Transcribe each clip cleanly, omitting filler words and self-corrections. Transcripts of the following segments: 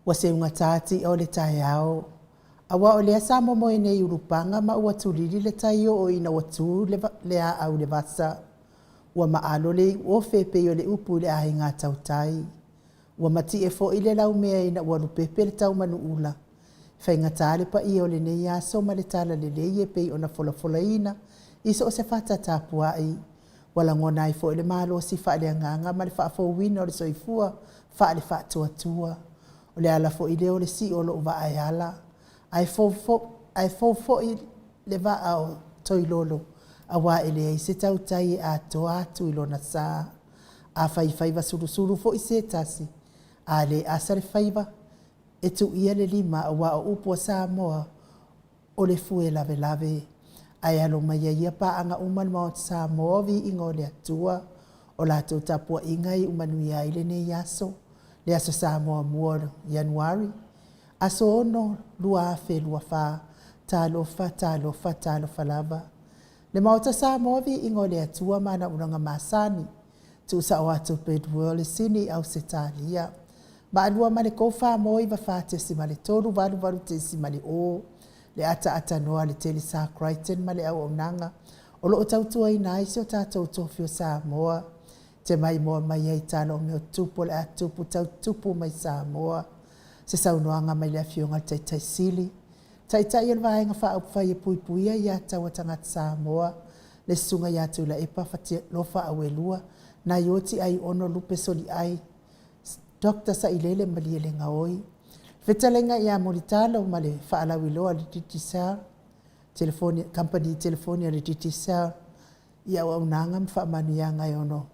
Wa se unga tati o le tai au. Awa o lea sa momo e nei urupanga ma ua turiri le tai o ina watu le a au le vasa. Ua maalo le o fepe o le upu le ahi ngā tautai. Ua mati e fo ile lau mea ina ua rupepe le tau manu ula. Fai ngā tāle pa i o le nei aso ma le tala le leie pei o na fola ina. Iso o se fata tāpua i. Wala ngona i fo ile malo si fa le nganga ma le fa fo wina o le soifua fa le fa tua tua. O le ala fo ile o le si o lo uva ai ala. Ai fo i le va au toi lolo. Awa ele ai se tau tai a toa atu ilo na sa. A fai suru fo i se tasi. A le asare faiva. E tu ia le lima awa o upo Samoa o le fue lave. Ai alo mai ia pa anga uman maot Samoa vi ingo le atua. O la tau tapua ingai umanu ia ile ne yaso. Le aso Samoa mua Januari. Aso ono lua afe lua fa. Talo fa lava. Le Maota Samoa vi ingo le atua mana unanga masani. Tu sa o atu bedwell le sini au se talia. Ma alua male kofa moi va fate si male toru valu te si male o. Le ata noa le tele sa Crichton male au onanga. O lo o tautua ina isi o tātou tofio Samoa. Te mai moa mai ai talo meo tupu le atupu tautupu mai Samoa. Se saunoanga mai le afionga taitai sili. Taitai el vaenga wha upwhai e puipuia i atau atangata Samoa. Le sunga i atu la epa fatia lofa awelua. Na yoti ai ono lupe soli ai. Dr. Sailele mali ele ngaoi. Fetalenga ia moritalo male faalawiloa le titisar. Company telefonia le titisar. Ia waunanga mfa manu ia ngai ono.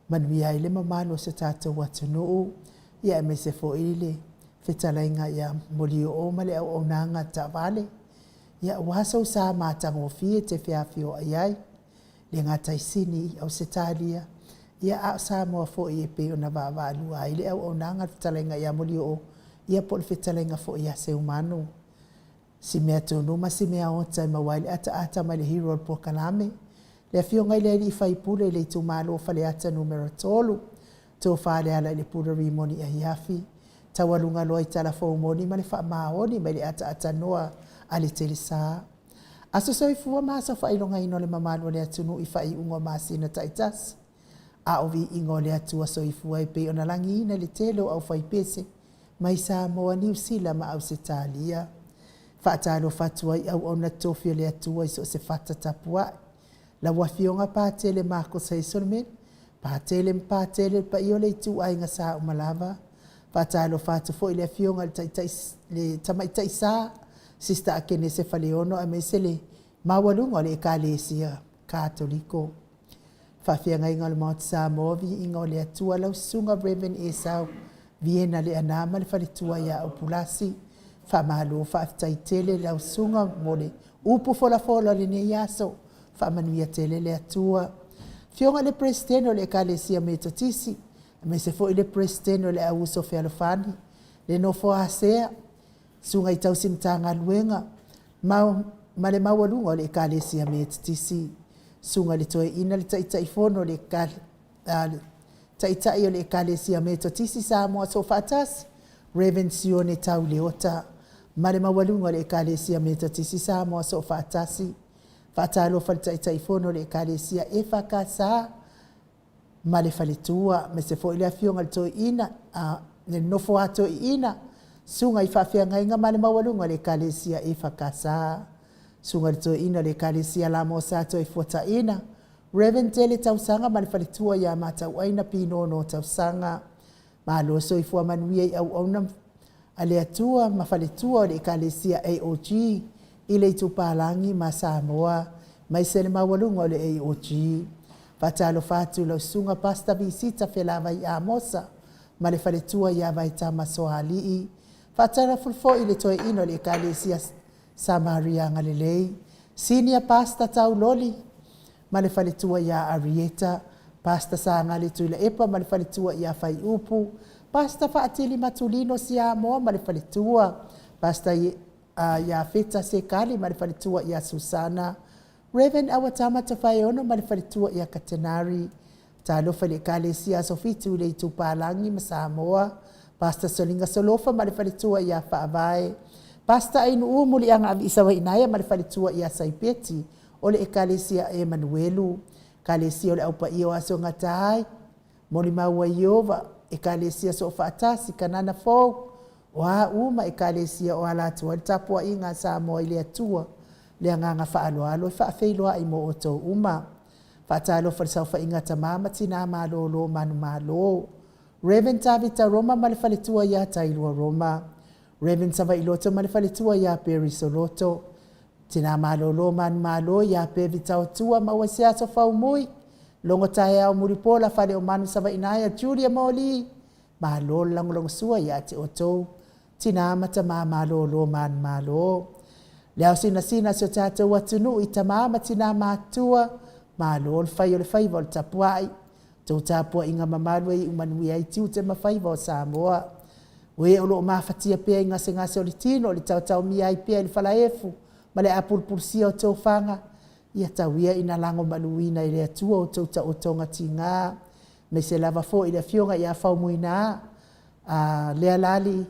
Manu ia ile mamalo se tata watunuu. Ia MSFO ile. Fetalenga ia molio o male au onanga ta vale. Ia wasa usa matangofie te fiafio ayai. Le ngata isini au setalia. Ia a Samoa fo i e pe o na vāwālua. Ile au onanga fetalenga ia molio o. Ia pol fetalenga fo ia se umanu. Si mea tonu ma si mea ota i mawaile ata mai le hero po kalame. Le afio ngai le li fai pule le tu malo fale ata numero tolu. Tō whale ala le pura rimoni a hiafi. Tawalunga loa i tala fo moni ma le wha maoni mai le ata noa a le telisa. Aso so i fua maasa whailonga ino le mamalo le atunu i whai ungo maasina taitas. A ovi ingo le atua so i fua i pe ona langi ina le telo au whai pese. Mai Samoa New Zealand ma au se talia. Whaatalo fatua i au ona tofio le atua i so se fata tapua. La wafionga pātele mako sa isolmen. Pātele pa i ole i tu ainga sa umalava. Whaatalo fatu fo i le afionga le tamaitai sa. Sista akene se faleono a mesele. Mawalunga le ekalesia katoliko. Whawhianga inga le Maota Samoa vi inga le atua lau sunga Reverend Esau. Viena le anama le whalitua ia au pulasi. Whamalo whaafitai tele lau sunga mole. Upu fola le ne yaso. Whamanuia tele le atua. Fionga le presidente le ekalesia metotisi. Me se fo i le presidente le auso fealofani. Le nofo asea. Sunga i tau simtanga luenga. Ma le mawalunga le ekalesia metotisi. Sunga le toe ina le taitaifono le taitai o le ekalesia metotisi Samoa so fatas. Reverend Sione tau leota. Ma le mawalunga le ekalesia metotisi Samoa so fatasi. Fatalo fal taitaifono le ekalesia e fakasa. Ma le faletua. Me se fo ile afionga le toe ina. Le nofo ato ina. Sunga i whawhianga inga ma le mawalunga le ekalesia e fakasa. Sunga le toe ina le ekalesia la mo sato e fuata ina. Reverend tele tausanga ma le faletua ia matau aina pino no tausanga. Ma lo so i fua manuia i au auna. Ale atua ma faletua o le ekalesia AOG. Ile i tupalangi ma Samoa. Mai sele mawalunga o le AOG. Fatalo fatu lau sunga pasta visita felava i amosa. Ma le faletua ia vai tama sohalii. Fatala fulfo ile toe ino le ekalesia Samaria ngalelei. Senior pasta tau loli. Ma le faletua ia Arieta. Pasta sa ngali tuila epa ma le faletua ia fai upu. Pasta faatili matulino siya moa ma le faletua. Pasta ia feta sekali ma le faletua ia Susana. Reverend awatama tafayono ma le faletua ia Katenari. Talo fale kalesia sofitu le tupalangi ma Samoa. Pasta solinga solofa ma le falitua ia faavae. Pasta ainu umuli anga avi isawa inaya ma le falitua ia saipeti o le ekalesia Emanuelu. Kalesia o le aupa ia o aso ngatai. Moli maua Iova ekalesia so faatasi kanana fou. Wa uma ekalesia o ala atua le tapua inga Samoa i le atua. Le anganga faaloalo e faafeiloa i mo oto uma. Faatalo falsaufa inga tamama tina malolo manu malo. Reverend Tavita Roma ma le faletua ia tailua Roma. Reverend Sava Iloto ma le faletua ia Peri Soloto. Tina malolo manu malo ia pe vitao tua ma wasia so faumui. Longo tae au muripola fale o manu Sava Inaya Julia Moli. Malo langolong sua ia te oto. Tina mata ma malolo manu malo. Leo sina so tata watunu i tamama tina matua. Malo le fai o le fai vol tapuai. Tau tapua inga mamalu e umanui ai tiu te mawhai wa Samoa. Ue o loo mawhatia pia inga se ngase o li tino, li tau mi ai pia li whalaefu, ma le apulpulsia o tau whanga. Ia tau ia ina lango maluina i le atua o tau o tonga tinga. Me se lava fo i le fionga i a whau muina. Lea lali,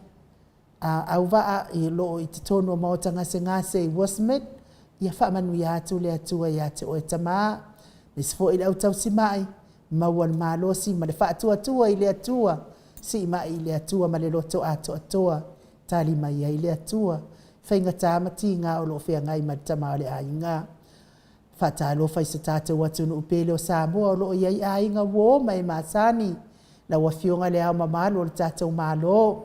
au waa i loo i te tonu o Maota ngase i Wasmet. Ia wha manui atu le atua i ate o e tamaa. Me se fo i le au tau si mai. Mauan malo si ma le whaatua i le atua. Si mai i le atua ma le loto atoa. Tali mai i le atua. Whainga tāmati ngā o lo whea ngai ma tamā le ainga. Whaatalo whai sa tātou atunu upele o Samoa o lo iai ainga wō mai māsani. La wa fionga le au mamalo o le tātou malo.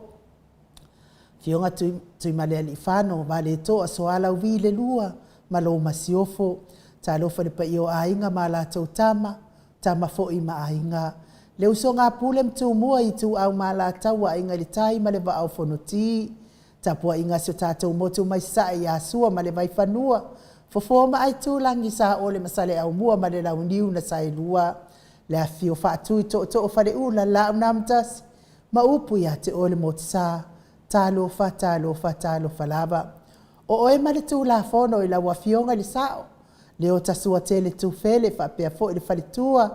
Fionga tui ma le ali whano ma le toa so ala uvi le lua. Ma lo masiofo. Talo whai pa i o ainga ma la tau tama. Tama fo i ma ainga. Le uso ngā pule mtu mua i tu au mala taua inga le tai ma le va au fonoti. Tapua inga sio tātou motu mai sai a sua ma le vai whanua. Fofoma ai tūlangi sa o le masale au mua ma le launiu na sai lua. Le a fio whaatu i to o whare ula la unamtas. Ma upu ia te o le motu sa. Tālo whalaba. O oe ma le tū la fono i la wafionga le sao. Le o tasua te le tūwhele whapea fo i le whalitua.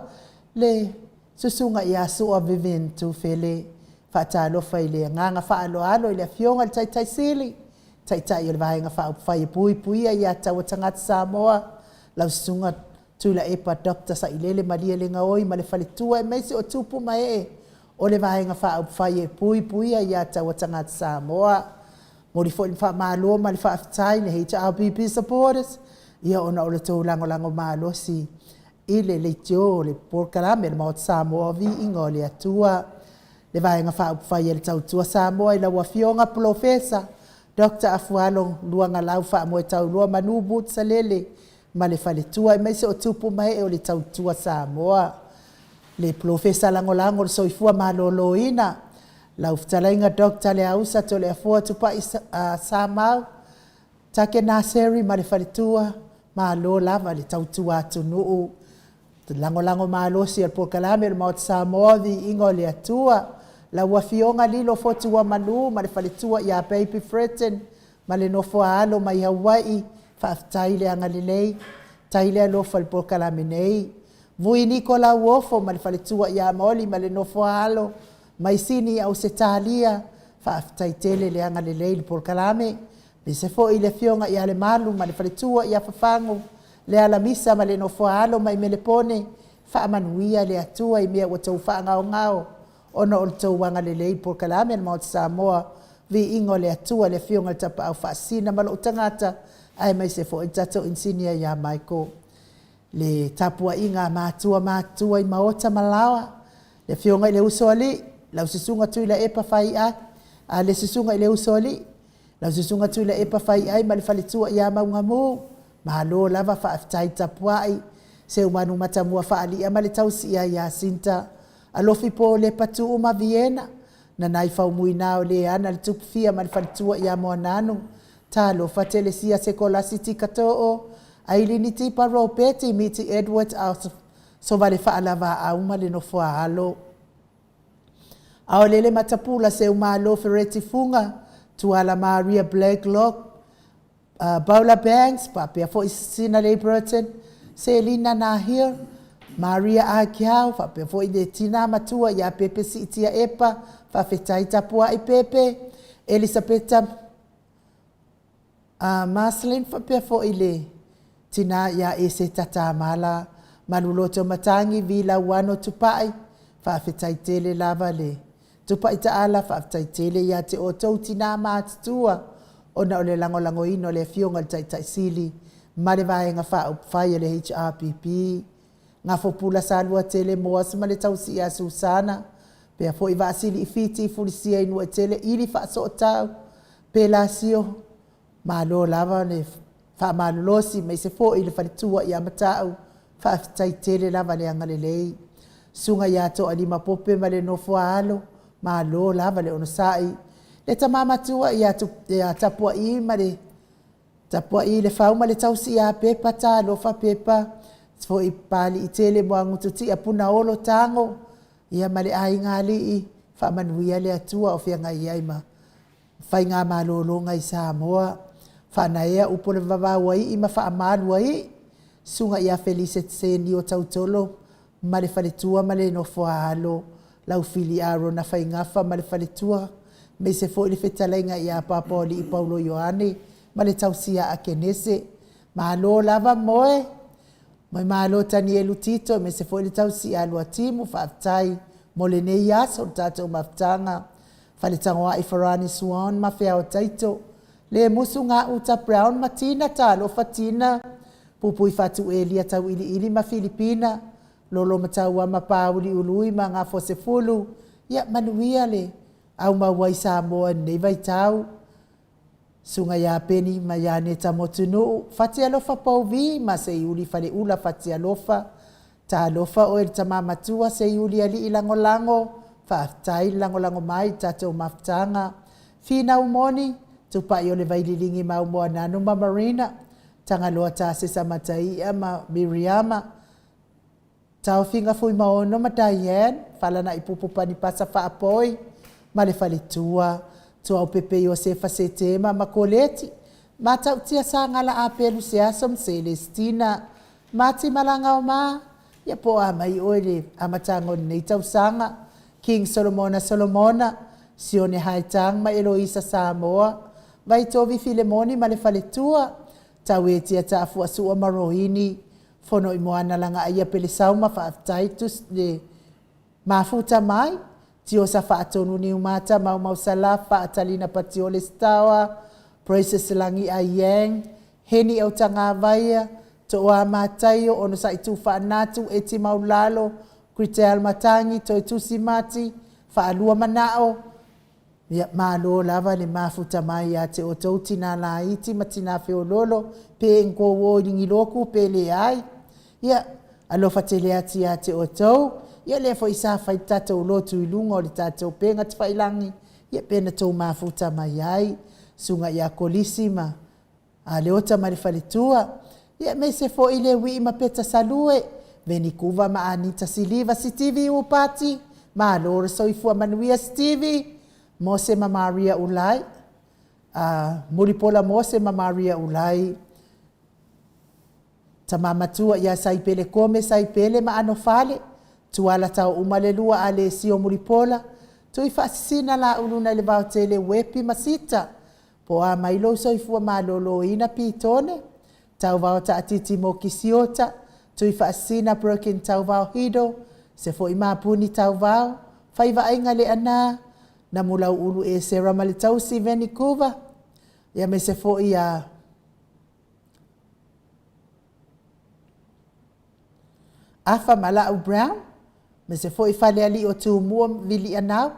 Le susunga i asua Vivian tūwhele. Whaatalofa i le nganga whaaloalo i le fionga le tai sili. Tai i le vahenga whaupwhai pui i a taua tangata Samoa. Lau susunga tūla epa Dr. sa i lele malia le ngaoi ma le whalitua e meisi o tūpu mai e. O le vahenga whaupwhai pui i a taua tangata Samoa. Mori fo i le whaamaloa ma le whaafitai le HRBP supporters. Ia ona o le tau lango maalosi. Ile le tio le porkarame le Maota Samoa Viiga o le Atua. Le vaenga whaupwhai e le tautua Samoa i la wafionga profesa. Dr. Afualo luanga lau wha moe tau lua manubu tsalele. Ma le whaletua e meise o tupu mai e o le tautua Samoa. Le profesa lango le soifua malolo ina. Lau ftalainga Dr. le ausa to le afua tupa i Samau. Take naseri ma le whaletua. Malo lava le tautua atunuu. Lango malosi al porkalame le Maota Samoa Viiga o le Atua. La wafionga lilo fotua manu ma le whaletua i a baby Fretten. Ma le nofo alo mai Hawaii. Whaaftai le angalilei. Taile alofa le porkalame nei. Vui Nikola uofo ma le whaletua i a maoli ma le nofo alo. Mai sini au se talia. Whaaftai tele le angalilei le porkalame. Se fo i le fionga i ale malu ma le whaletua i a whafangu. Le ala misa ma le no alo mai me le pone. Whaamanuia le atua i mea wa tau whaangao ngao. Ona o le tau wanga le lei porkalame al Maota Samoa. Viiga o le atua le fionga le tapa au whaasina ma lo utangata. Ai mai se fo i tato insinia i a Michael. Le tapua inga mātua i Maota Malawa. Le fionga i le usoli. Lau sisunga tui la epa whai a. Le sisunga i le usoli. Lau sisunga tui la epa whai ai ma le whaletua i a maungamu. Mahalo lava whaaftai tapuai. Se umanu matamua whaali ama le tausi ia ia sinta. Alofi po le patu uma Viena. Na nai whaumui nao le ana le tupufia ma le whaletua i a moananu. Ta alofa telesia se kolasiti katoo. Ailini tipa ropeti miti Edward out. So vale whaalava a uma le nofua halo. Ao lele matapula se umalo fereti funga. Tuala Maria Blacklock. Paula Banks, papia fo isina le Burton, Selina Nahir, Maria Akiau, fa pe fo i de tina matua ia pepe si itia epa, fa fetai tapua i pepe, Elisabeta Marcelin fa pe fo i le tina ia e se tata mala, maluloto matangi vila wano tupai, fa fetai tele lava le. Tupai ta ala fa fetai tele ia te o tau tina matutua, ona o le lango ino le fionga le tai sili, mare vaenga fa upfai le HRPP, nga fopula salua tele moas ma le tausi a Susana, pe fo i vasili i fiti i fulisia inu e tele ili fa so tau, pe la sio, ma lo lava le fa malolosi me se fo i le falitua i amatau, fa tai tele lava le angale lei, sunga ya to alima pope ma le nofo alo, ma lo lava le onosai, le tamama tua ia tapua i ma le tapua i le fauma le tausi a pepa ta lo fa pepa, fo i pali i tele mo angututi a puna olo tango, ia male ai ngali i fa manuia le atua o fianga i aima. Fai ngā malolonga i Samoa, fa na ea upo le wawawa i ma fa amalua i, sunga ia Felice Tseni o tautolo, male faletua male no fua alo, lau fili aro na fai ngafa male faletua, me se fo i le fetalenga i a papoli i Paulo Ioane, male tausia a kenese, malo lava moe, Mai malo tani e lutito me se foi le tausi a lua timu whaatai mo le nei aso tatou maftanga. Whale tangoa i Farani Swan ma whea o taito. Le musu ngā uta Brown matina ta lo fatina. Pupui fatu e lia tau ili ma Filipina. Lolo mataua ma pauli ului ma ngā fose fulu. Ia manuia le. Au ma wai Samoa nei vai tau. Sunga ya peni ma ya ne tamotunu fati alofa pauvi ma se yuli fale ula fati alofa ta alofa o el tamama tua se yuli ali ilangolango fa tai langolango mai tato maftanga fina umoni tupa yo le vaililingi ma umo nanu ma marina tanga loa ta se samatai ama Miriama tau finga fui maono ma Diane fala na ipupupa ni pasa fa apoi ma le fale tua Tua o pepe yo se fase tema makoleti. Mata utia sangala apelu se asom Celestina. Mati malanga o ma. Ya po amai oile amatango nei tau sanga. King Solomona. Sione haitang ma Eloisa Samoa. Vai tovi Filemoni ma le faletua. Taweti ata afu asua marohini. Fono imoana langa aya pele sauma fa aftaitus de mafuta mai. Tio sa whaatonu ni umata mau sala whaatalina patiole stawa, Praises langi a yang, heni au tanga vaia, to o amataio ono sa itu whaanatu e ti maulalo, kritel matangi to itu simati, whaalua manao, ia malo lava le mafuta mai a te o tauti nā la iti matina whiololo, pe nko wo ringiloku pe le ai, ia alofa te le ati a te o tau, ia le fo isa fai tatou lotu i lunga o le tatou penga te whailangi, ia pena tau mafuta mai ai, sunga ia kolisima, a leota ma le whaletua, ia me se fo i le wi ma peta salue, veni kuva ma Anita Siliva si TV upati, ma lore soifua manuia si TV, Mose ma Maria Ulai, Muripola Mose ma Maria Ulai, tamamatua ia saipele kome saipele ma ano fale, tuala tau umalelua ale sio Muripola, tui fasina la uluna le vautele wepi masita, po a mailo soifua malolo ina pitone, tau vau ta atiti mo kisiota, tui fasina broken tau vau hido, se fo ima puni tau vau, faiva ainga le ana, na mulau ulu e sera mali tau si veni kuva, ia me se fo ia afa mala u Brown, me se fo i fale ali o tu mua vili anau,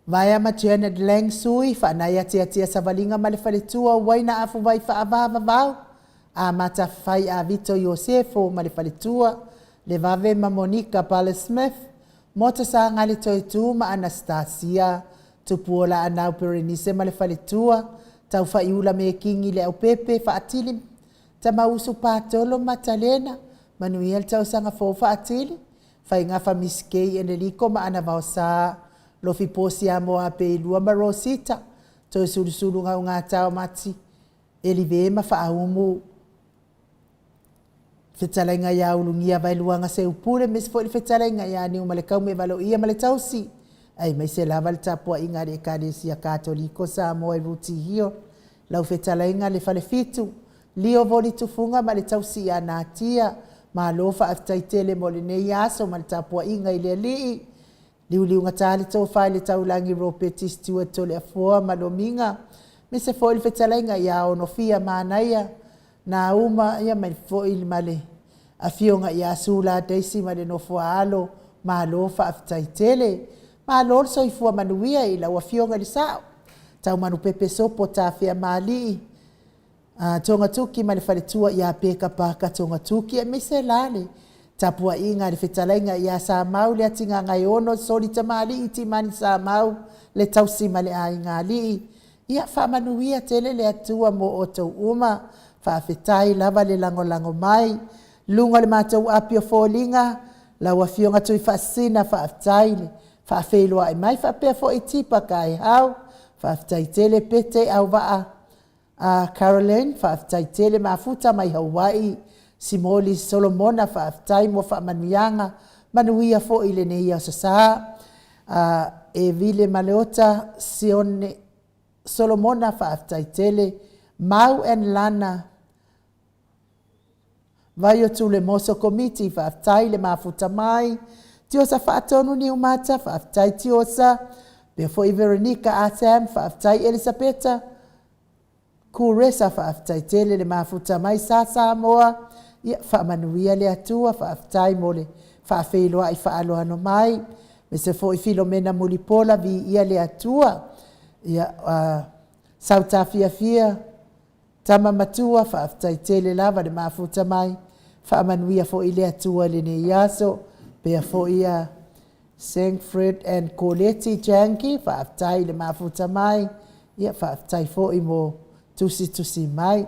Vaya ma Janet Lang sui, whanaya tia savalinga ma le whaletua, waina afu vai whaavava vau, a mata whai a Vito Iosefo ma le whaletua, le vave ma Monica Pale Smith, mota sa ngale toi tu ma Anastasia, tupuola anau Perenise ma le whaletua, tau whaiula me kingi le au pepe, whaatili, ta mausu pātolo ma Talena, manuiel tau sanga fo whaatili, whai ngafa miskei Enrico ma ana vau saa, Lofi posi a moa pe lua ma Rosita, to sulu ngau ngā tau mati, eli ve ma wha aumu Whetalainga ia ulungia vai luanga se upure mes fo whetalainga ia ni umalekau me valo ia male tausi. Ai mai se lava le tapua inga le Ekalesia Katoliko Samoa ruti hio. Lau whetalainga le fale fitu. Lio voli tufunga ma le tausi ia natia. Ma lofa aftaitele mo le nei aso ma le tapua inga i le alii. Liu ngatali tau fai le taulangi ropeti Stuart tole afua ma lo minga. Me se fo whetalainga ia ono fia maanaia. Na uma ia mai foi male a fionga ia sula deisi male no foalo ma lo fa aftaitele ma lo so i fua manuia i la fionga li sao tau manu pepe sopo ta fia mali tonga tuki male fale tua ia peka paka tonga tuki e me se lale tapua inga le fetalenga ia sa mau le atinga ngai ono soli tamali iti mani sa mau le tausi male a inga li ia fa manuia tele le atua mo oto uma whaafetai lava le lango mai, lunga le mātou apio fōlinga, laua fionga tui whaasina whaafetai le, whaafeilua e mai whaapea fo i tipa kai hau, whaafetai tele pete au waa Caroline, whaafetai tele mafuta mai Hawaii, Simoli Solomona whaafetai mo whaamanuianga, manuia fo i le neia sasa, e vile Maota, Sione Solomona whaafetai tele, Mau and Lana, vai o tule moso komiti whaaftai le mafuta mai, tiosa whaatonu ni umata whaaftai tiosa, befo i Veronica Atam whaaftai Elisabeta, Kuresa whaaftai tele le mafuta mai sa Samoa, ia whaamanuia le atua whaaftai mole, whaafeiloa i whaaloa no mai, me se fo i Filomena Mulipola vi ia le atua, ia sautafia fia, tama matua whaaftai tele lava le mafuta mai, whaamanuia fo i le atua le ne iaso, pea fo ia Sankfred and Colette Janki, whaaftai le mafuta mai, ia whaaftai fo i mo tusi mai.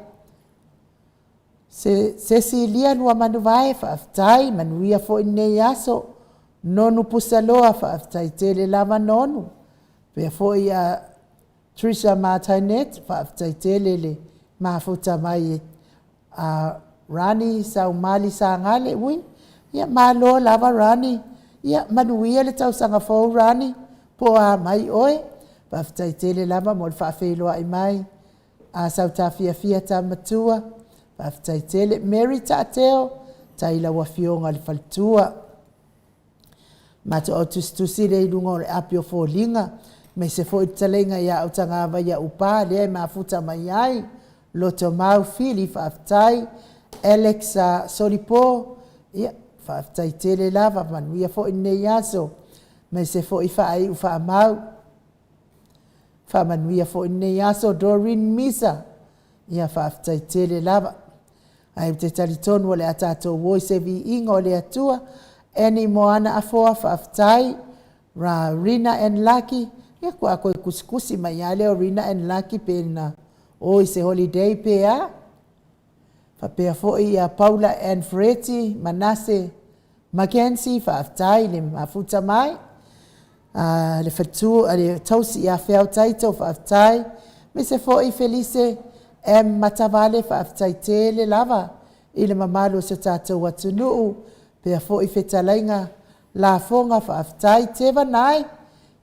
Cecilia nua manuwae whaaftai, manuia fo i ne iaso, nonu pusaloa whaaftai tele lava nonu, pea fo ia Trisha Martinet, whaaftai tele le mafuta mai Rani Saumali Sangale ui ia malo lava Rani ia manuia le tau sanga fo Rani po a mai oe whaaftai tele lava mo le whaafeiloa i mai a sautafia fia ta matua whaaftai tele Mary Tateo taila wa fionga le faltua mato o tustusi le ilungo le apio fo linga me se fo italenga ia au tangava ia upa le mafuta mai ai Loto mau fili whaaftai, Alex Solipo, ia whaaftai tele lava, manuia fo inne iaso, me se fo i whaai u whaamau, whaamanuia fo inne iaso, Doreen Misa, ia whaaftai tele lava. Ai te talitonu le atato woi se Viiga o le atua, eni moana afoa whaaftai, ra Rina and Lucky, ia kua koe kusikusi mai ale o Rina and Lucky pena, oi se holiday pea, whapea foi a Paula and Fretti, Manase, Mackenzie, whaaftai le mafuta mai, le fatu, le tausi a wheo taito whaaftai, me se foi Felice, matavale whaaftai tele lava, i le mamalo se tātou atunuu, pea foi whetalainga, la fonga whaaftai te vanai,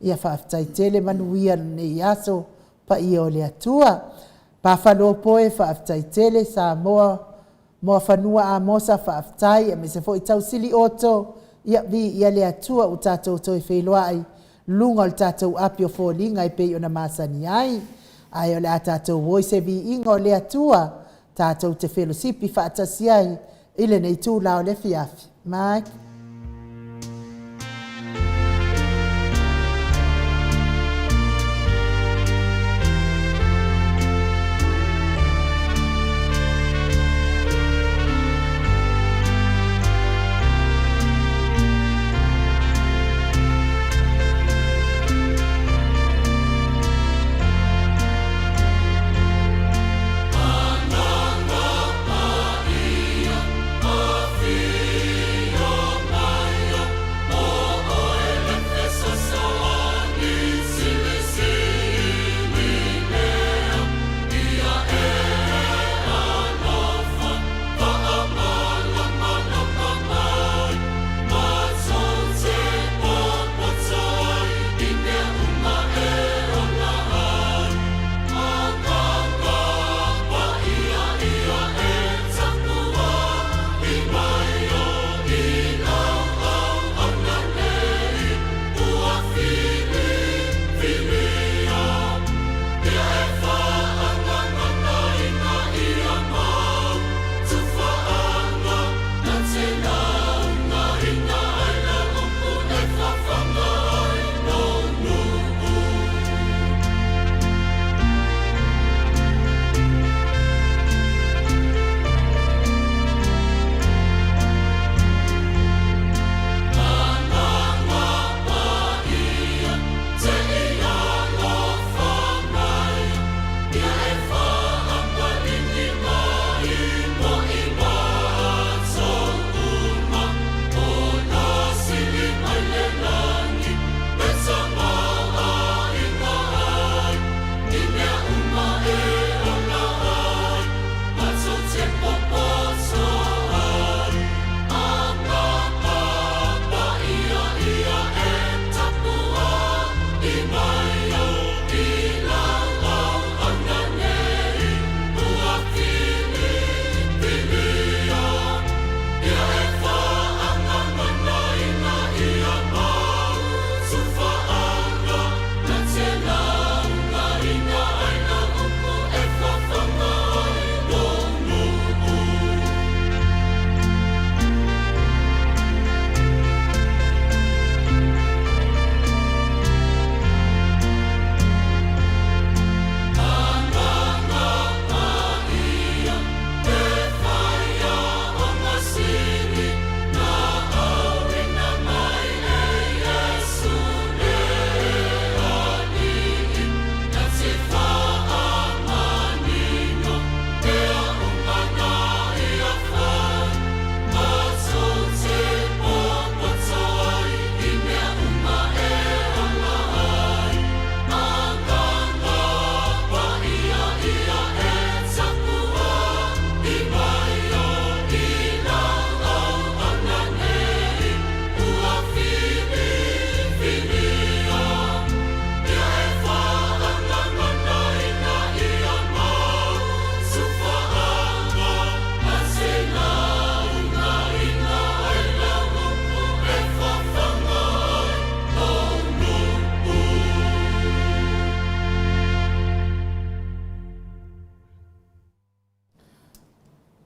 ia whaaftai tele manuia ne iaso, pa i o le atua, Pafalo poe whaaftai tele Samoa, moa whanua a mosa whaaftai, e me se fo i tau sili oto, ia vi ia le atua u tātou toi wheloa ai, lunga o tātou apio fōlinga i pei o na masani ai, ai o le a tātou woi se Viiga o le atua, tātou te whelosipi whaatasi ai, ile nei tū lao le fiafi. Mike? Your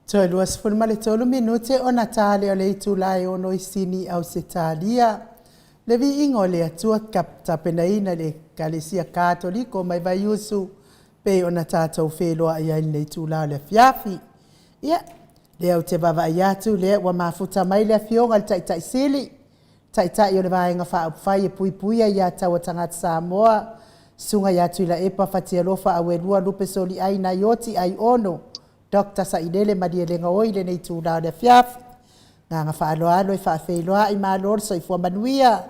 Toi luas ful male tolu minute o Natale o le itulai o no isini au se talia. Le vi ingo le atua kap tapenaina le kalesia katoliko mai vai usu pe o na tātou wheloa ia i le itulai le fiafi. Ia, le au te bava i atu le wa mafuta mai le fionga le taitai sili. Taitai o le vaenga wha whai e pui puia i ata wa tangata Samoa. Sunga i atu i la epa fatia lofa a welua lupe soli ai na yoti ai ono. Dr. Saidele Madielenga oile nei tūnau le fiaf. Ngā whaaloalo i whaafeiloa i mālor so i fua manuia.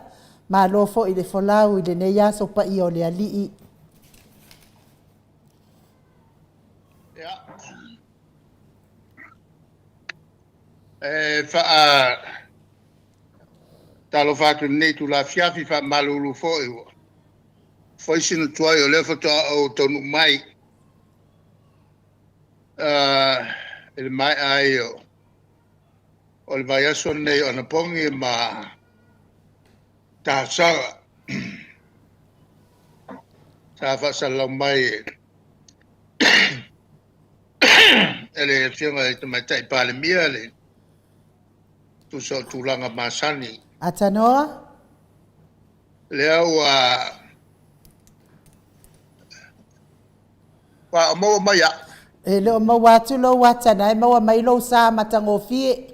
Mālofo i le folau i le nei aso pa i o le alii. Talo whātu nei tu la fiafi wha malulu fo i wa. Whaisinu tuai o le whatoa o tonu mai. Il mai ai o le vai aso nei o na pongi ma ta sara sa whasalau mai ele fianga i te mai tai pale mia le tu so tulanga masani Atanoa? le au wa mo mai ya E leo mawatu lo watana e mawa mai lo sa matango fie.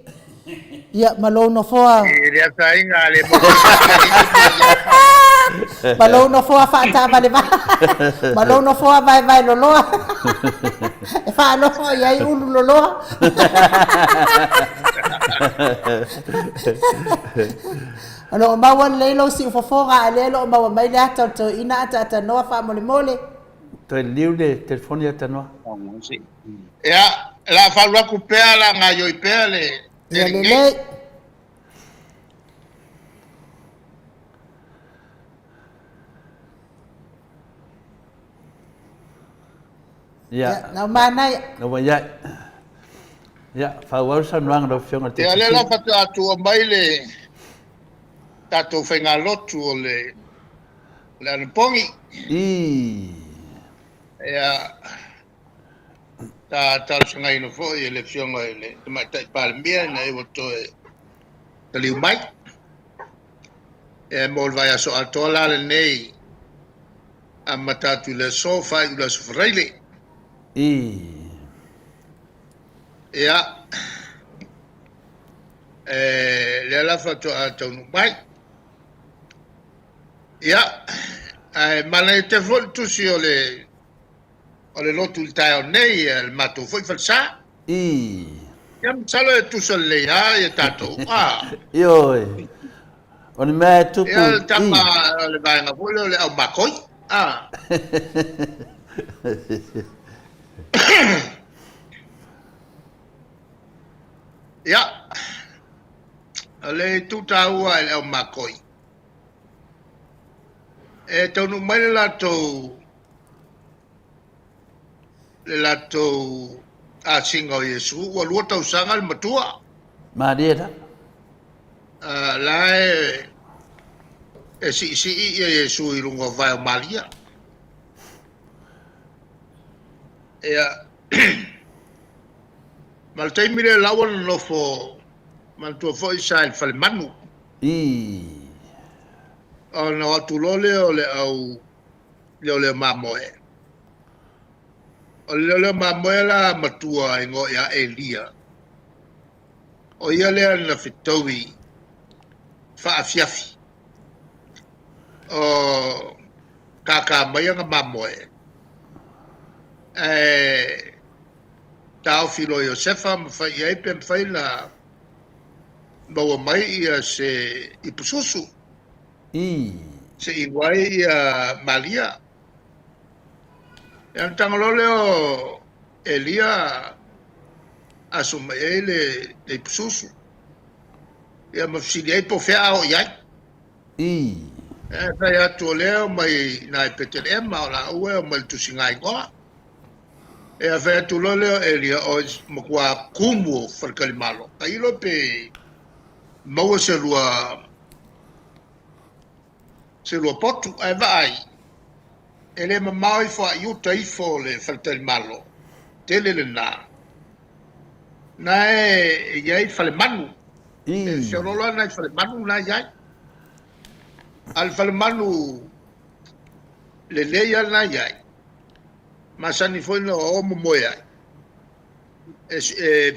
Ia malo no foa. le sa inga le Malo no foa fa ta vale va. Malo no foa vai lo lo. E fa lo foa ia i ulu lo lo. Ano mawa le lo si fofoga le lo mawa mai le ata to ina ata no fa mole mole. Toi liu le telefoni atanoa. Ya, la falwa ku pea la nga yo pea le. Le. Ya. Na mana ya. No vaya. Ya, fa wa san wang do fiong ati. Ya le la fatu atu mai le. Tato fenga lotu o le. Le anpongi. Ya. Ta sanga ino fo e le fionga ele te mai tai pal mia na e voto e te liu mai e mol vai aso atola le nei a matatu le sofa i la sofrele ya le la foto ato no mai ya ma te voltu si o le lotu il taio nei il mato foi falsa Iam salo e tu solle ya e tato Io on me tu ya tama le vai na volo le au makoi ya le tu taua le au makoi e tonu mai le lato a singa o Yesu wa lua tau sanga le matua Maria la si i Yesu i lungo vai o Maria ya mal tai mire lawan no fo mal tu fo isa il fal manu o no atulole o le au le mamoe o le mamoela matua ingo ya Elia o ia le na fitowi fa afiafi o kaka mai nga mamoe tau filo Josefa fa ia pe fa la bawa mai ia se ipususu se iguai Maria yang tangololeo Elia asuma ele de psusu ya mafsili po fea o ya fa ya toleo mai na petel emma la uwe mal tu singai go e fa tololeo Elia o mkwa kumu falkali malo kailo pe mawo se lua potu ai vai ele mamai fa yuta ifo le falkali malo tele le na na iai fale manu. I. Se rola na fale manu na iai. Al fale manu le leia na iai. Masani foi no o momoia.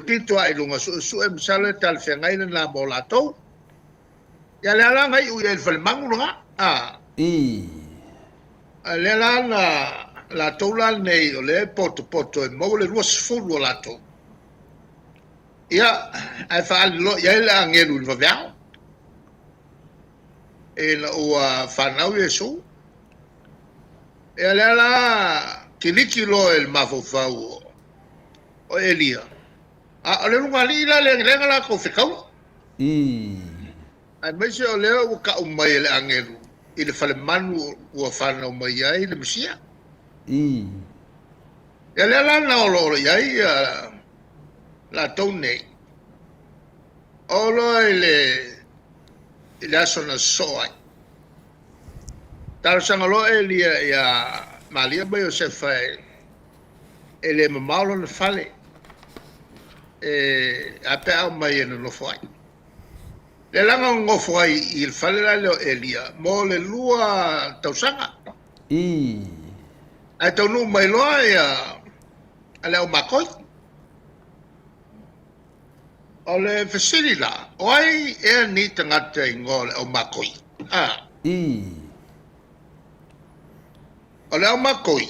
Pito ai lunga su msale tal fengai na molato. Ya le ala ngai u el fale manu nga. I. Le ala la tola nei o le poto e mo le ruas fulu la to. Ia ai fa lo ia la ngelu va via. E la o fa nau e so. E le ala kiliki lo el mafofau o elia. A le lunga lila le la ko fekau. I. Ai me se o le o ka o mai le angelu. I le fale manu ua whana o mai ai le musia. I. Ia le ala na o lo iai la tau nei. O lo i le aso na soai. Taro sanga lo e lia ia malia mai o se fai. E le mamalo na fale. E ape au mai e na no fai. Le langa ngofo ai i il fale la leo elia, mo le lua tausanga. I. Ai tau nu mai loa ia a leo makoi. O le fesiri la, o ai ea ni tangata i ngō leo makoi. I. O leo makoi.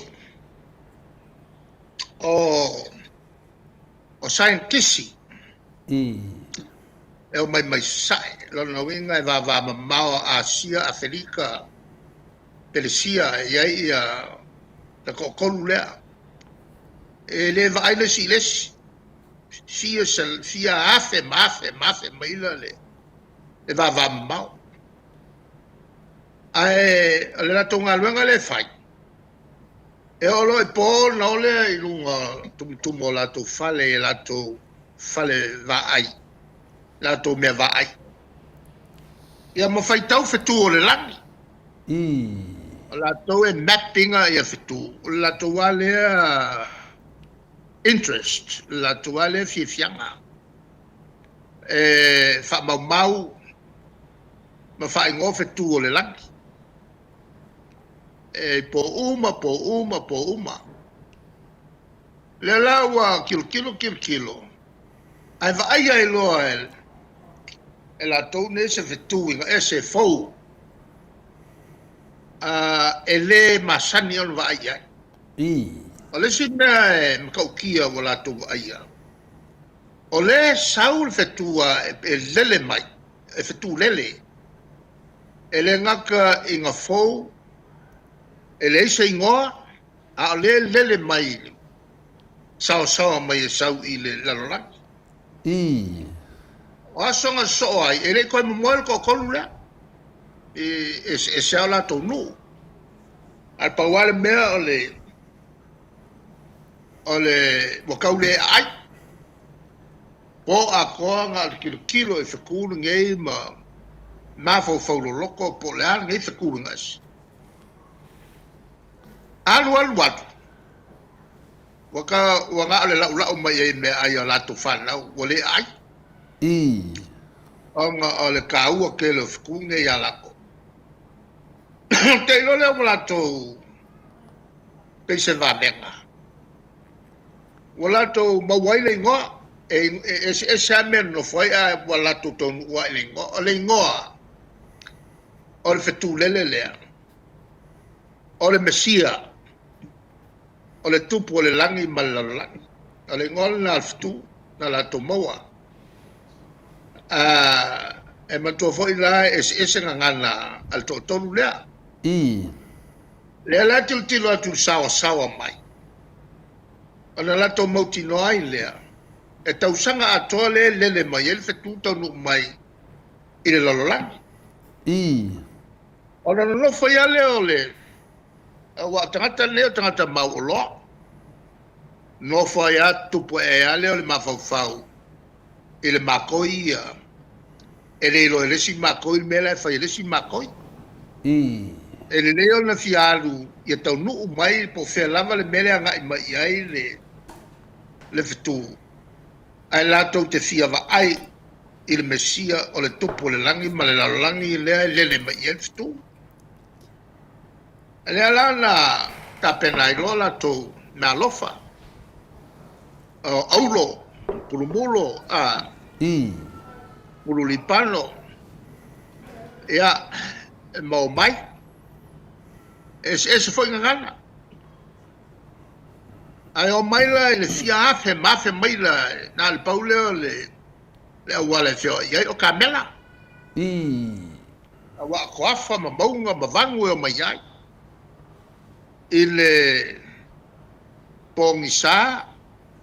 O scientisti. I. E o mai sai, lona winga e va mamao a Asia, Afrika, Pelesia, e ai ia ta kokolu lea. E le va aile si lesi. Fia afe, maila le. E va mamao. Ai, le la tonga luenga le fai. E olo e po na ole i lunga tumutumo la to fale, la to fale va ai. La to me va ai. Ia mo fai tau fetu o le langi. I. La to e mappinga ia fetu. La to wale interest. La to wale fianga. E fa mau. Ma fai ngō fetu o le langi. E po uma. Le lawa kilo. Ai va ai ai loa e la tau ne se fetuinga, e se fau. E le masani on va ai ai. I. O le sina e mkaukia o la tau va ai ai. O le saul fetua e lele mai, e fetu lele. E le ngaka inga fau, e le isa ingoa, a o le lele mai. Sao mai e sau i le lalolaki. I. O asonga so ai, e le koe momoel ko kolu lea. E se ala tau nu. Al pawale mea o le wakau le ai. Po a koanga al kilo e whakuru ngei ma fau loko po le ala ngei whakuru ngas. Alu watu. Waka le lau mai e mea ai o lato whanau, o le ai. I. O le kaua ke le whakunge i alako. Te ilo leo mo lato peise vamenga. O lato mawaile ingoa, e se amen no fwai a wa lato tonu ua ile ingoa. O le ingoa, o le fetu lele lea. O le mesia, o le tupu o le langi malalangi. O le ingoa na alfitu, na lato maua. E matua fo ila e se ngana al tonu lea. I. Lea la tilo atu sawa mai. Ona la to mauti no ai lea. E tausanga atoa lele mai, ele fetu tonu mai i le lalolangi. I. Ona no foi a leo le. Wa tangata leo tangata mau o loa. No foi a tupu e a leo le mafau. I le makoi e le ilo ele si makoi mela e fai ele si makoi. I. E le leo na fialu i tau nuu mai po fea lava le mele anga i mai ai le fitu. ai latou te fia vaai i le mesia o le tupu o le langi ma le lalolagi lea i lele mai ia le fitu lea la na tapena ai loa latou me alofa o aulo pulumulo a pululipano ia mau mai ese foi ngana ai o mai la le fia afe mafe mai la na le paule le wale fio ia o kamela wa koafa ma maunga ma vangu o mai ai ile pongisa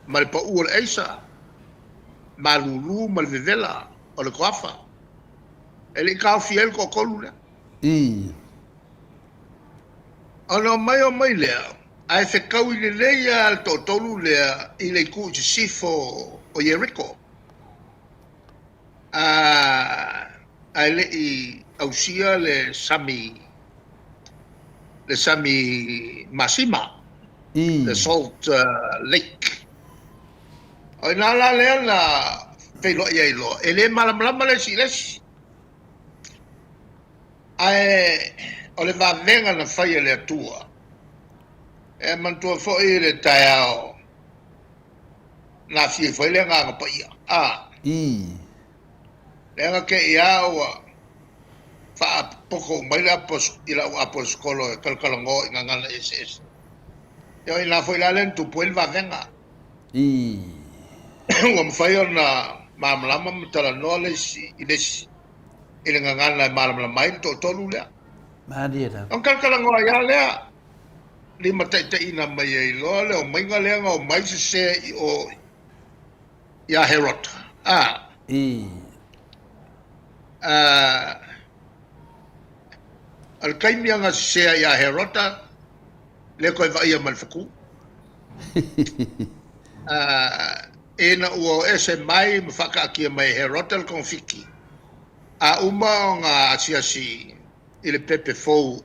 ma le pau le eisa ma lulu ma le vela o le koafa ele ka fiel ko kolula ana mai o mai lea ai se kau i leia al totolu lea i le ku sifo o Jericho ai le i ausia le sami masima the salt lake ai na la le na felo ia ilo ele malam le siles ai o le va venga na fai le Atua e mantua foi le taiao na fie foi le nga pa ia le ke ia wa fa poco mai la pos ila apos kolo kalkalango nga ss yo ina foi la len tu puel va venga wa fai na mamlama mtala no le iles ila nga la mamlama mai to lula Maria. on kalkalango ya le lima te ina mai e lo le o mai nga le nga o mai se o ya herot al kaimi nga se ya herota le ko va ia mal faku ena o ese mai mfaka ki mai herota al konfiki uma nga asiasi ile pepe fou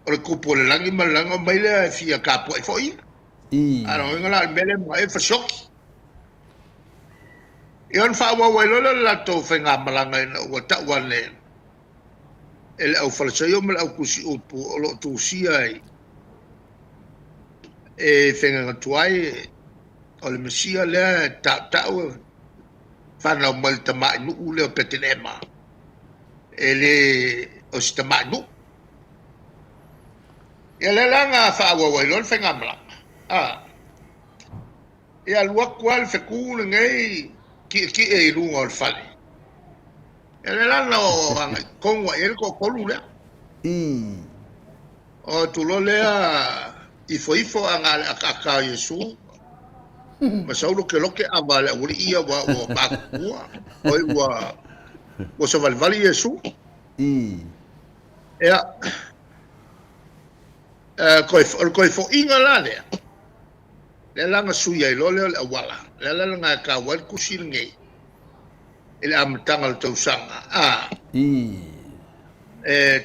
o le kupu le langi malanga mai le fia kapu e foi ara o ngala mele mai fa shock yon fa wa wa lo la to fenga malanga o ta wane el au falsa yo me au kusi o lo tu sia e fenga tuai o le mesia le ta o fa na mal tama nu le petelema ele o stama nu ele langa fa wa wa lo fenga mala e al wa kwal fe ku ngai ki e lu ngol fale ele langa o con wa el ko kolula o tu lo lea ifo anga aka yesu masaulo ke loke avale uri ia wa bakua oi wa so vali yesu ya ko fo inga la le langa suya i lole le wala le langa ka wal kusil ngai ele am tangal to sanga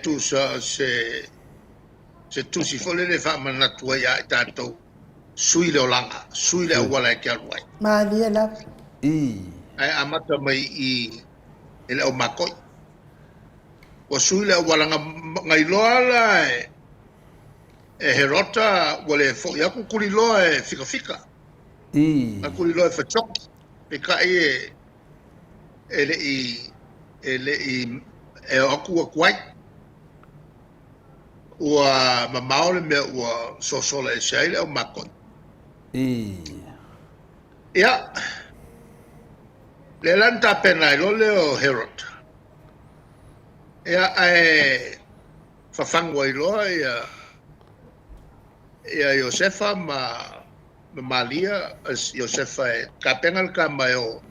tu sa se tu si fole le fa mana tua ya tato sui le langa sui le wala ke alwai ma dia la ai amata mai i ele o makoi o sui le wala ngai loala e herota wale fo ya ku kuli loa e fika a kuli loa fa chok pe ka ele i e aku kwai wa mamaole me wa sosola e sai le o makon ya le lanta pena lo le o herot ya fa fangwa i loa ia Josefa ma Malia Josefa ka pengal ka mayo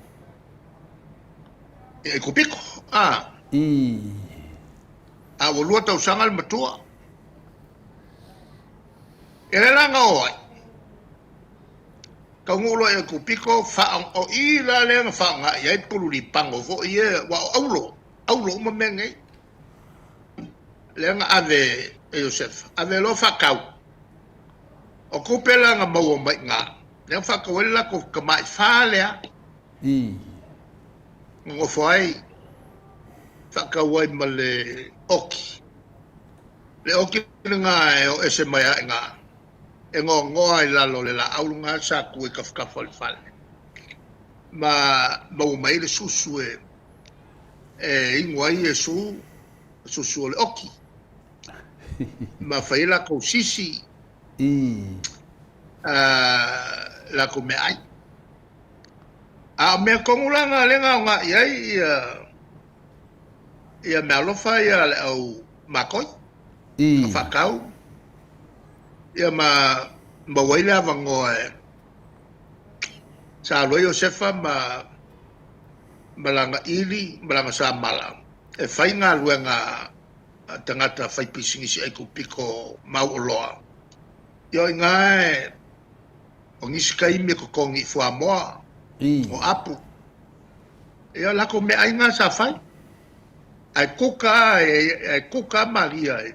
e kupiko a volua tau sangal matua ele langa oi ka ngulo e kupiko fa o ila le fa nga ia pulu li pango vo ia wa aulo ma mengai le nga ave Josefa ave lo fa kau o kupela nga mau mai nga le fa ko la ko ka mai fa le Ngo fai whakawai ma le oki. Le oki nga e o ese mai a nga. E ngoa I lalo le la aulunga sa kue kafkafa le fale. Ma umai le susu e inguai e susu o le oki. Ma whaila kou sisi la kou me ai. A mea kongulanga lenga nga iai ia me alofa ia le au makoi. Ka whakau. Ia ma waile avango sa aloi o sefa malanga ili, malanga sa mala. E whai ngā luenga tangata whai pisingisi ai kupiko mau o loa. Ia ngā o ngisika ime ko kongi fua moa o apu. Ia lako me ai ngā sa whai. Ai kuka maria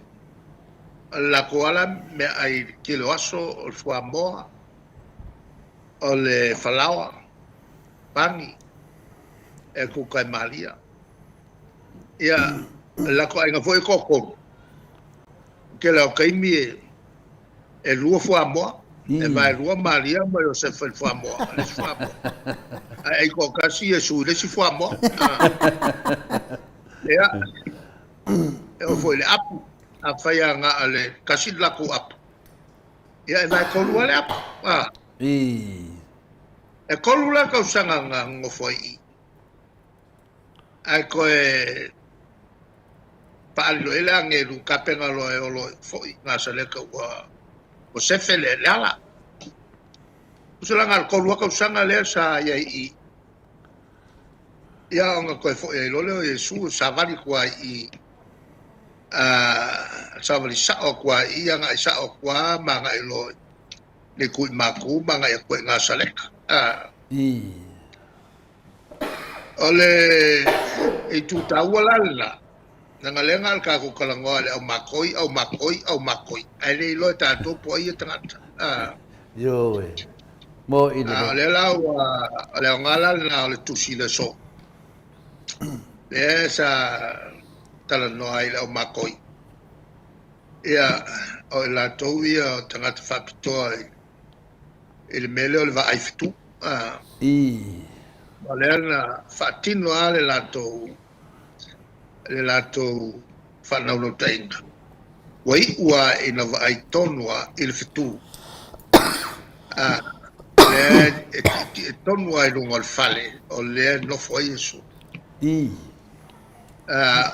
lako ala me ai kilo aso o fua moa o le falawa pangi e kuka maria. Ia lako ai ngā foi koko. Ke leo kaimi e lua fua moa. E mai lua maria mai o se fua moa. Le fua moa. Ai ko kasi e su le si fua moa. Ia e o foi le apu. A whaia ngā ale kasi lako apu. Ia e mai kolua le apu. E kolua kau sanga ngā ngofoi I. Ai ko e paalo ele angeru kapenga lo e olo foi ngā saleka ua o sefe le ala. Usula ngā kolua kau sanga lea sa iai I. Ia o ngā koe foi e lole o Yesu sa vali kua I sa vali sao kua I anga I sao kua ma ngā ilo le kui maku ma ngā koe ngā saleka. Ole e tu taua lala. Nanga lenga al ka ko kalangoa le au makoi. Ai le ilo ta to po I tangata. Yo e. Mo I le la le ngala na le tusi le so. Le sa tala no ai le au makoi. Ia o la to ia tangata fapitoa il mele o le va ai fitu. Malena fatino ale le lato whanaulo tainga. Wai ua ina wa ai tonua il fitu. Le tonua I lunga al fale o le nofo Yesu.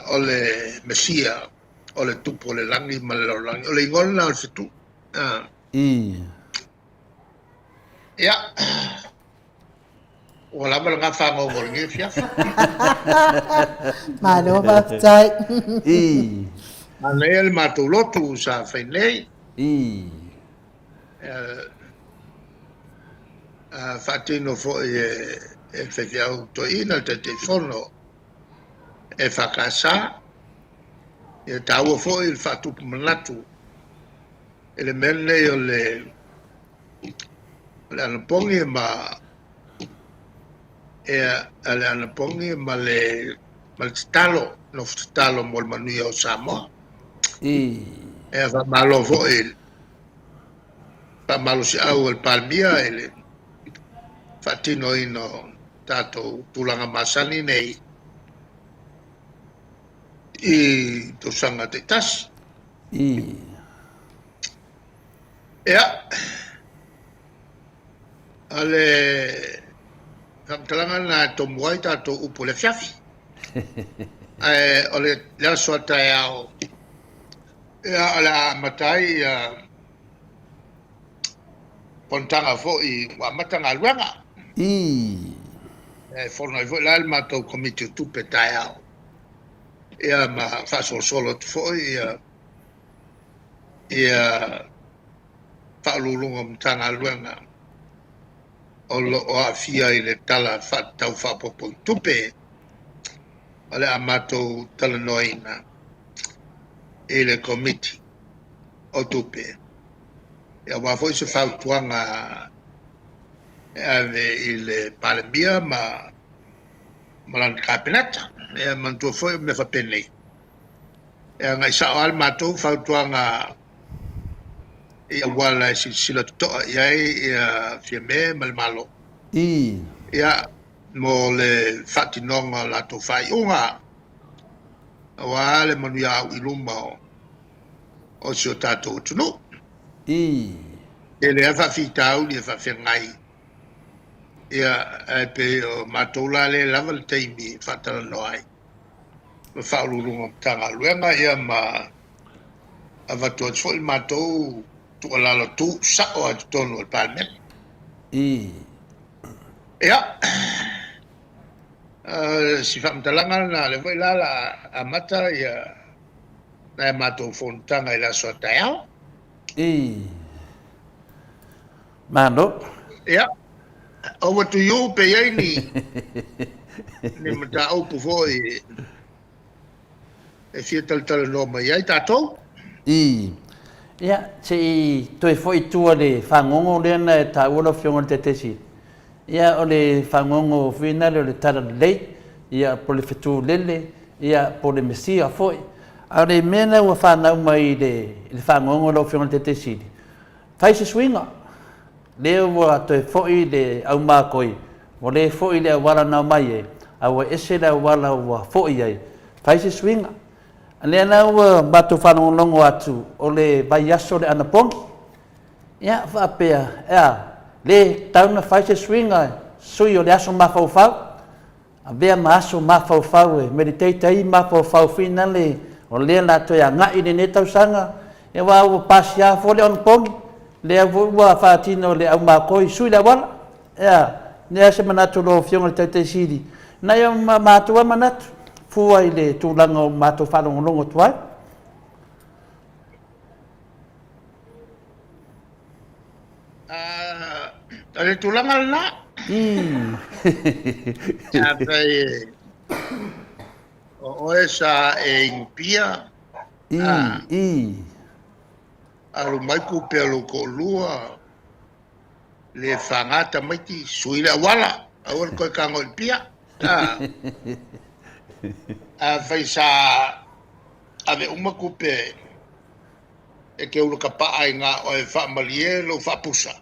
O le Mesia o le tupo le langi malelo langi o le ingona al fitu. Ia. Wala ba nga fango mo ngi fiafa. Malo baftai. Anel matulotu sa fenei. Fatino fo e fefiau to ina te telefono e fakasa e tawo fo il fatu manatu ele mele o le anapongi ma e ale anapongi ma le stalo no stalo mo manu o Samoa e va malo fo il pa malo si au el palmia ele fatino ino tato tulanga masani nei I to sanga te tas ale kamtalanga na to muai tato upo le fiafi ole la sota yao ala matai pontanga fo I wa matanga luanga forno fo l'alma to comité tu petao ma fa solo fo fa lulunga mtanga luanga o afia I le tala fa tau fa popo tupe ale amato tala noina le comité o tupe wa foi se fa tuanga ave i le palemia malan kapenata e mantua foi me whapene e ngai sa al matou fautuanga i awala si sila toa iai ia fia me malo ia mo le whatinonga la to whai unga awa le manu ia au iluma o si o tātou tunu e le awha fitau ni awha whengai ia e pe o matou la le lava le teimi whatara noai ma whaururunga tanga luenga ia ma avatua tfo il matou tu alala tu sa o atu tonu al palmen ia si whamtalanga na le voi lala amata ia na matou fontanga i la soa taiao Mano. ia over to you pe ai ni mata au pu foi e fia tal no mai ai tatou Ia, se toi foi tua le whangongo lena e ta ula fionga te tesi. Ia o le whangongo whina le tara lei, ia po le whetu lele, ia po le mesia foi. A le mena ua whanau mai le whangongo lo fionga te tesi. Whai se swinga. Leo ua toi foi le au mākoi. O le foi le awala nau mai e. Awa ese le awala ua foi ai. Whai se swinga. Le ana ua batu whanongonongo atu o le vai aso le anapongi. Ia whaapea, le tauna whai se swinga sui o le aso mawhauwhau. A bea ma aso mawhauwhau e meditata i mawhauwhau whina le o lea la toi a ngai ne tausanga. E wa ua pasi a fo le anapongi. Le ua whaatino le au makoi sui le wala. Ia, ne ase manatu lo fionga le tautei siri. Na ia matua manatu. Fua i le tūlanga o mātou whanongonongo tuai. Le tūlanga la. O e sa e ingpia. Alu mai kupe alu ko lua. Le whangata maiti sui le wala. Awal koe kango i pia. Fai sa ave uma kupe e ke ulu ka paa ngā o e wha malie lo wha pusa.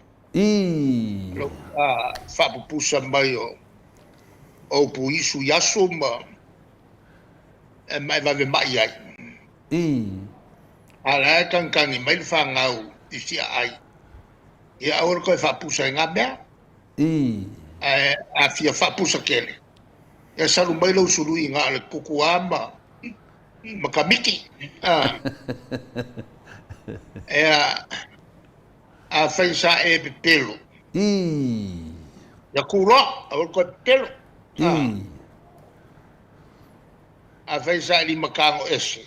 Lo wha pusa mai o pu isu yasu ma e mai vave mai ai. Ala e kankangi mai wha ngau i sia ai. Ia aur koe wha pusa ngā mea. A fia wha pusa kele. E salu mai lau suru i ngā le kuku ama makamiki. E a whai sa e pe pelo. Ia kura, a wal koe pelo. A whai sa e lima kango ese.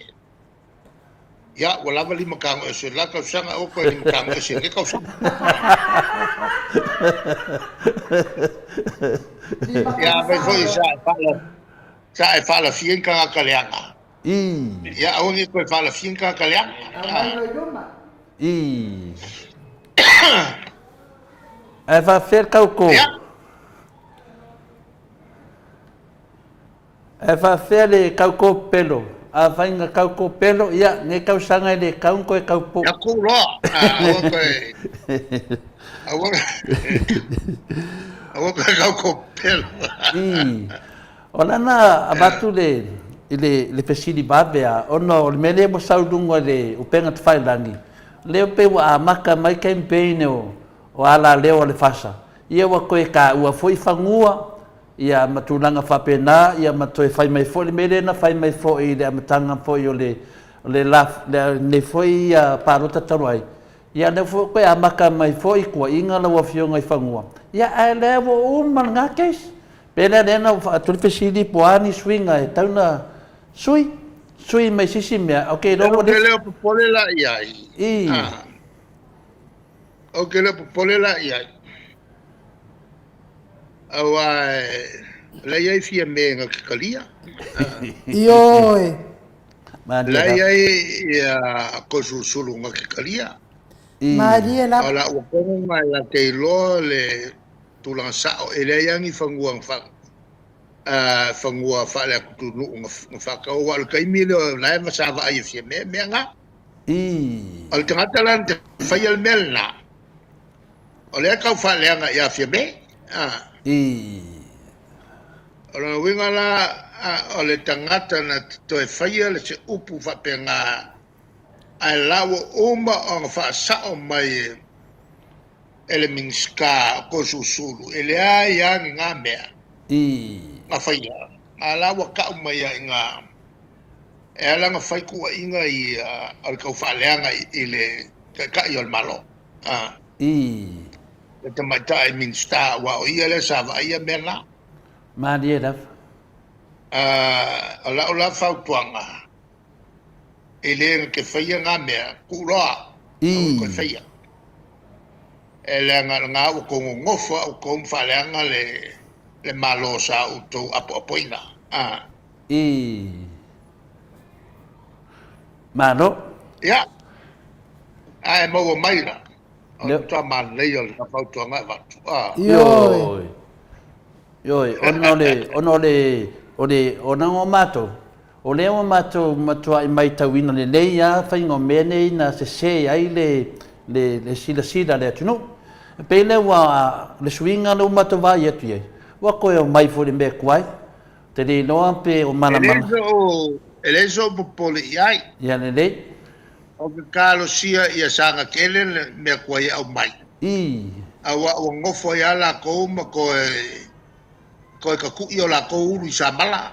Ia, walawa lima kango ese. La kausanga o koe lima kango ese. Ke kausanga. Ia, vai foi sa e fala fienka kaleanga. Ia, aongi koe fala fienka kaleanga. E va fer kauko. E va fer le kauko pelo. A vainga kauko pelo, ia, ne kausanga le kaunko e kaupo. Ia kura. Awa koe kauko pelo. O lana abatu le pesili babea, ono o le mele mo saudunga le upenga te whailangi. Leo pe wa amaka mai campaign o ala leo le fasa. Ia wa koe ka ua foi whangua, ia matulanga whapena, ia matoe whai mai fo le mele na whai mai fo i le amatanga fo i o le foi parota taruai. Ia ne fo koe amaka mai fo i kua inga la wa fionga i whangua. Ia a lewo uman ngā keis. Pena nena tuli pesili poani swinga e tauna sui mai sisi mea. Ok, rogo de leo popole la iai. Ok, leo popole la iai. Awa la iai fia me nga kikalia. Ioi. La iai ia kosusulu nga kikalia. Maria la. Ala ukonga la teilo le tulang sao ele yang I fanguang fa fangua fa le tu nu fa ka wa ka mi le la ma sa va ai fi me nga al tangata lan te fayal melna ole ka fa le nga ya fi me ona winga la ole tangata na to fayal se upu fa penga ai lawo uma on fa sa mai ele minska ko susulu ele ai yang nga me nga faya ala wa ka mai nga ela nga fai ku inga I al ka fa leanga ile ka yo malo te mata I minsta wa ile sa va ia mena ma dia da ala fa tuanga ele ke faya nga me ku roa ko faya ele nga ko ngofo ko fa leanga le malo sa uto apoina malo ya ai mo mai la to man le yo ka fa to nga va yo ona ngo mato o le o mato matua I mai tawina le leia fai ngo mene na se ai le sila le tunu pe le wa le swinga no mato va yetu ye wa ko yo mai fo le me kwai te le no pe o mana ele so popoli ai ya le o ke kalo sia ia sanga kele me kwai au mai awa o ngofo ya la ko ma ko ka ku yo la ko uru sa mala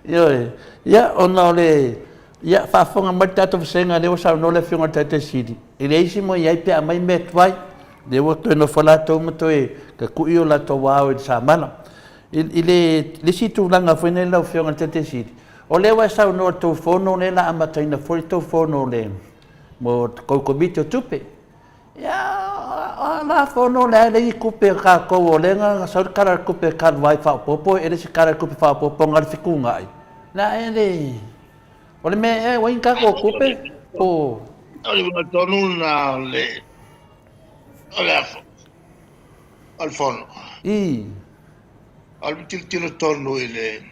yo ya ona le ya fa fonga mata to senga le sa no le finga tete sidi ele isi mo ya pe mai met vai de wo to no fola to mo to ka ku yo la to wa o sa mala le situ langa foi nela finga tete sidi o le wa sa no to fono le la amata ina foi to fono le mo ko bito tupe ya la fono le kupe ka ko le nga sa kara kupe ka vai fa popo ele si kara kupe fa popo ngal fikunga ai na ele ole me wain ka ko kupe o ole no tonu na le ole al fono al til tonu ile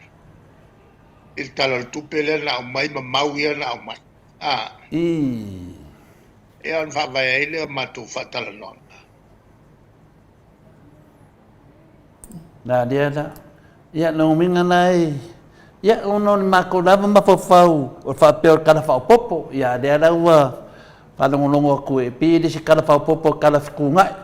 il talo tupe le na mai mau ia na mai e an fa vai ile matu fatala non na dia da ya no minga nai ya uno mako lava mafofau o fa pe kana fa popo ya dia da wa para ngolongo ku e pi de kana fa popo kala fikunga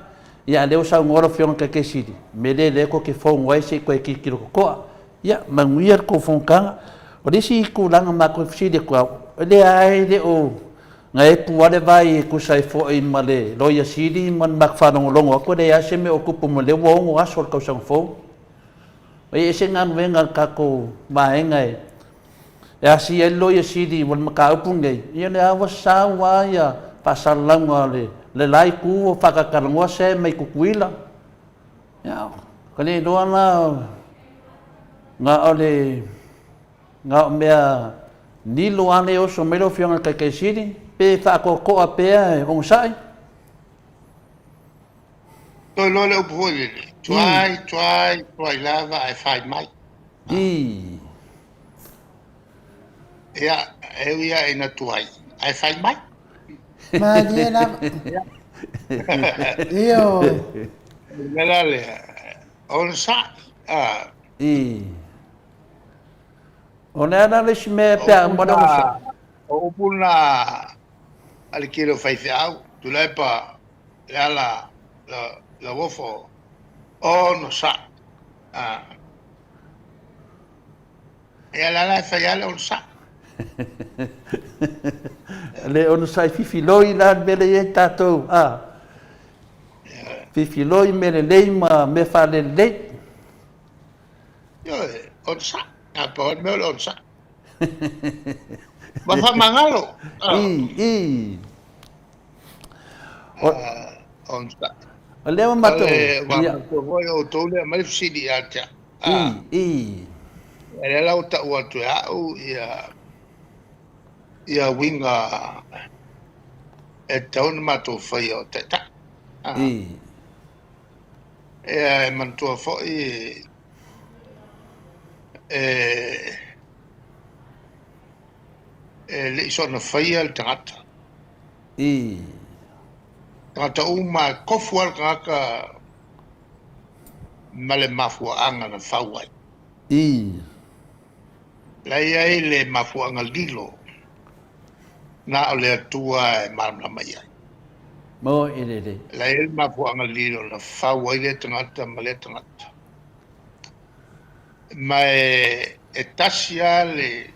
ya le usa ngoro fion ke sidi mele le ko ke fo ngoi se ko ki kilo ko ya manguier ko fonka o disi ku langa mako sidi ko le ai de o ngai pu ade vai ku sai fo I male lo ya sidi man mak fa ngolongo ko de ya se me okupo mo le wo ngo asol ka sang fo e se ngan venga ka ko mai ngai ya si elo ya sidi wal maka upungai ya le awa sa wa ya pasalang le lai ku fa ka karangwa se mai ku kuila ya kali do na nga ole nga mea ni lo ane o so melo fianga ka sidi pe fa ko a pe on sai to lo le upo try lava I find mai ya area ina tuai I find mai ma dia na yo galale on sa ona na le me pe mo no sa o puna al kilo fai au tu le pa la wofo no sa e la fai on sa le on sai fifiloi la bele e tato fifiloi me le ma me fa le yo on sa apa me on sa ma fa mangalo on sa le ma to ya voy o to le mal sidi acha ele la uta o tu ya winga e taun matou fai o te ta. E mantua foi le iso na fai al tangata. Tangata uma kofu al kaka male mafua anga na fawai. Lai ai le mafua anga lilo na o le atua e maramla mai ai. Mo irere. Lai le mafua anga lilo na fawai le tangata ma le tangata. Ma e tasia le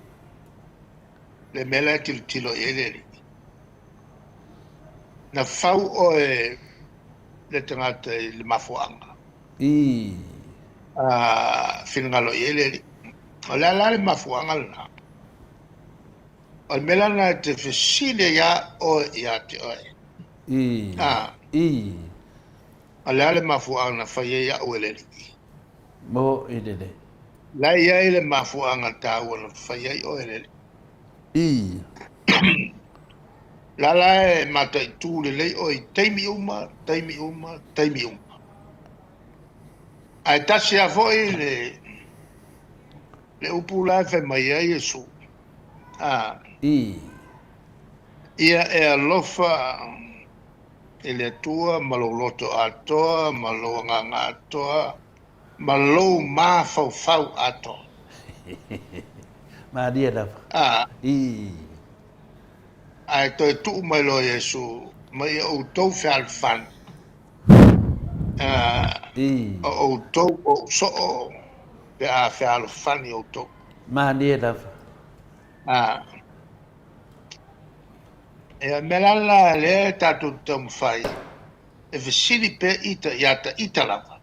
mela tilo ele na fau o le tangata le mafua anga. Finangalo ele o le mafua anga na. O mela na te fesile ya o ya te oe. Le mafua anga na faye ya o ele. Mo irere. Lai ai le mafua anga tau na faye o ele. La e mata i tū le lei o i teimi uma. Ai tasi a foi le upu la fe mai ai e su. Ia e alofa e le tua maloloto atoa, malonganga atoa, malou ma fau atoa. Ma dia da. Ai toi tu mai lo Yesu, mai o tau fe alfan. O tau o so pe a fe alfan o tau. Ma dia da. E melala le tatu tam fai. E vesili pe ita lava.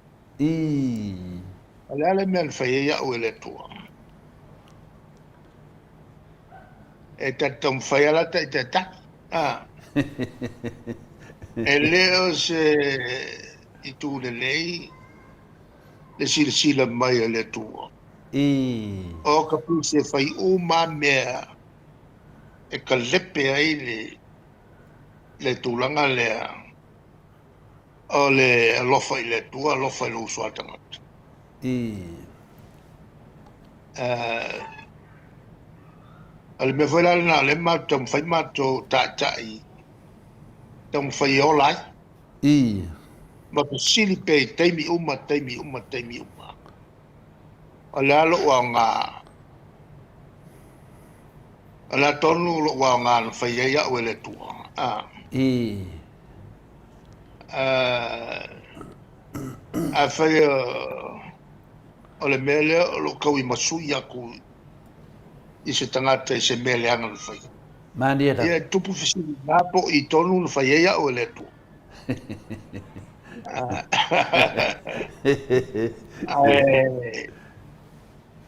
Ale men fai ya o ele tua. E tatam fai ala ta ita. E leo se i tu le lei le sila mai le tua. O kapu se fai uma mea e ka lepe ai le tulanga lea o le alofa i le tua, alofa i lo usua tangata. Ale me foi la le ma tam fai ma to ta i tam fai olai. Ma pe sili pe teimi uma. Ale alo wa nga. Ale tonu wa nga fai ya o le tua. A fai o le mele lo kaui masui aku i se tangata i se mele anga le fai. Mandia da. Ia tupu fisili napo i tonu le fai ya o le tua.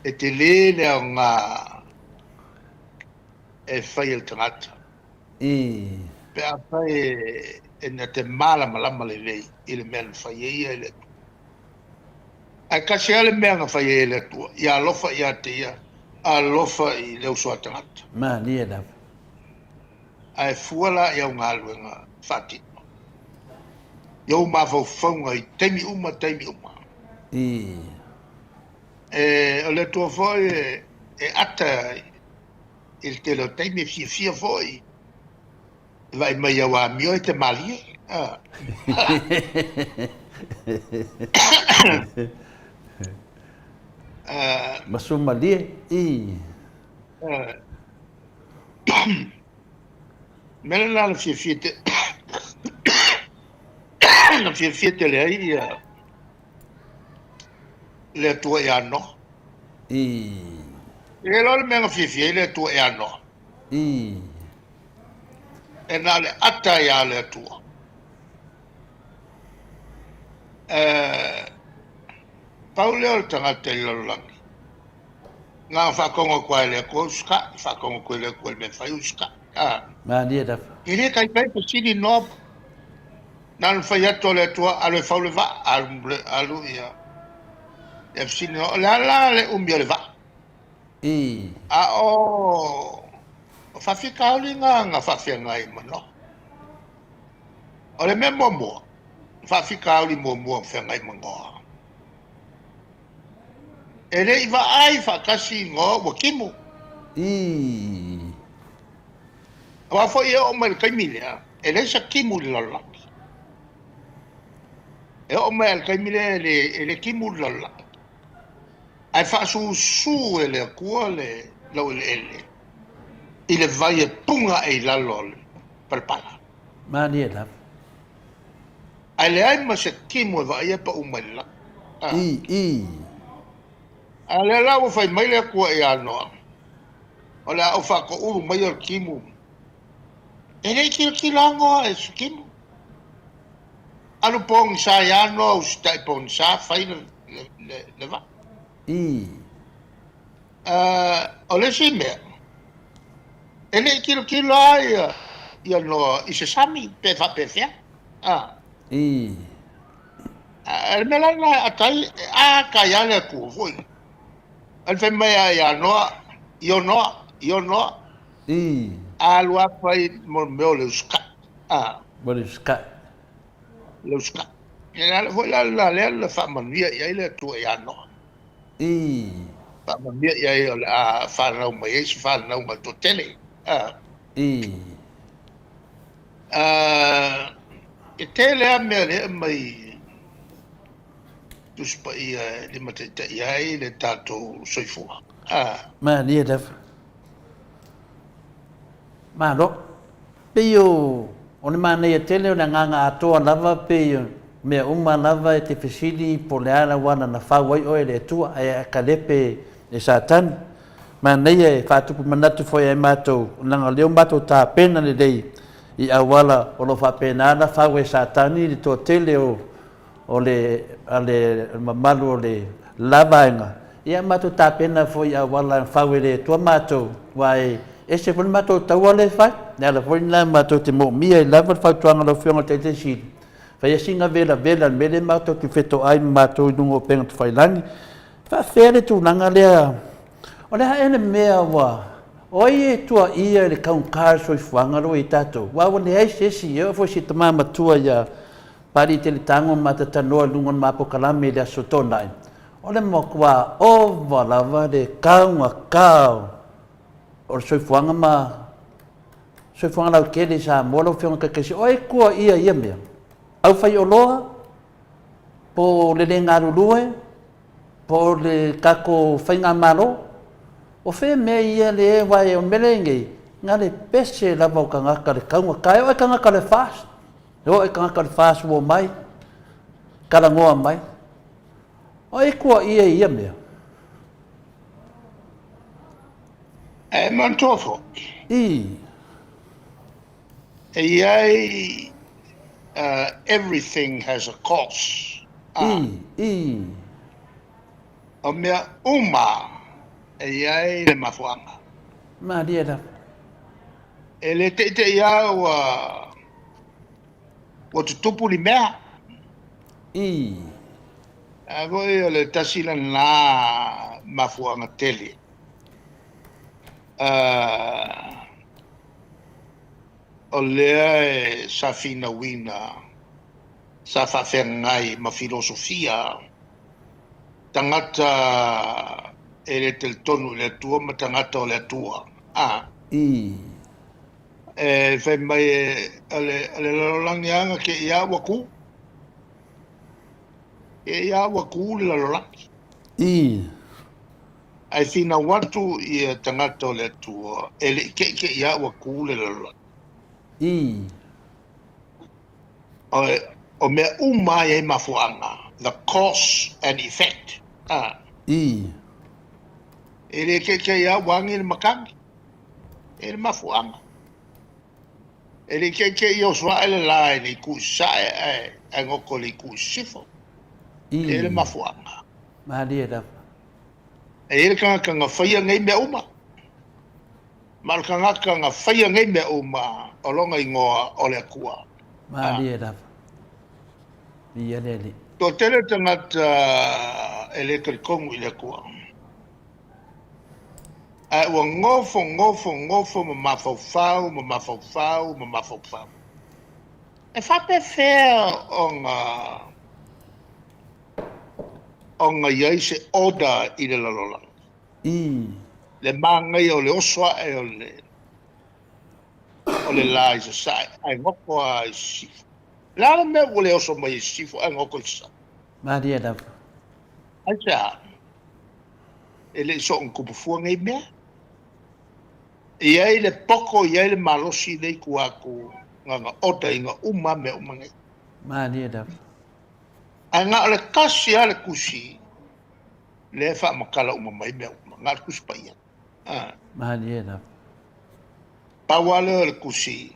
E te lele o ngā e fai el tangata. Pe a fai e na te malama le lei i le mea le fai e le tua. Ai kasi ale mea nga fai e le tua. Ia alofa ia te ia. Alofa i leo soa tangata. Mandia da. Ai fuala ia ngā luenga whati. Iau mawhau whaunga i teimi uma. O le tua foi e ata il te lo teimi fia foi. Vai mai au a mio e te malie. Masuma lie. Mena la fia te na fia te le ai le tua e ano. E lo le menga fia le tua e ano. E na le ata ia le tua. Paule o tangata i lalangi. Ngā whakongo koe le ko uska, whakongo koe le koe me whai uska. Mandia da. I le kai pai pasini nob. Nan whai ato le tua alo e whaule va, alu ia. E pasini no, le ala le umia le va. O whawhika oli ngā whawhia ngai mano. O le mea mua. Whawhika au li mua whengai mangoa. E le iwa ai whakasi ngō wa kimu. Wa fo ia o mai kaimile e le sa kimu le lalaki. E o mai kaimile le kimu le lalaki. Ai whaasu e le kua le lau ele. I le vai e punga e lalo le palpala. Mani e la. Ai le ai ma se kimu e vai e pa umai la. A le lau fai mai le kua e anoa. O le au whako uru mai o kimu. E nei ki lango e su kimu. Anu pong sa iano au stai pong sa fai le va. O le si mea. E nei ki ai ia no i se sami pe fa pe fia. E me lana atai a ka ia le ku foi. Al fe mai ia no io no. Alua fai mo meo le uska. Mo le uska. Le uska. E la foi la fa mania ia le tu ia no. Fa mania ia la fa na mai se fa na ma to tele. E tele a me le mai tu spa ia le mate ia le tato soifua. Ma ni da. Ma lo. Peo ona mana ia tele ona nganga Atua lava peo me uma lava e te fesili po le ala wana na whawai oe le Atua e kalepe e satan. Ma nei e whatupu manatu foi e mātou nanga leo mātou tā pena le dei i awala o lo whapena ana whawe satani li tō tele o le mamalu o le lavaenga. Ia mātou tā pena foi i awala whawe le tua mātou wai e se pone mātou taua le whai. Nea la foi nā mātou te mō mia i lava whautuanga lo whionga te te siri. Whai asinga vela mele mātou ki wheto ai mātou i nungo penga tu whailangi. Whawhere tu nanga lea. O le haene mea wa. Oi e tua ia le kaunkār soi whangaro i tātou. Wawa le aise esi eo fo si ta māma tua ia pari te le tango mata tanoa lungon mapo kalame le asotonai. O le mokua o lava le kaunga kāo. O le soi whanga ma soi whanga lau kere sa molo whionga kakesi. Oi kua ia mea. Au whai o loa po le ngarulue po le kako whainga malo. O whea mea ia le e wai o melengei, ngā le pese lava o ka ngaka le kaunga kai, o e ka ngaka le fast. O e ka ngaka le fast wo mai, karangoa mai. O e kua ia mea. E mantofo. E everything has a cost. O mea e ai le mafuanga. Ma dia da. E le te ia wa te tupu li mea. A voi le tasila na mafuanga tele. O lea e sa fina wina sa whawhengai ma filosofia tangata e le tel tonu le tua ma tangata o le tua. E whai mai ale lalolangi anga ke ia waku. E ia waku le lalolangi. Ai fina watu i tangata o le tua e le ke ia waku le lalolangi. O mea umai e mafuanga. The cause and effect. E le ke ia wangi le makangi. E le mafuanga. E le ke ia oswa ele lai le kusae e ngoko le kusifo. E le mafuanga. Mahalia da. E le kanga whaia ngai mea uma. Ma le kanga whaia ngai mea uma o longa ingoa o le akua. Mahalia da. Ia lele. Tō tele tangata e le karikongu i le akua. Ua ngofo ma mafaufau. E whape whea o ngā iei se oda I le lalolanga. Le māngai o le osoa e o le la I se sai, ai ngoko a I sifu. Lala mea o le oso mai I sifu, ai ngoko I sa. Maria da. Ai sa, e le iso ngkupufua ngai mea. Iei le poko, iei le malosi nei kuaku, ngā oda I ngā uma me umangai. Maria da. Ai ngā le kasi a le kusi, le wha makala umamai mea uma, ngā le kusi pa ia. Maria da. Pawale le kusi,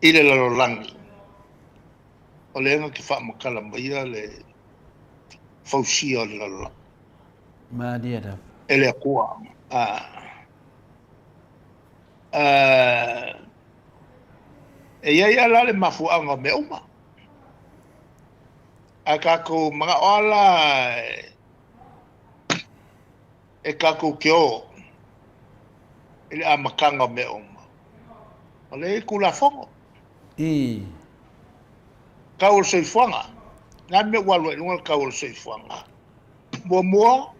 I le lalolangi. O le nga ki wha makala maia le fausia o le lalolangi. Maria da. E le akua. E iai ala le mafuanga me uma. A kako mga oala e kako kio e le amakanga me uma. O le kula fongo. Kaul soifuanga. Nga me walu e lunga kaul soifuanga. Mua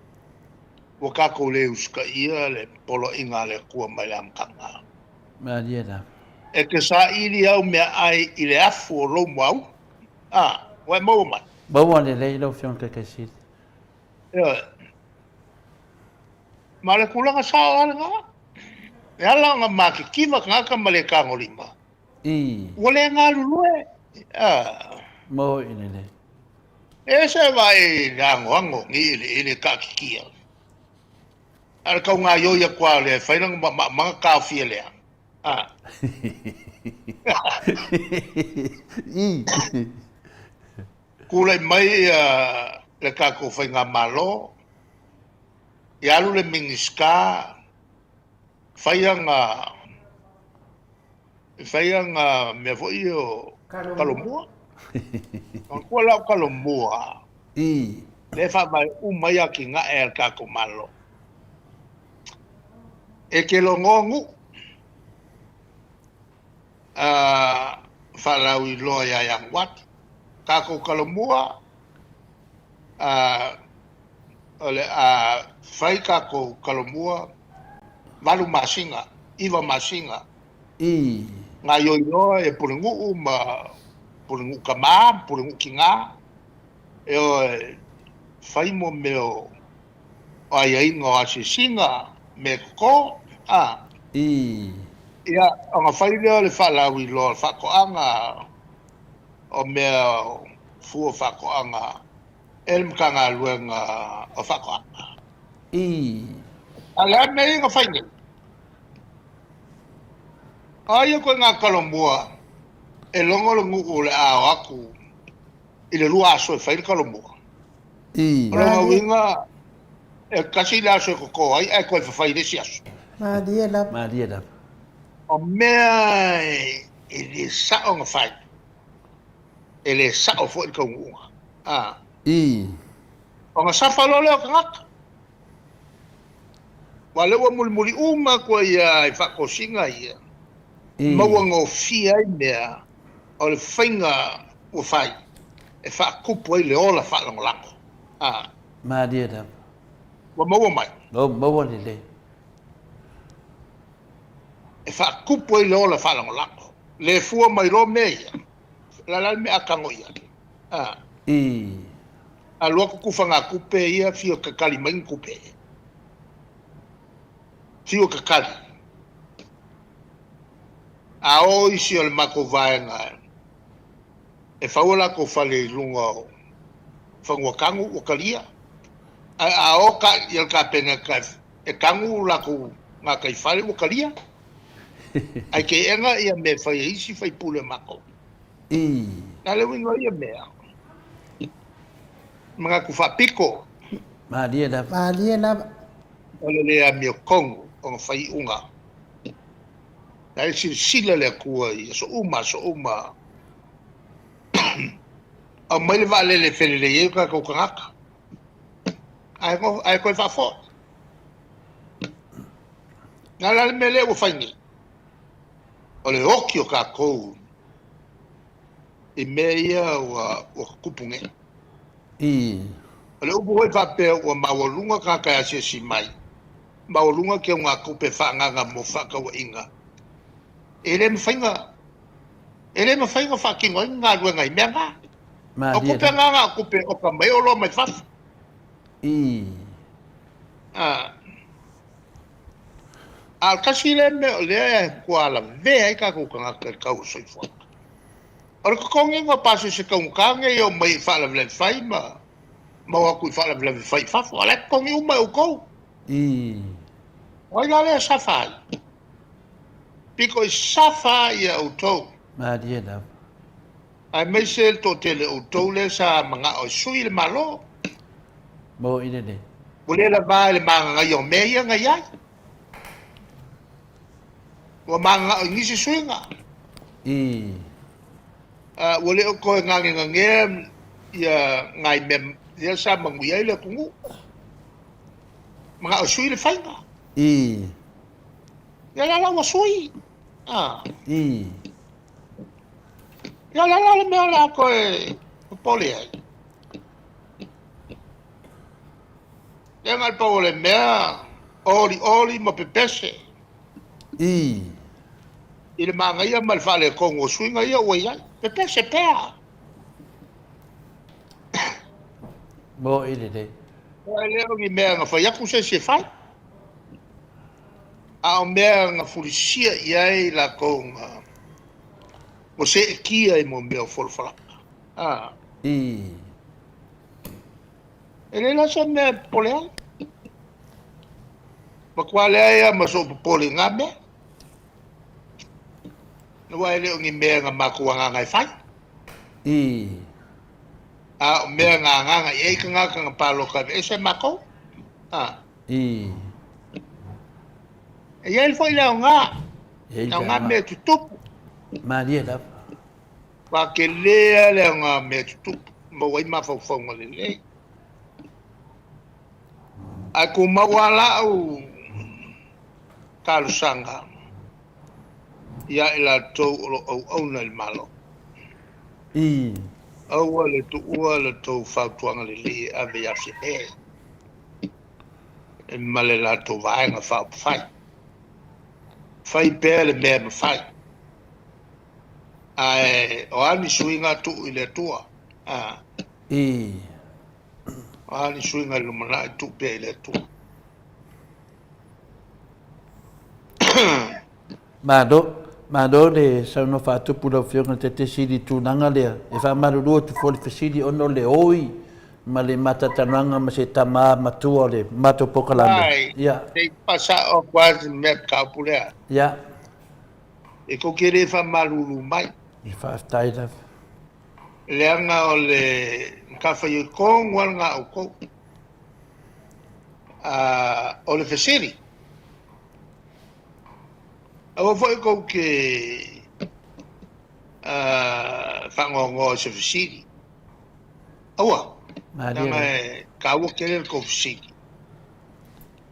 wa kako le uska ia le polo inga le kua mai le amakanga. Maria da. E ke sa ili au mea ai I le afu o lo mau. Wai mau mai. Bawa le lei lo fion ke kasi. Ma le kulanga sa ala nga. E ala nga maki kiva ngaka ma le kango lima. Wale nga lulue. Mo ine le. E se vai rango ngi ile kakikia. Ala kau ngā yoia kua le whainanga mga kawhia lea. Kule mai le kako whainga malo. I alu le mingiska. Whaianga mea fwoi o kalomua. Kua lau kalomua. Le wha mai umaya ki ngā e al kako malo. E ke lo ngongu. Whalau I loa ia yang wat. Kako kalomua. Ole whai kako kalomua. Walu masinga. Iwa masinga. Ngā yoi loa e puringu puringu kama, puringu ki ngā. E o whai mo meo o ai ingo ase singa me ko. Ia, o ngā whai leo le whalau I loa whakoanga o mea fua whakoanga e le mkanga luenga o whakoanga. Ala mei ngā whai ngai. Ai koe ngā kalomua e longo le ngu le ao aku I le lua aso e whai le kalomua. Ronga winga e kasi le aso e koko ai e koe whai le si aso. Maria la. Maria da. O mea e le sao ngā whai. E le sao fo I kaungunga. O ngā sawha lole o ka ngaka. Wa lewa muli uma koe ia e whakosinga ia. Maua ngō fia I mea o le whainga o whai. E whakupu ai le ola whalangolango. Maria da. Wa maua mai. Bawa le lei. E whakupu ai le ola whalangolango. Le fua mai ro mea ia. La me akango ia. A lua kukufa ngā kupe ia fio kakali mai kupe. Fio kakali. A o isi o le mako vaenga. E whawala ko whale lunga o whangua kangu o kalia. A o ka i al ka penga ka e kangu lako ngā kai whale o kalia. Ai ke enga ia me whai isi whai pule mako. Nā le wingo ia mea. Mga ku whapiko. Maria da. Maria la. O le lea mea kongu o ngā whai unga. Nā e sila lea kua ia so uma. A mai le vale le whele le ieu ka kau kangaka. Ai koe whafo. Nā la le mea lea o whaingi. O le oki o ka kou. I mea ia ua kupunge. O le upu hoi whapea ua mawalunga kakai asia si mai. Mawalunga ke ngā kupe whaanganga mo whakawa inga. E le mawhainga whakingo i ngā rua ngai mea ngā. O kupe nganga kupe o ka mai olo mai whafu. Al kasi le me o lea kua la vea i ka kukanga ka kau soifua. O le kakongi ngā pasu se kaungange i o mai whala vle whai ma wakui whala vle whai whafu. O le kakongi umai u kou. O i la lea safai. Piko i safa i a utou. Ai mai se to tele utou le sa mga o sui le malo. Mo i le. Ule la vai le mga ngai o mea ngai ai. Wa mga o ngisi sui nga. Wale o koe ngange ngange ia ngai mem ia sa mangui ai le kungu. Mga o sui le whainga. Ia la la wa sui. Ia la la le mea la koe pole ai. Ia ngai pao le mea oli ma pepese. I le mga ia mal fale kongo sui ngai ia wai ai. Pepese pea. Mo i le. Ai leo ni mea nga whaiaku se whai. A o mea nga fulisia iai la konga. Mo se e kia i mo mea wholwhalaka. E le la sa mea pole ai. Ma kua lea ia ma so pole ngā mea. Nua e leo ni mea nga makuanga ngai whai. A o mea ngā nganga i eika ngaka nga pāloka e se mako. E iai fo i leo ngā. Leo ngā mea tutupu. Maria la. Wa ke lea leo ngā mea tutupu. Ma wai mawhauwhaunga le lei. Ai ko mawala au kalusanga. Ia i la tau o au na i malo. Aua le tu ua le tau whautuanga le li a me afi e. E male la tau vaenga whau whai. Whai pēr le mea me whai. Ai, o ani suinga tu i le tua. O ani suinga lumana i tu pēr i le tua. Mado le sauna whātupu lau whionga te siri tūnanga lea. E whamarurua tu foli whasiri ono le oi. Ma le matatananga ma se tama matua le mato pokalame. Ai, te pasa o quasi me kaupulea. E ko kere whamaruru mai. I whaaftaira. Leanga o le kawhai o kong wanga o kou. O le whasiri. Awa foi ko ke whangongo se whasiri. Awa. Nanga kaua kere ko whasiri.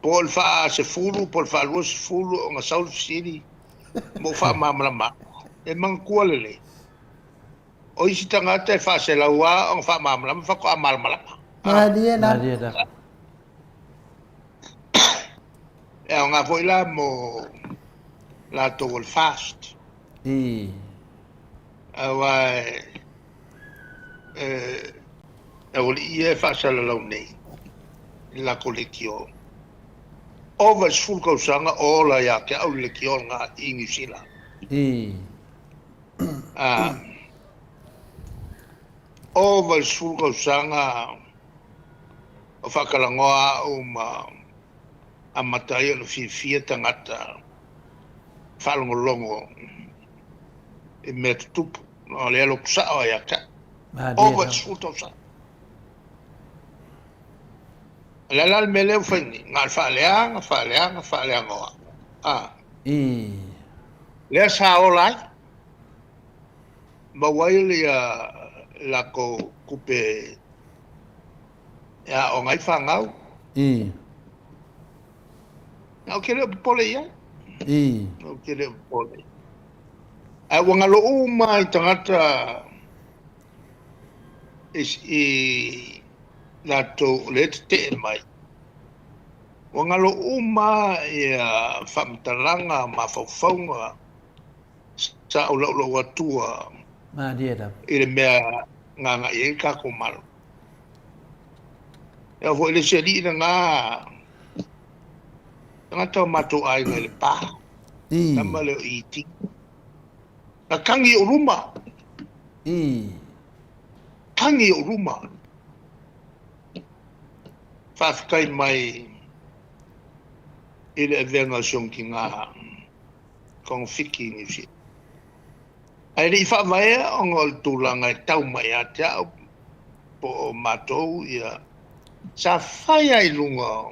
Pol wha se furu, pol wha lua se furu o ngā saul whasiri. Mo wha mamalama. E mang kualele. O isi tangata e wha se laua o ngā wha mamalama, wha ko amamalama. Maria na. E o ngā foi la mo la togol fast. Awa ol ie fasala lau nei. La kolekio. Ova sful kausanga ola ya ke au le kio nga i New Zealand. Ova sful kausanga o whakalangoa o amatai o fia tangata whalongolongo e mea tutupu no le alo kusao ya ka ova sful kausanga. Lalal mele ufengi ngal whaleanga oa. Lea sa olai ma waili la ko kupe ya o ngai whangau. Nau kere pole ia. Nau kere pole. Ai wangalo uma i tangata is I lato le te mai. Wangalo uma ia whamtalanga ma whauwhaunga sa o lau atua Ma dia da. I le mea nganga I e kako malo. Ia vo le se li na ngā tau mato ai ngai le pā. Tama le o iti. Na kangi o ruma. Kangi o ruma. Whawhikai mai I le evenga siong ki ngā kong whiki ni si. Ai li whawai o ngā tūlanga I tau mai a te au po o mātou ia sa whai ai lunga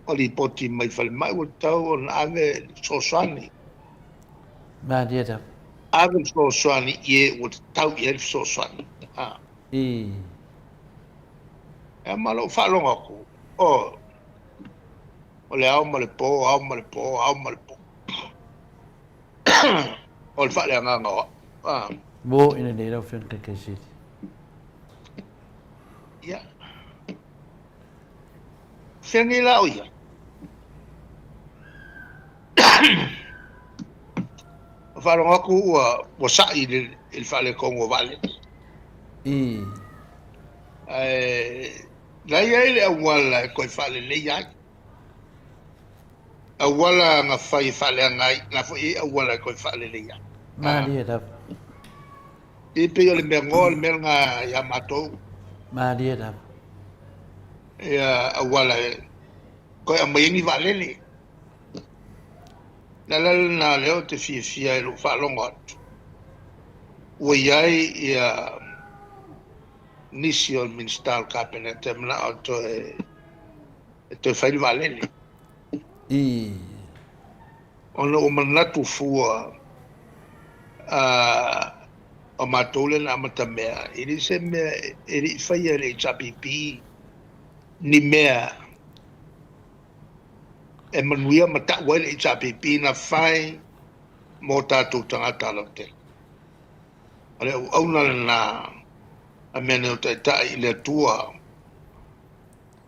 o li poti mai whale mai o tau o na ave soswani. Ma dia da. Ave soswani I o tau I soswani. E malo whalonga ku. O le au ma le po, au ma le po, au ma le po. O le whale anga ngā. Bo ina nei rau whion kake siri. Ia. Whengi la o ia. O whalonga ku ua sai le whale kongo vale. Lai ai le awala koe whale lei ai. Awala nga whai whale angai, nga whai awala koe whale lei ai. Ma dia da. I pe o le mea ngō, le mea ngā ia mātou. Ma dia da. Ia awala koe a maingi whalele. Na lala nā leo te fia lu whalonga atu. Ua iai ia nisi o Minstall Cabinet te mna o to e whaili whalele. Ono o manatu fua o mātole na amata mea. Iri se mea, iri whaia le HRPP ni mea e manuia mata wai le HRPP na whai mō tātou tangata lau te. Ale au na a mene o tai tai le tua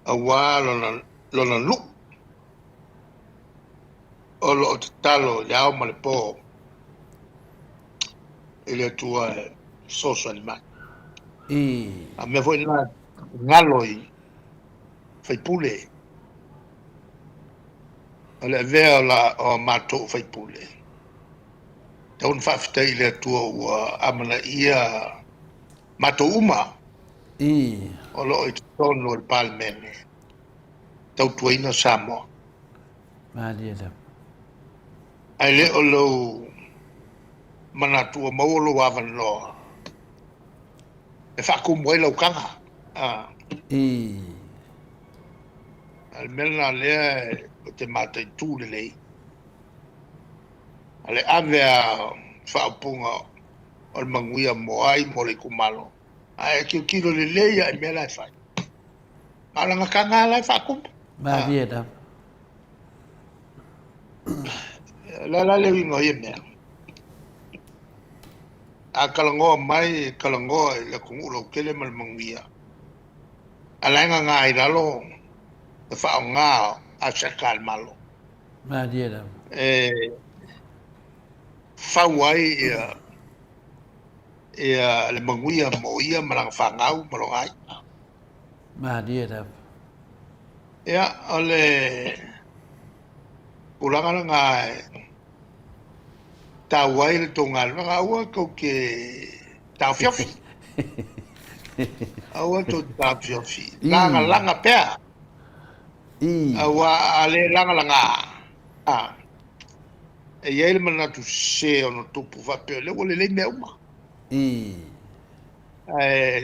a wā lona luk o lo o te talo le au ma le pō I le tua soso ni mai. A me foi na ngaloi fai pule. A le vea o mātou fai pule. Taun whawhitai le tua ua amana ia mātou uma. O lo I tono o palmene. Tau tuaina Samoa. Ma dia da. Ai le o lo manatua mauolo wavan loa. E whakumwai lau kanga. Al mena lea o te mātai tūle lei. Ale ave a whaapunga o le manguia moai mo le kumalo. Ai ki kilo le leia I mea lai whai. Malanga kanga lai whakumpa. Ma dia da. La le wingo I mea. A kalangoa mai, kalangoa I le kungulo kele mal manguia. A lainga ngā I ralo, e whao ngā a sakal malo. Ma dia da. Whau ai ia le manguia mo ia marang whangau marongai. Ma dia da. Ia, o le uranga ngā tau ai le tonga ngā ua kau ke tau fiofi. Aua to tau fiofi. Langa pea. Aua ale langa. E iai le manatu se ono tupu whapeo le wale le mea uma.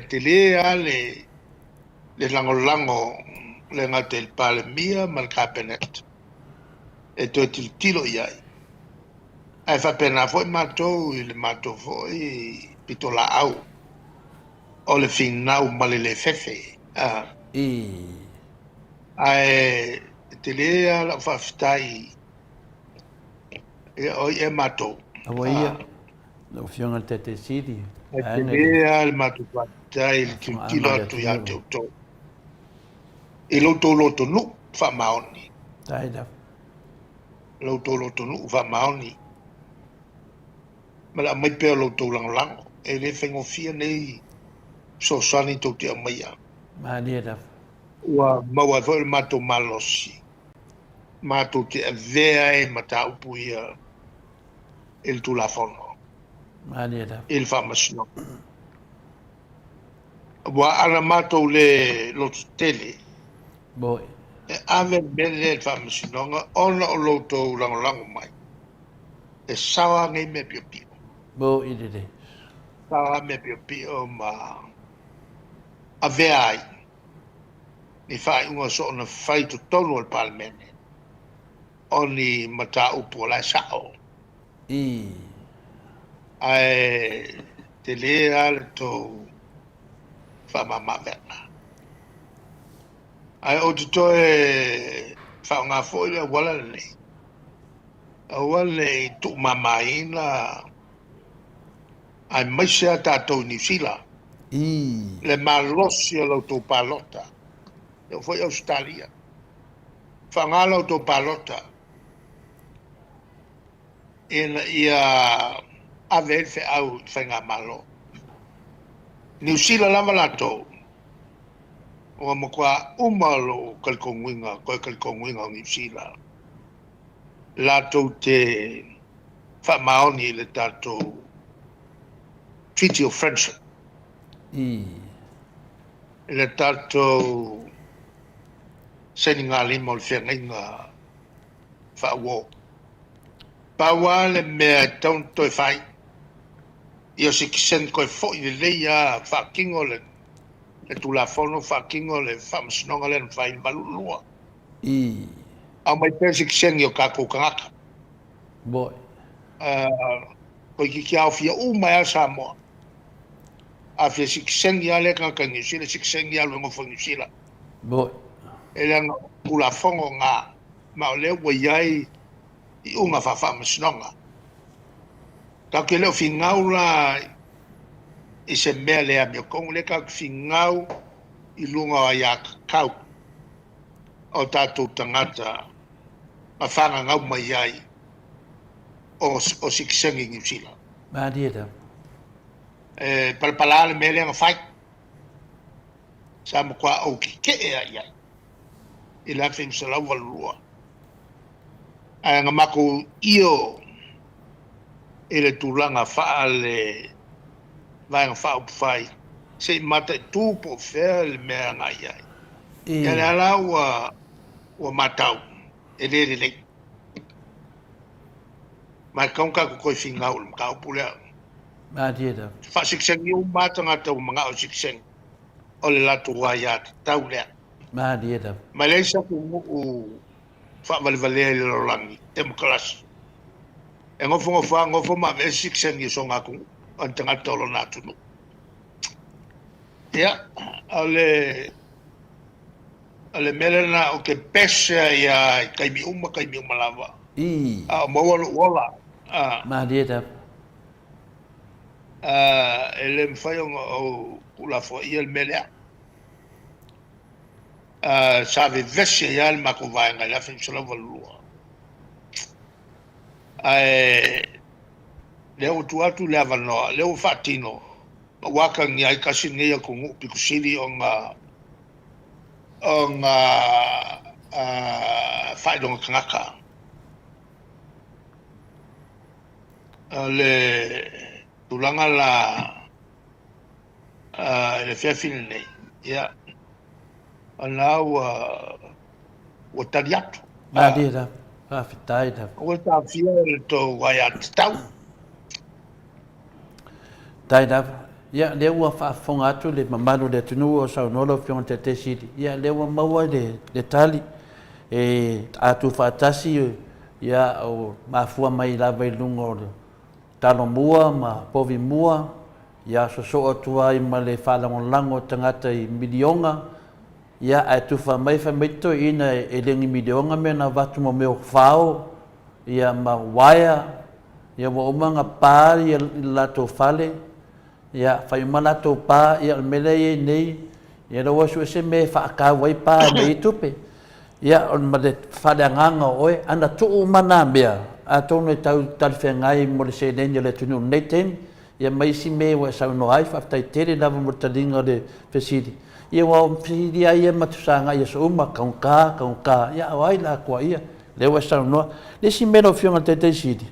Te lea le lango le ngate il pale mia mal cabinet. E to tilo iai. Ai whapena foi mātou I le mātou foi pitola au. O le whinau male le fefe. Ai te lea la whawhitai o I mātou. Awa ia. No whionga te siri. Te lea le mātou. tai le tilo atu ia te uto. E loto nu fa maoni. Tai da. Loto nu fa maoni. Ma la mai pe loto lang. E le fengo fia nei so sani to te maia. Ma dia da. Ua maua foi mato malosi. Mato te vea e mata upu ia il tulafono. Ma dia da. Il famasino. Wa ana mato le loto tele. Boy. E ave bene il famasino ona o loto lang mai. E sawa ngai me pio pio. Bo i de. Sawa me pio pio ma a vea ai. Ni fai unga so na fai to tonu al palmene. Oni mata upu la sao. I. Ai te lea le to whamama vena. Ai o te toe whaunga fōi a wala nei. A wale tu mamaina ai maise a tātou New Zealand. I. Le malosi a lau tō palota. E foi Australia. Whanga lau tō palota. Ia ave fe au whainga malo. New Zealand lama lato. O makua umalo kalkonguinga, koe kalkonguinga o New Zealand. Lato te whamaoni le tato Treaty of Friendship. I. Le tato seninga lima o le whengainga whawo. Pawa le mea taunto e whai. Ia si kisen koe fo i le leia whakingo le tulafono whakingo le whamasinonga le whai malulua. I. Au mai pēsi kisen i o kako kangaka. Boy. Koe ki au fia mai a Samoa. A fia si kisen i ale kanga New Zealand, si kisen i alu ngofo New Zealand. Boy. E le tulafongo ngā ma o leo wa iai i unga whamasinonga. Ka ke leo fingau la i se mea lea mea kongu le ka fingau i lunga o ia kakau o tātou tangata ma whanga ngau mai ai o sikisengi New Zealand. Ma dia da. Palapalale mea lea ngawhai sa mkwa au ki ke ea iai i la whi msalau walurua. Ai ngā mako io e le tūlanga wha le vaenga wha upu whai. Se mata i tūpo whea le mea ngai ai. I. E le ala ua matau e le le lei. Mai kaunga ko koi whingau le mka upu lea. Ma dia da. Wha sikseng i umatanga tau mga o sikseng o le latu wai ati tau lea. Ma dia da. Mai leisa ku wha vale le lorangi, te mukalasi. E ngofo ma ve sikseng i so ngaku an tangata o lo natunu. Ia, ale melena o ke pese ia kaimi uma lava. I. Mawalo wala. Ma dia da. Ele mfai o ulafo ia el melea. Sabe vese ia el mako vaenga la fin sala valua. Leo tuatu le avanoa, leo fatino. Waka ngi ai kasi ngia kungu pikusili o ngā whaidonga kangaka. Le tulanga la le whiawhine nei. Ia. Ana ua tari atu. Ma dia da. Pa fitai da. Ua ta whia le tō wai atu tau. Tai da. Ia le ua whaafonga atu le mamalu le tunu o saunolo whionga te te siri. Ia le ua maua le tali. E atu whaatasi ia o mafua mai lava i lunga o talo mua ma povi mua. Ia so atua i ma le whalangolango tangata i milionga. Ia ai tuwha mai whamaito ina e lengi milionga me na watu mo meo whao. Ia ma waia. Ia wa umanga pāri i lato whale. ia fai malato pa ia mele nei ia lo su se me fa ka wai pa nei tupe ia on male fa le nganga oe ana tu mana bea a tonu tau tal fe ngai mo le se nei le tunu nei tem ia mai si me wa sa no ai fa tai tere lava mo talinga le fesidi ia wa fesidi ia matusanga ia so uma ka ia ai la kwa ia le wa sa no le si me lo fiona te sidi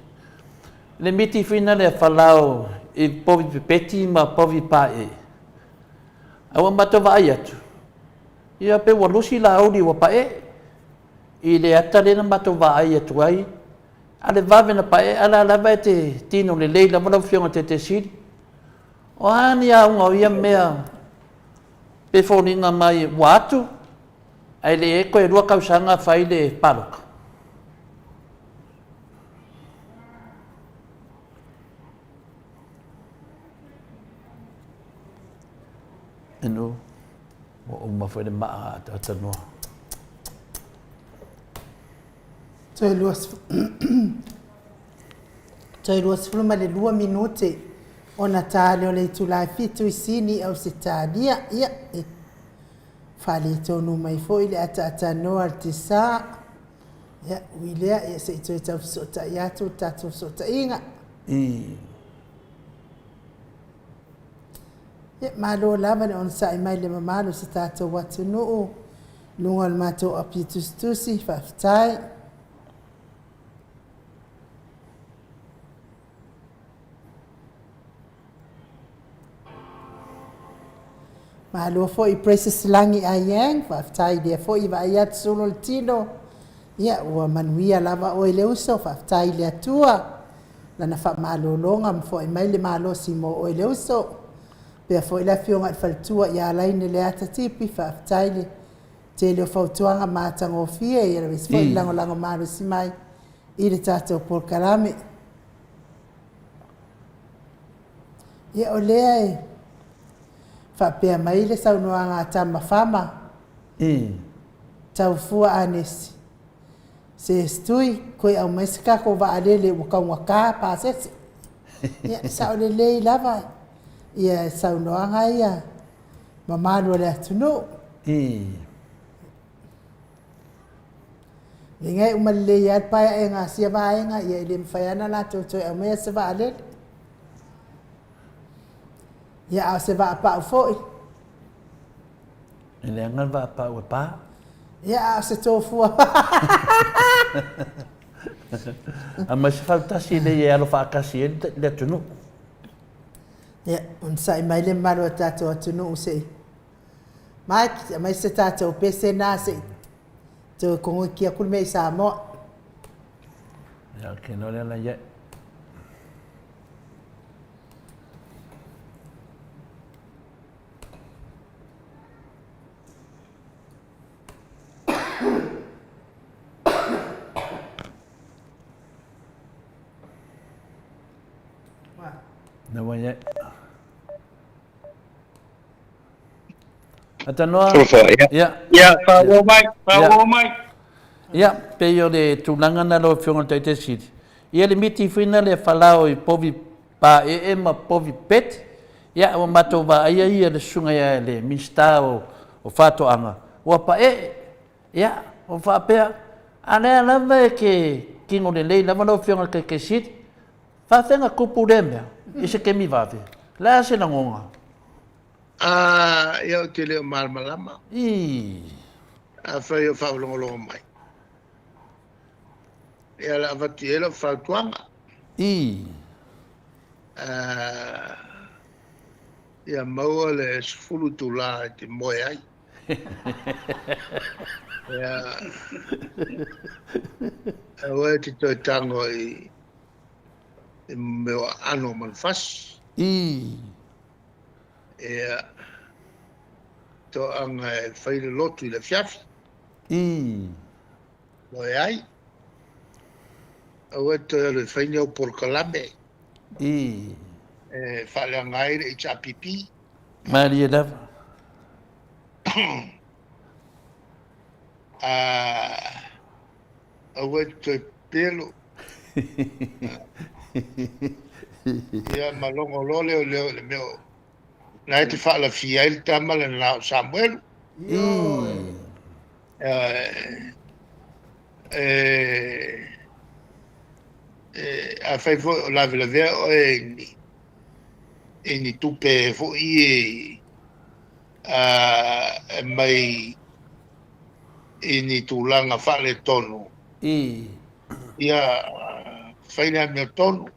le miti fina le falao i povi peti ma povi pae awa matova ai atu ia pe wa lusi la audi wa pae i le ata le na matova ai atu ai ale vave na pae ala lava te tino le leila ma fiona te sidi o ani a unga ia mea pe foninga mai watu ai le e koe rua kausanga fai le paloka enu o ma foi de ma ta no Toi luas fluma le 2 minute ona tale o le tula fitu isini au se tadia ia fale tonu mai foi le ata no artisa ia wilia ia se toi tau sota ia tu tatu sota inga ia malo lava ne on sai mai le mamalo se tatu watu no lunga al mato apitus tusi faftai malo foi precious langi ayeng faftai dia foi va ayat solo tino ia wa manuia lava o le uso faftai le atua lana fa malo longa foi mai le malo simo o le uso pe foi la fionga faltua ia laine le ata tipi faftai le te le fautuanga matango fie ia le foi lango malo simai i le tato por kalame ia ole fa pe mai le sau no anga tama fama tau fua anes se stui koi au meska ko va alele waka pa se ya sau le lava ya sau no anga ya mama no le tunu Ingai umalle ya pa ya nga sia ba nga ya ile fayana la to au mes va alele ya se va pa foi ele ngal va pa o pa ya se to fu a mas falta si le ya lo fa kasi le tunu ya un sai mai le malo tato tunu se mai se tato pese na se to ko ki akul me Samoa ya que no le la ya no vaya atanoa ya pa o mai ya pe yo de tulanga na lo fiona te sidi ia le miti fina le falao i povi pa e ma povi pet ya o mato va ia le sunga ya le mista o fato anga o pa ya o fa pe ana lava ke kingo le le lava lo fiona ke sidi fa tenga kupu demia ise ke mi vave la se na ngonga ia te leo malama a fa yo fa longo mai ia la vati ela fa tuanga ia mau le sfulu tula te moe ai ia o te to tango i meu ano man fas to anga fai le lotu i le fiafi moe ai o to le fai neo por kalame fa le ngai i chapipi Maria lava o to pelo ia malongo lole o le meu na te wha la fia il tama le nao Samuel. A fai fo la vela vea o ni tupe fo mai ni tūlanga whale tonu. Ia whaina mea tonu.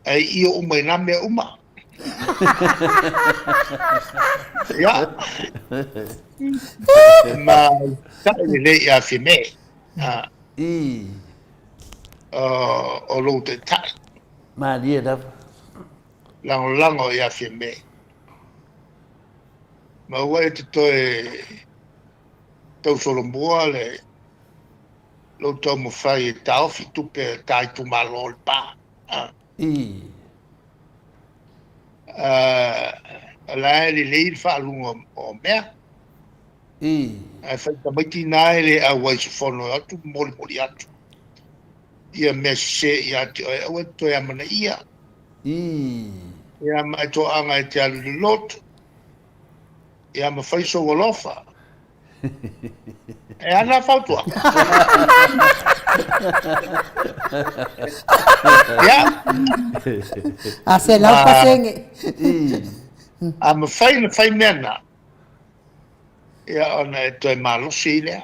Ai ia umai na mea uma. Ia. Ma tae le ia whime. O lo te tae. Ma lia da. Lango ia whime. Ma wai te toe tau solo mua le lo tau mo fai tau fi tupe tai tu malo le pa. La li le fa lungo o mea. Fai ta mai tina ele a wai se fono atu mori atu. Ia me se ia te o to ia mana ia. Ia mai to anga te alu lot. Ia ma fai so wolofa. E ana fautua. Ya. A se lau pasenge. Am fai mena. Ya ona e toi malo sile.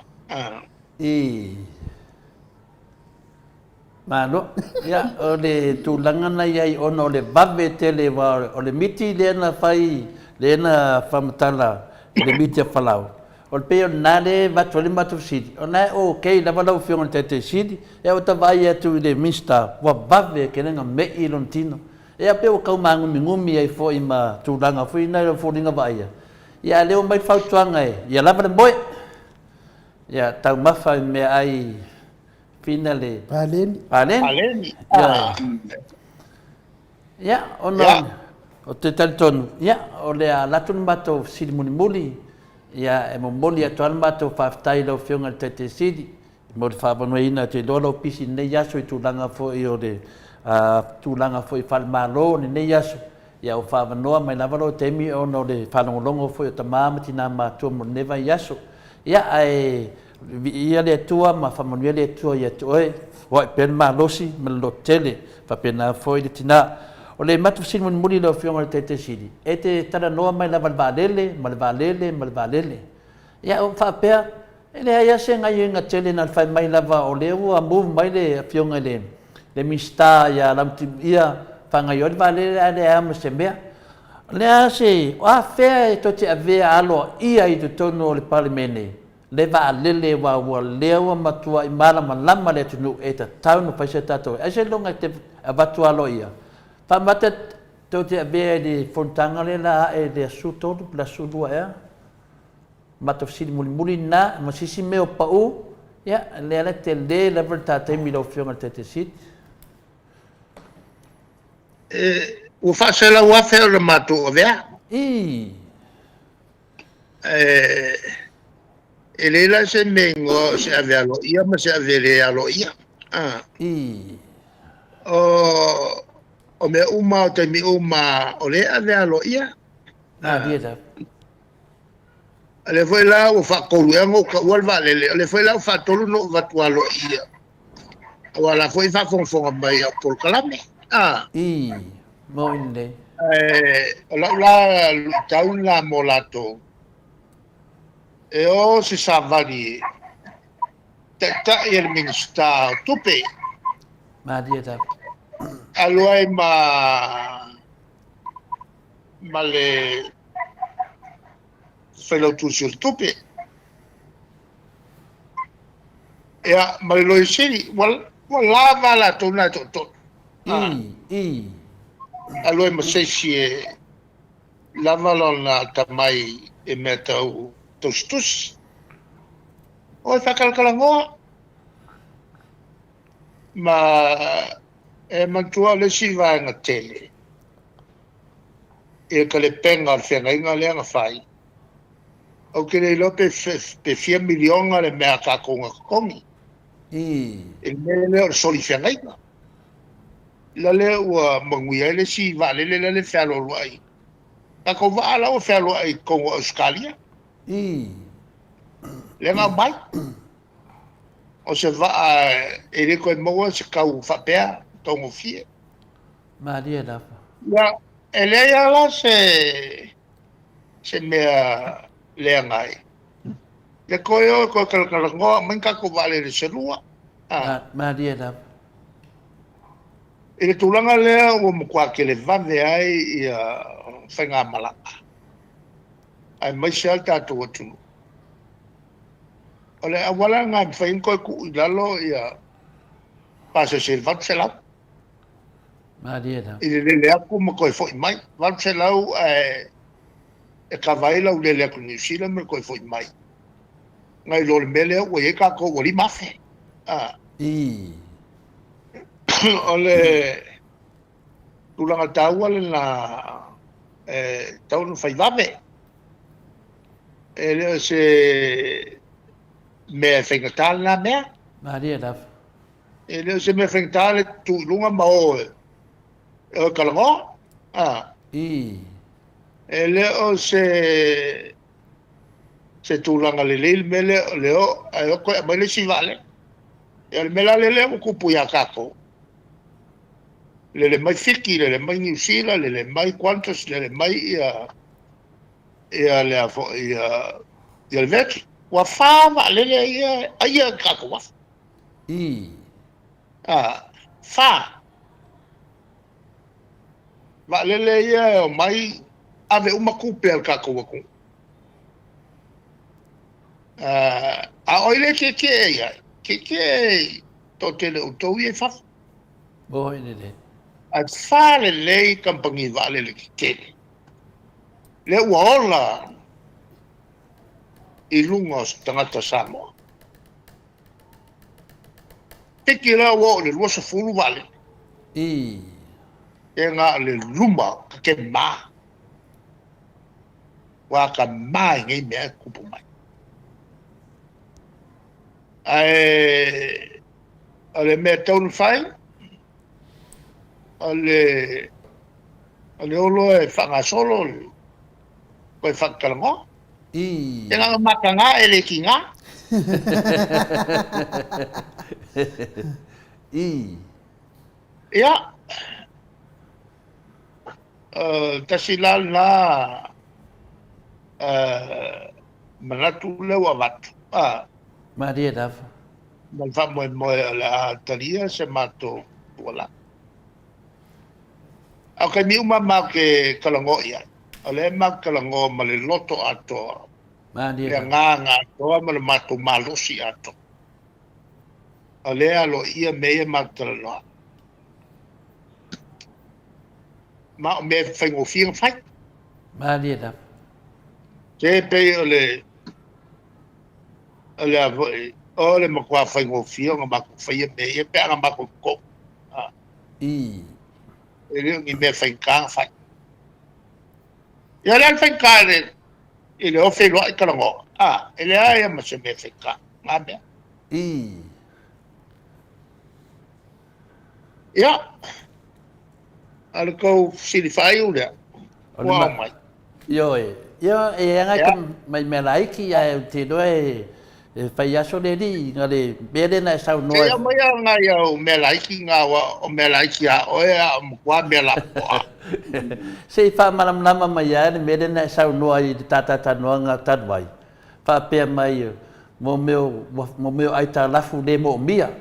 Malo. Ya o le tulanga na ia ona o le vave tele wa o le miti le na fai le na famatala le miti falau. O le peo nare watu matu sidi. O nai o kei la walau whionga te sidi. E o ta vai atu le mista wa vave ke nenga me i lontino. E a peo kau maa ngumi ai fo i ma tūranga fui nai o fōringa vai. Ia leo mai whautuanga e. Ia lava le moe. Ia tau mawha i mea ai fina le. Paleni. Ia ono. O te talitonu. Ia o le a latun mato sidi muli. Ia e mo moli atu ana matou whaafitai lau whionga le te sidi. Mo le whaapanua ina te lolo pisi nei aso i tūlanga fo i o le tūlanga fo i whalemalo ni nei aso. Ia o whaapanoa mai lavaro te emi o no le whalongolongo fo i o ta māmati nā mātua mo neva i aso. Ia ia le atua ma whamanuia le atua i atu oe. Wa i pēn mālosi ma lo tele whapena fo i le tina. O le matu sini muli lo whionga le te sidi. E te tara noa mai lava le valele. Ia o whapea, e le aia se ngai inga tele na whai mai lava o le ua move mai le whionga le mista ia lamti ia whangai o le valele a le ama se mea. Le a se, o a whea e to te avea alo ia i tu tono o le palimene. Le valele wa lea ua matua i marama lama le tunu e ta taunu paise tato. E se longa te avatu alo ia. Pamata tau te avea de fontanga le la e de asutonu la sudua ea. Mata fsidi muli na masisi meo pau. Ya, le ala te le level ta te mi lo whionga te sidi. Ua whaasela ua whea le matu o vea. E leila se mengo se avea lo ia ma se avea lo ia. O me uma o te mi uma o le avea lo ia. Dieta. Le foi la o whakolu e ngō ka ualwa lele. Le foi la o whatolu no watua lo ia. O la foi whafonfonga mai a pol kalame. Mo inde. O la taun la mo lato. E o se savari. Te ta i el minsta tupe. Dieta. Aloai ma le whailo tusi o le tupe. Ea, ma le loi siri, wa lava la tona to. Aloai ma seisi e lava lona tamai e mea tau tusi. O e whakalakalangoa. Ma e mantua le si vaenga tele. E ka le penga al whenga inga leanga whai. Au ke rei lope pe 4 milionga le mea kakonga kongi. E mele leo le soli whenga inga. La le ua manguia le si vale le le whialo luai. ka ko va ala o fe lo ai ko Australia le nga mai o se va e le ko mo se ka u fa pe to mo fie Maria da. ya ele ya la se me le ngai le ko yo ko ka ngo men ka ko vale le se lua Maria da. e tulanga lea o mo kwa ke le vave ai ia whainga malaka. Ai mai se alta atu atunu. O le awala ngā whain koe ku i lalo ia pasa se vatu se lau. Maria da. I le lea ku ma koe fo i mai. Vatu se lau e ka vai lau le lea ku New Zealand me koe fo i mai. Ngai lo le mele o e ka ko wali mafe. O le tulanga taua le na tau no fai vave e le se me whaingatala na mea Maria da. e le se me whaingatala tu lunga mao e kalango e le o se tulanga le leil mele leo e o koe mai le si vale e le mela le o kupu ya kako le mai fiki le mai New Zealand le mai quantos le mai ia le afo ia le vet wa fa le ia kako wa fa va le ia mai ave uma kupe al kako wa ku a oile ke ia ke to te le to ie fa Boy le. a fare lei campangi vale le che le uola i lungos tangata Samoa teki la uo le luosa fulu vale e nga le lumba ke ma wa ka mai ngai me kupu mai ale me tau fai ale olo e whanga solo koe whakalango e nga makanga e le ki ngā ia tasilal na manatu leu avatu Maria da. malfa moe la talia se mato wala okay mi uma ma ke kalango ia ale ma kalango ma le loto ato Maria le nga to ma le mato malosi ato ale alo ia me ma tala ma me fengo fing fai Maria da. ke pe ole ma kwa fengo fing ma ko fai me e pe ma ko ko ele ngi me fai ka fai ya le fai ka ele o fe lo ka ngo ele ai ma se me fai ka ma be ya al ko si fai u le wa mai yo nga mai me like ya te do fai aso le di ngale bele na sa no ya mai nga ya me like nga wa o me like ya o ya wa me la se fa malam lama mai ya bele na sa no ai tata no nga tadwai fa pe mai mo meu ai ta lafu de mo mia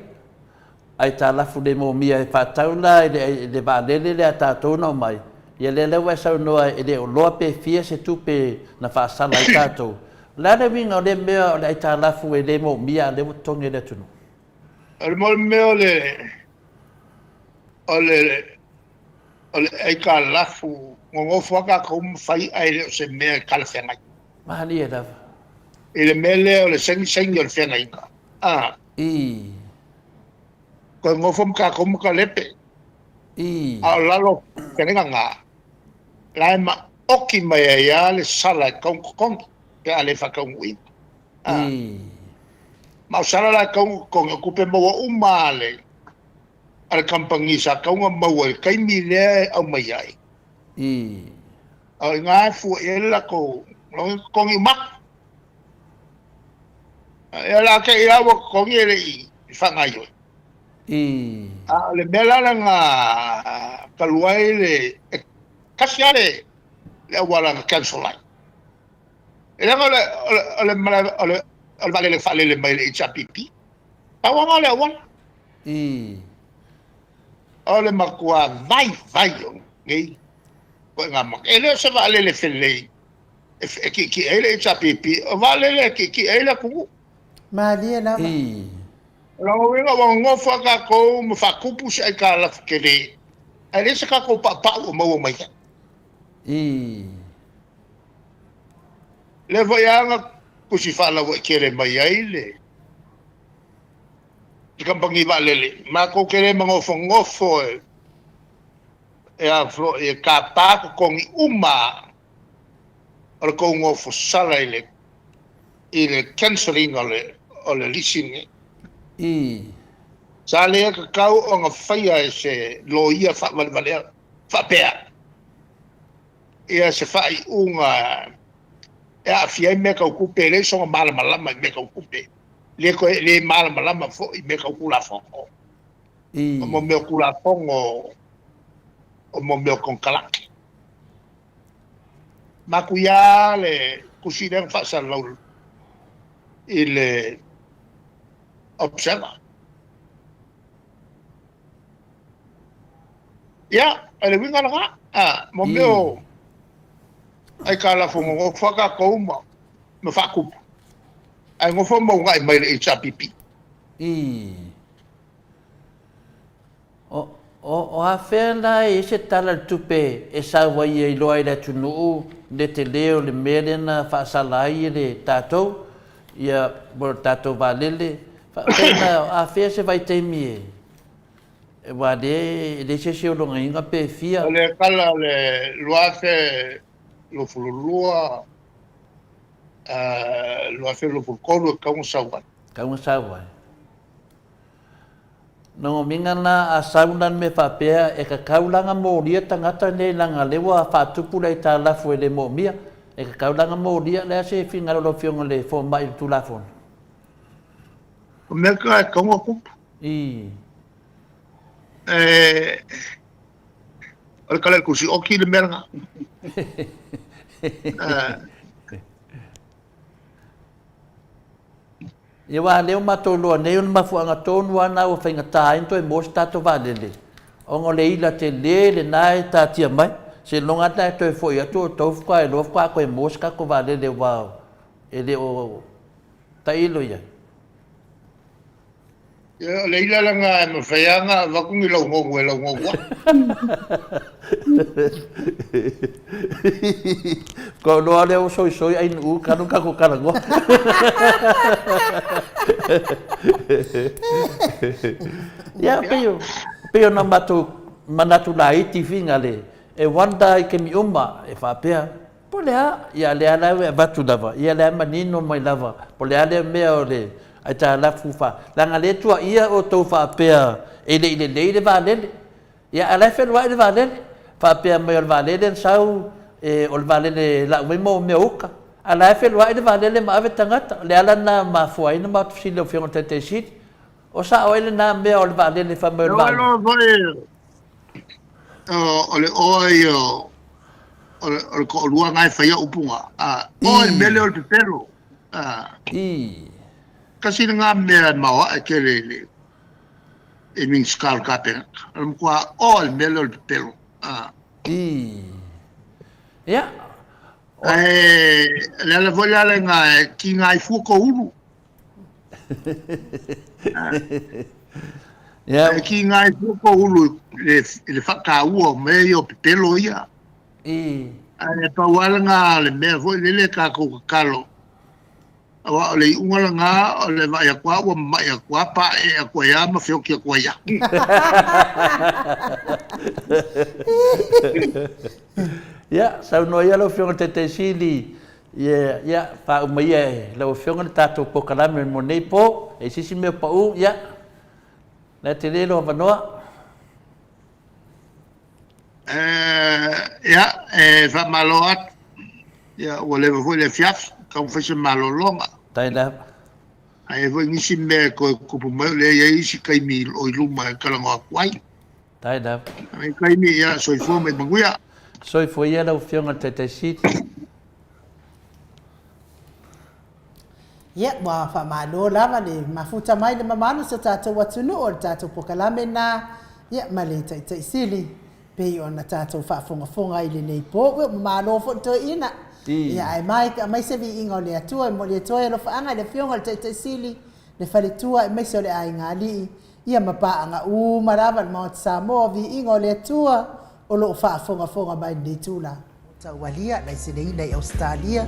ai ta lafu de mo mia fa taula de ba de ta to no mai ia le wa sa no ai de lo pe fie se tu pe na fa sala ai tato la de vinga de mea le ta lafu e de mo mia le tonge de tunu al mo meo le ai ka lafu ngo foka ko fai ai se me kala fenga mali da ele mele le seng yo fenga inga ko ngo fom ka ko ka lepe la lo fenga nga la ma oki mai ya le sala kon ke ale fa ka ui ma sala la kon kupe mo umale al kampangi sa ka mo kai mi le au mai ai o nga fu ela ko ko ngi mak ela ke ila ko ngi le I fanga yo le mela la nga kaluai le kasiale le wala cancel line ela le vale le fale le mai le chapipi tawanga le wan ole makua vai ngai ko nga mak ele se vale le fele ki ele chapipi vale le ki ele ku Malia la. la wenga wa ngofa ka ko mfakupu sai ka la kele ele se ka ko pa o mo mai le voyanga ku si fala wa kere mai ai le kampangi valele ma ko kere ngofo afro ka pa ko ngi uma o ko ngofo sala ile canceling ole listening sale ka kau o nga faia se lo ia fa valea fa pea ia se fai unga fia me ka ku pele so mala me ka ku pe le mala fo me ka ku la fo mo me ku la fo o mo me con kalak ma ku ya le ku si den fa sa lo ile observa ya ele winga la mo me ai ka la fo mo fa ka ko me fa ku ai ngo fo mo ngai mai le chapipi o a fela e se tala tupe e sa wai e loai la tunu le te leo le merena fa salai le tato ia bo tato valele fa pena a fe se vai te mi e wa de se o longa inga pe fia le kala le luafe lo fululua lo hace lo fulcolo ka un sawa no mingana a saunan me papea e ka kaulanga mo ria tangata nei langa lewa fa tupu le ta la fu le mo mia e ka kaulanga mo ria le se finga lo fiongo le fo mai tu la fon me ka como ku al kala ku si oki le merga ia wa leo matolo nei un mafuanga tonu ana o fainga ta into e mos tato valele ongo le ila te le nai ta tia mai se longa ta to fo ia to kwa e lo kwa ko e mos ka ko valele wa ele o ta ilo ia le ila la nga me faianga va ku lo ngo ko no ale o so ai u kanu ka ko karango ya peo na manatu la iti fingale e wanda ke mi umma e fa pea polea ya le ala e batu lava ya le manino mai lava polea le me ole ai ta la fufa langa le tua ia o to fa pea ele valele ya ala fe wa le valele fa pea me le valele sau e o le valele la me oka ala fe wa le valele ma ave tangata le ala na ma foi na ma tsi le fion tete sit o sa o ele na me o le valele fa me le ole o ko lua ngai fa ia upunga o le mele o le pelo kasi nga me ma e kele e min skal kapen kwa o le mele o le pelo ya la vola la nga ki ngai fu ko ulu ya ki ngai fu ko ulu le fa ka u me yo pelo ia pa wala nga le me vo le ka ko kalo awa le unga nga le va ya kwa wa ma ya kwa pa e kwa ya ma fio ki kwa ya ya sa no ia lo fiong te sili ya pa mai lo fiong tato po kala me mo nei po e sisi me pa u ya la te le lo vanoa ia fa malo at ia o le foi le fiaf ka fa se malo longa Tai da. ai foi ngisi me ko kupu mai le ia isi kai mi o luma ka la kwai Tai da. ai kai mi ia so fo me manguia Soi foi ia o fionga te sit. Ia, wa fa malo lava le mafuta mai le mamanu sa tātou watunu o tātou pokalame na ia male tai sili pe ona tātou whaafonga i le nei po ue malo fo to ina ia ai mai se vi inga o le atua mo le atua lo whaanga le fionga le tai sili le whale tua mai se o le ai ngali ia mapaanga marawa le Mount Samoa vi inga o le atua o lo whaafonga mai nei tula Taualia na se nei nei Australia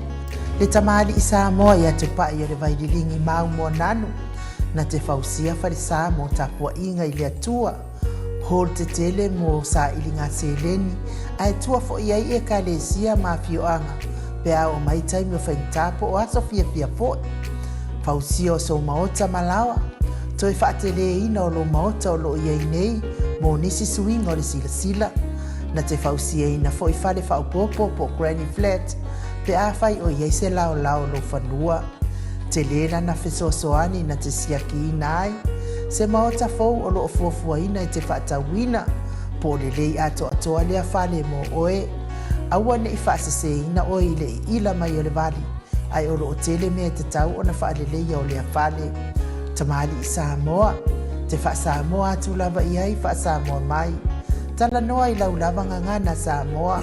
le tamali i Samoa ia te pai o le vaililingi mau mo nanu na te fausia fale Samoa tapua inga i le atua hol te tele mo sa ilinga seleni ai tua fo ia ka le sia mafioanga pe au mai taimi o whaintapo o aso fia po fausia o so Maota malawa toi whaatele ina o lo Maota o lo ia nei mo nisi suinga o le sila na te fausia ina fo i fale faupopo po Granny Flat pe a fai o iei se lao lo whanua. Te lena na fesosoani na te siaki inai. Se Maota fau o lo fuafua ina i te whaatawina. Po le lei ato atoa lea fale mo oe. Aua ne i whaasase ina o i le ila mai o le vali. Ai o lo o tele mea te tau o na whaale leia o lea fale. Tamali i Samoa. Te wha Samoa atu lava iai wha Samoa mai. Tala noa i lau lava ngangana Samoa.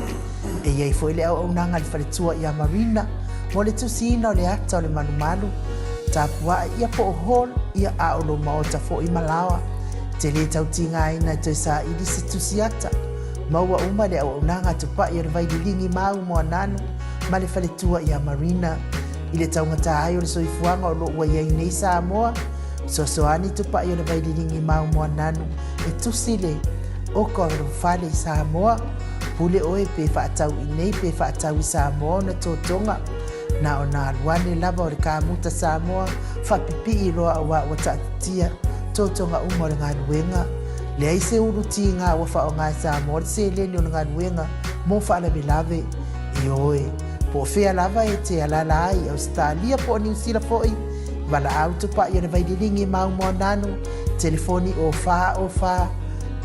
E iei foi le au nanga le whaletua i a marina, mo le tusina o le ata o le manumalu, tapua ia po o hol, ia a o lo Maota fo i malawa, te le tautinga ina te sa ili se tusiata, maua uma le au nanga tupa i o le vaililingi mau mo ananu, ma le whaletua i a marina, i le taungata ai o le soifuanga o lo ua iei nei Samoa, sosoani tupa i o le vaililingi mau mo ananu, e tusile, o ko o fale i Samoa, pule oe pe whaatau i nei pe whaatau i Samoa na tōtonga. Na o nā luane lava o le kāmuta Samoa, whapipi i roa a wa tātia, tōtonga umo le ngā luenga. Le aise uru ti ngā wafa o ngā Samoa, le se leni o le ngā luenga, mō whaalawe lave i oe. Po whea lava e te alala ai, Australia po New Zealand foi, wala autupa i o le vaililingi mau mo nanu, telefoni o wha,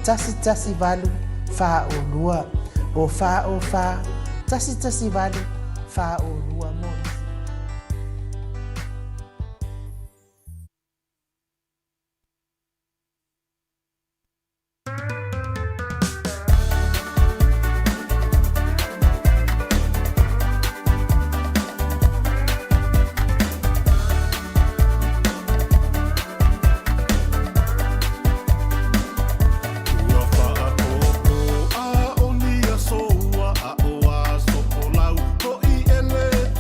tasi valu, wha o lua. O fa, tasi vale, fa o lua mo. Ele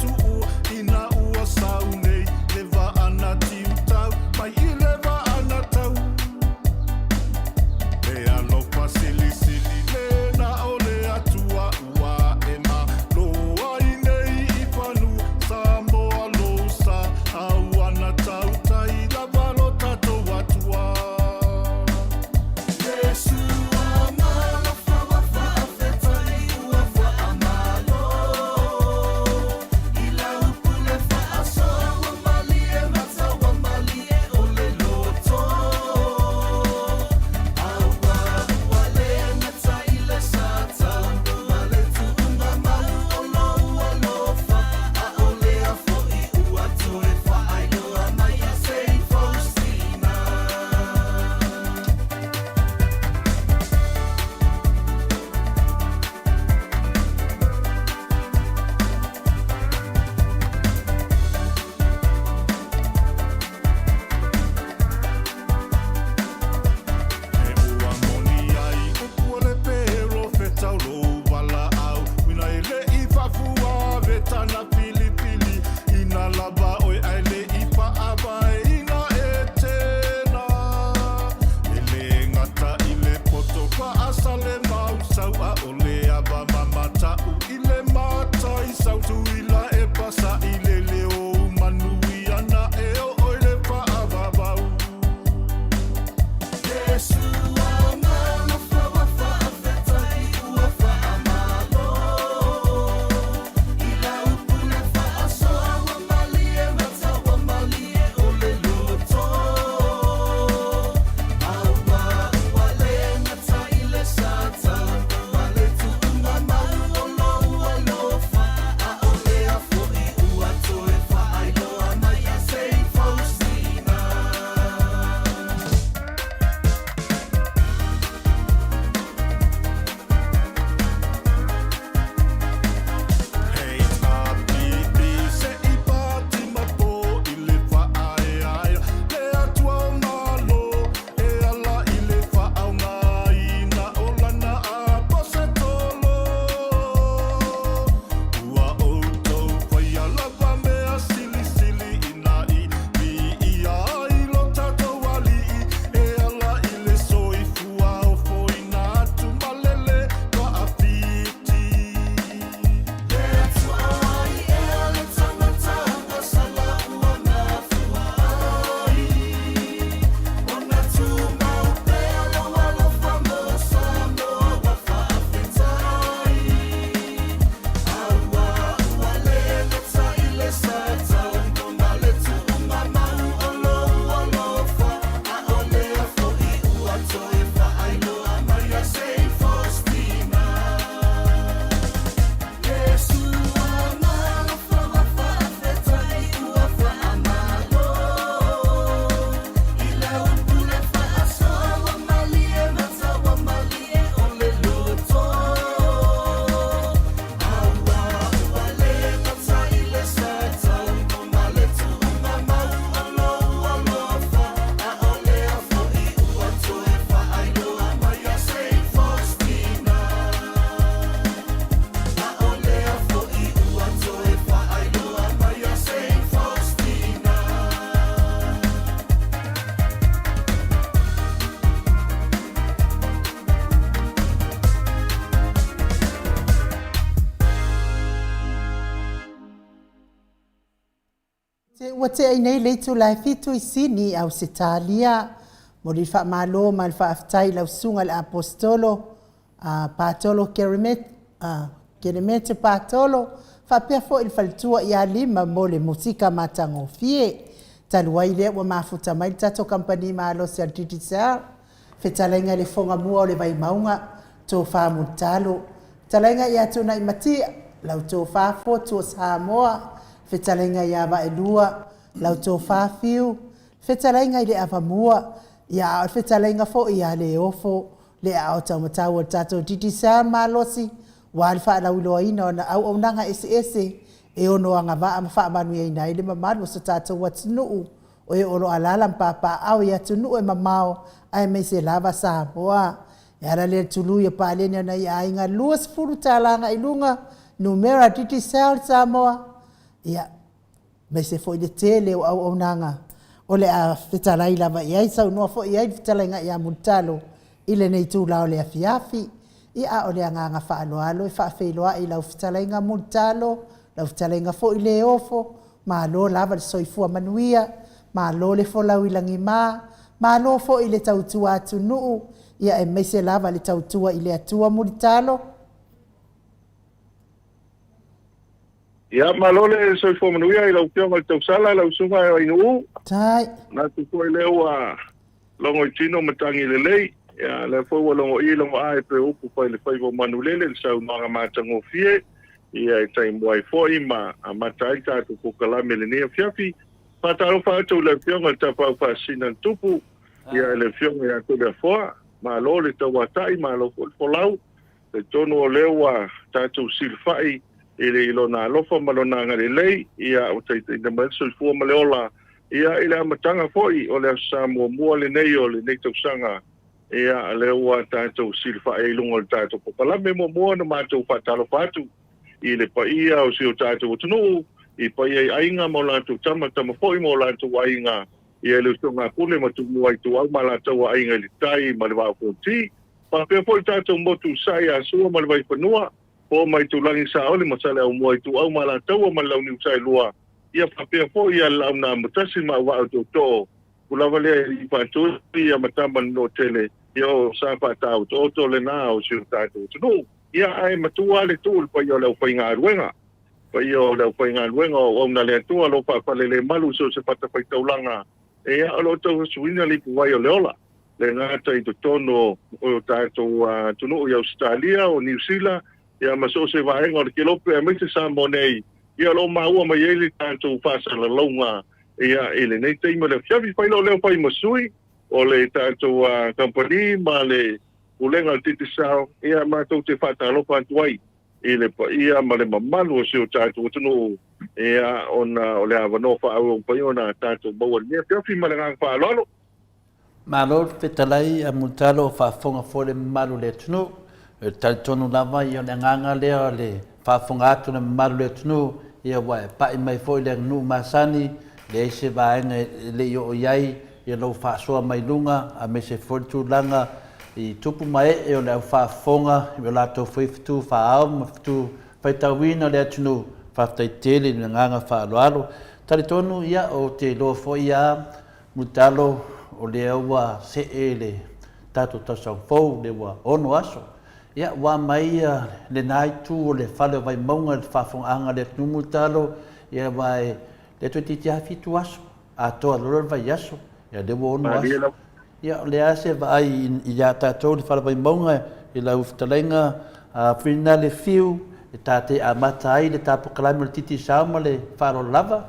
Se ua te ai nei leitu lai fitu I sini au se talia mo li wha malo ma le whaaftai lau sunga le apostolo patolo keremete patolo whapea fo il faltua ia lima mo le musika matango fie taluai lea ua mafuta mai tato kampani malo se altitisa fetalainga le fonga mua o le vai maunga tō whamutalo talainga ia tuna I matia lau tō whafo tō Samoa fetalainga ia va elua lau tō whafiu fetalainga I le avamua ia fetalainga fo ia le ofo le au tau matau o tato titisa malosi wa alfa la ulo ina na au nanga ese e ono anga va am fa manu ia ina ile mamalu so tato watnu o e olo alala papa au ia tunu e mamao ai me se lava sa boa ya la le tulu ya pale na ia inga luas furu talanga ilunga numera titisa Samoa ia me se foi de tele au nanga ole a fitalai lava ia sa no fo ia fitalenga ia mutalo ile nei tu lao le afiafi ia ole anga faaloalo faafeiloa I lau fitalenga mutalo lau fitalenga fo ile ofo ma lo lava soifua manuia ma lo le fo lau ilangi ma lo fo ile tautua atu nuu ia e meise lava le tautua ile atua mutalo ia malole soifua manuia I lau pionga le tausala lau sunga I nuu tai na tu ko le wa longo chino matangi le lei ya le fo wa longo I longo ai pe upu pa le fai vo manulele le sau manga matango fie ia I tai mo ai fo I ma matai ta tu ko kala melenia fiafi pa ta ro fa tu le pionga ta pa fa sinan tupu ia le pionga ya ko le fo ma lo le tawa tai ma lo fo lau le tono le wa ta tu silfai ile ilo na lofa malona ngale lei ia o tai te mal sul fu maleola ia ile matanga foi o le Samoa mo le nei o le nei sanga ia le wa tato silfa e lungo tato popala me mo na mato fatalo fatu ile pa ia o si o tato tunu I pa ia ainga mo la tu tama foi mo la tu ainga ia le songa pule mo tu mo ai tu al mala tu ainga le tai ma le va ko ti pa pe foi tato mo tu sai a su mo le vai panua po mai tu langi sa ole mo sale au mo tu au mala tu ma la ni sai lua ia papea fo ia launa matasi ma wa to kula vale I patu ia matamba no tele yo sa pa tau to le na o si tato no ia ai matua le tu pa yo le fainga ruenga pa yo le fainga ruenga o na le tu lo pa le malu so se pata pa taulanga ia lo to suina li pu yo le ola le na tai to tono o tato tu no yo Australia o New Zealand ia maso se va en o ke lo pe me se sa monei ia lo maua mai ele tanto fasa la longa ia ele nei te mo le fiavi fai lo le fai masui o le tanto company ma le ulenga titi sao ia ma to te fata lo pantuai ele pa ia ma le mamalu se o tanto tunu ia ona o le avano fa o pa ona tanto bo le fiavi ma le nga fa lo malo fetalai a mutalo fa fonga fole malu le tunu tal tonu lava ia le nganga le fa fonga atu na malu le tunu ia wa pa mai foi le nu masani le se va le yo yai ia lo fa so mai lunga a me se foi tu langa I tupu mai e o le fa fonga i la to foi tu fa au tu fa tawina le tunu fa tai tele nganga fa loalo tali tonu ia o te lo foi ia mutalo o le wa se ele tato ta so fo le wa ono aso ia wa mai le nai tu le fale vai monga fa fonga anga le numutalo ia vai le to ti afi tu aso a to lo vai aso ia de ono aso ia le ase vai ia tato le fale vai monga I la uftalenga a finale fiu e tate a matai le tapo kalame le titi sauma le faro lava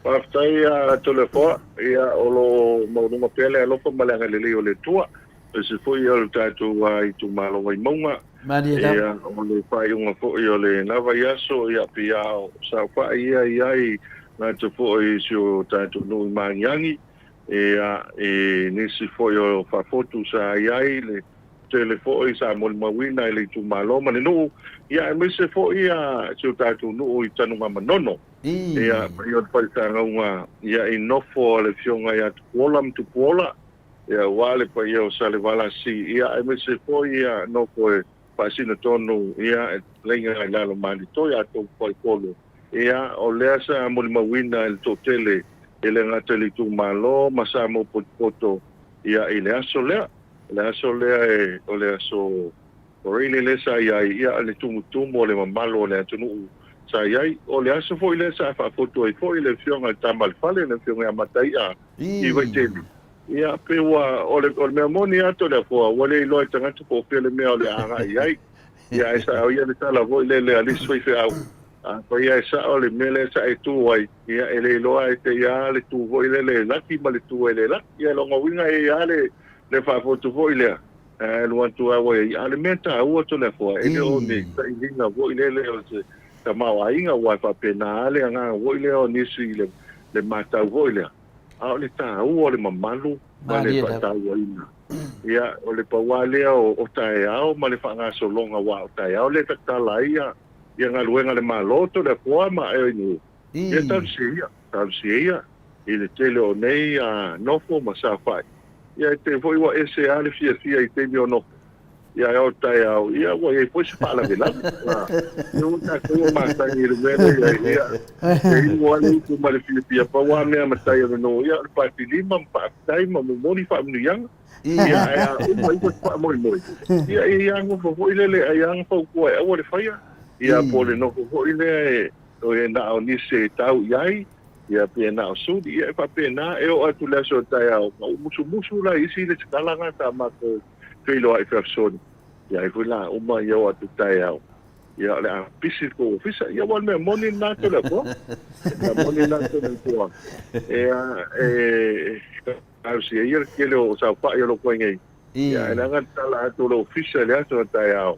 Paftai a telefo ia olo maunuma pele alofa malanga le o le tua se foi o tatu ai tu malo vai monga ia o le pai unga fo o le lava yaso ia pia sa fa ia ia na te fo I so tatu no manyangi ia nisi foi o fa foto sa ia le telefo I sa mol mawina le tu malo ma no ia me se fo ia so tatu no I tanu manono iaio pai tanga unga ia inofo le fionga ia tuolam tu pola ia wale pa ia sale vala si ia me se fo ia no ko pasina tonu ia lenga la lo mani to ia to poi polo ia o lea sa mo le mawina el totele ele ngata le tu malo masa mo poto ia ele aso lea e o le aso o rele le sa ia le tumutumo le mamalo le atunu sa ia o le aso foi le sa fa foto e foi le fionga tamal fale le fionga matai a i vai tele ia pe wa o le me moni ato le fo o le lo tanga tu pele me o le anga ia esa o ia le tala voi le ali soi fe au ko ia esa o le mele sa e tu ai ia ele lo ai te ia le tu voi le laki ma le tu ele la ia lo ngawinga ia le fa foto voi le lo antu a voi ia le meta o to le fo ele o ni sa inga voi le o se ta ma inga wa fa pena le nga voi le o ni si le mata voi le a le ta o le mamalu ma le ta o ina ia o le pawale o tae ao ma le whanga so longa wa o tae ao le tatala ia nga luenga le maloto le poa ma e ni ia tansia i le tele o nei a nofo ma sa fai ia te foi wa ese ale fia i te mi o nofo ia o tae ao ia wa e foi se pala vela eu ta ko ma ta ni le mele ia e mo ani ku ma le fia pa wa me ma tae no ia pa lima pa tae ma mo moni fa mi yang ia mai ko pa mo ia ngo fo ile le ia ngo ko e o le faia ia po le no ko ile o e na o ni se tau iai ia pe na o su ia pa pe na e o atu le so tai au musu la isi le skala nga ta ma ko filo ai person ia e la o ma ia o atu tai au ia le a pisi ko fisa ia wan me moni na to le ko moni na to le ko au si ia ke le o sa pa ia lo ko ngai ia na nga tala atu lo fisa le atu tai au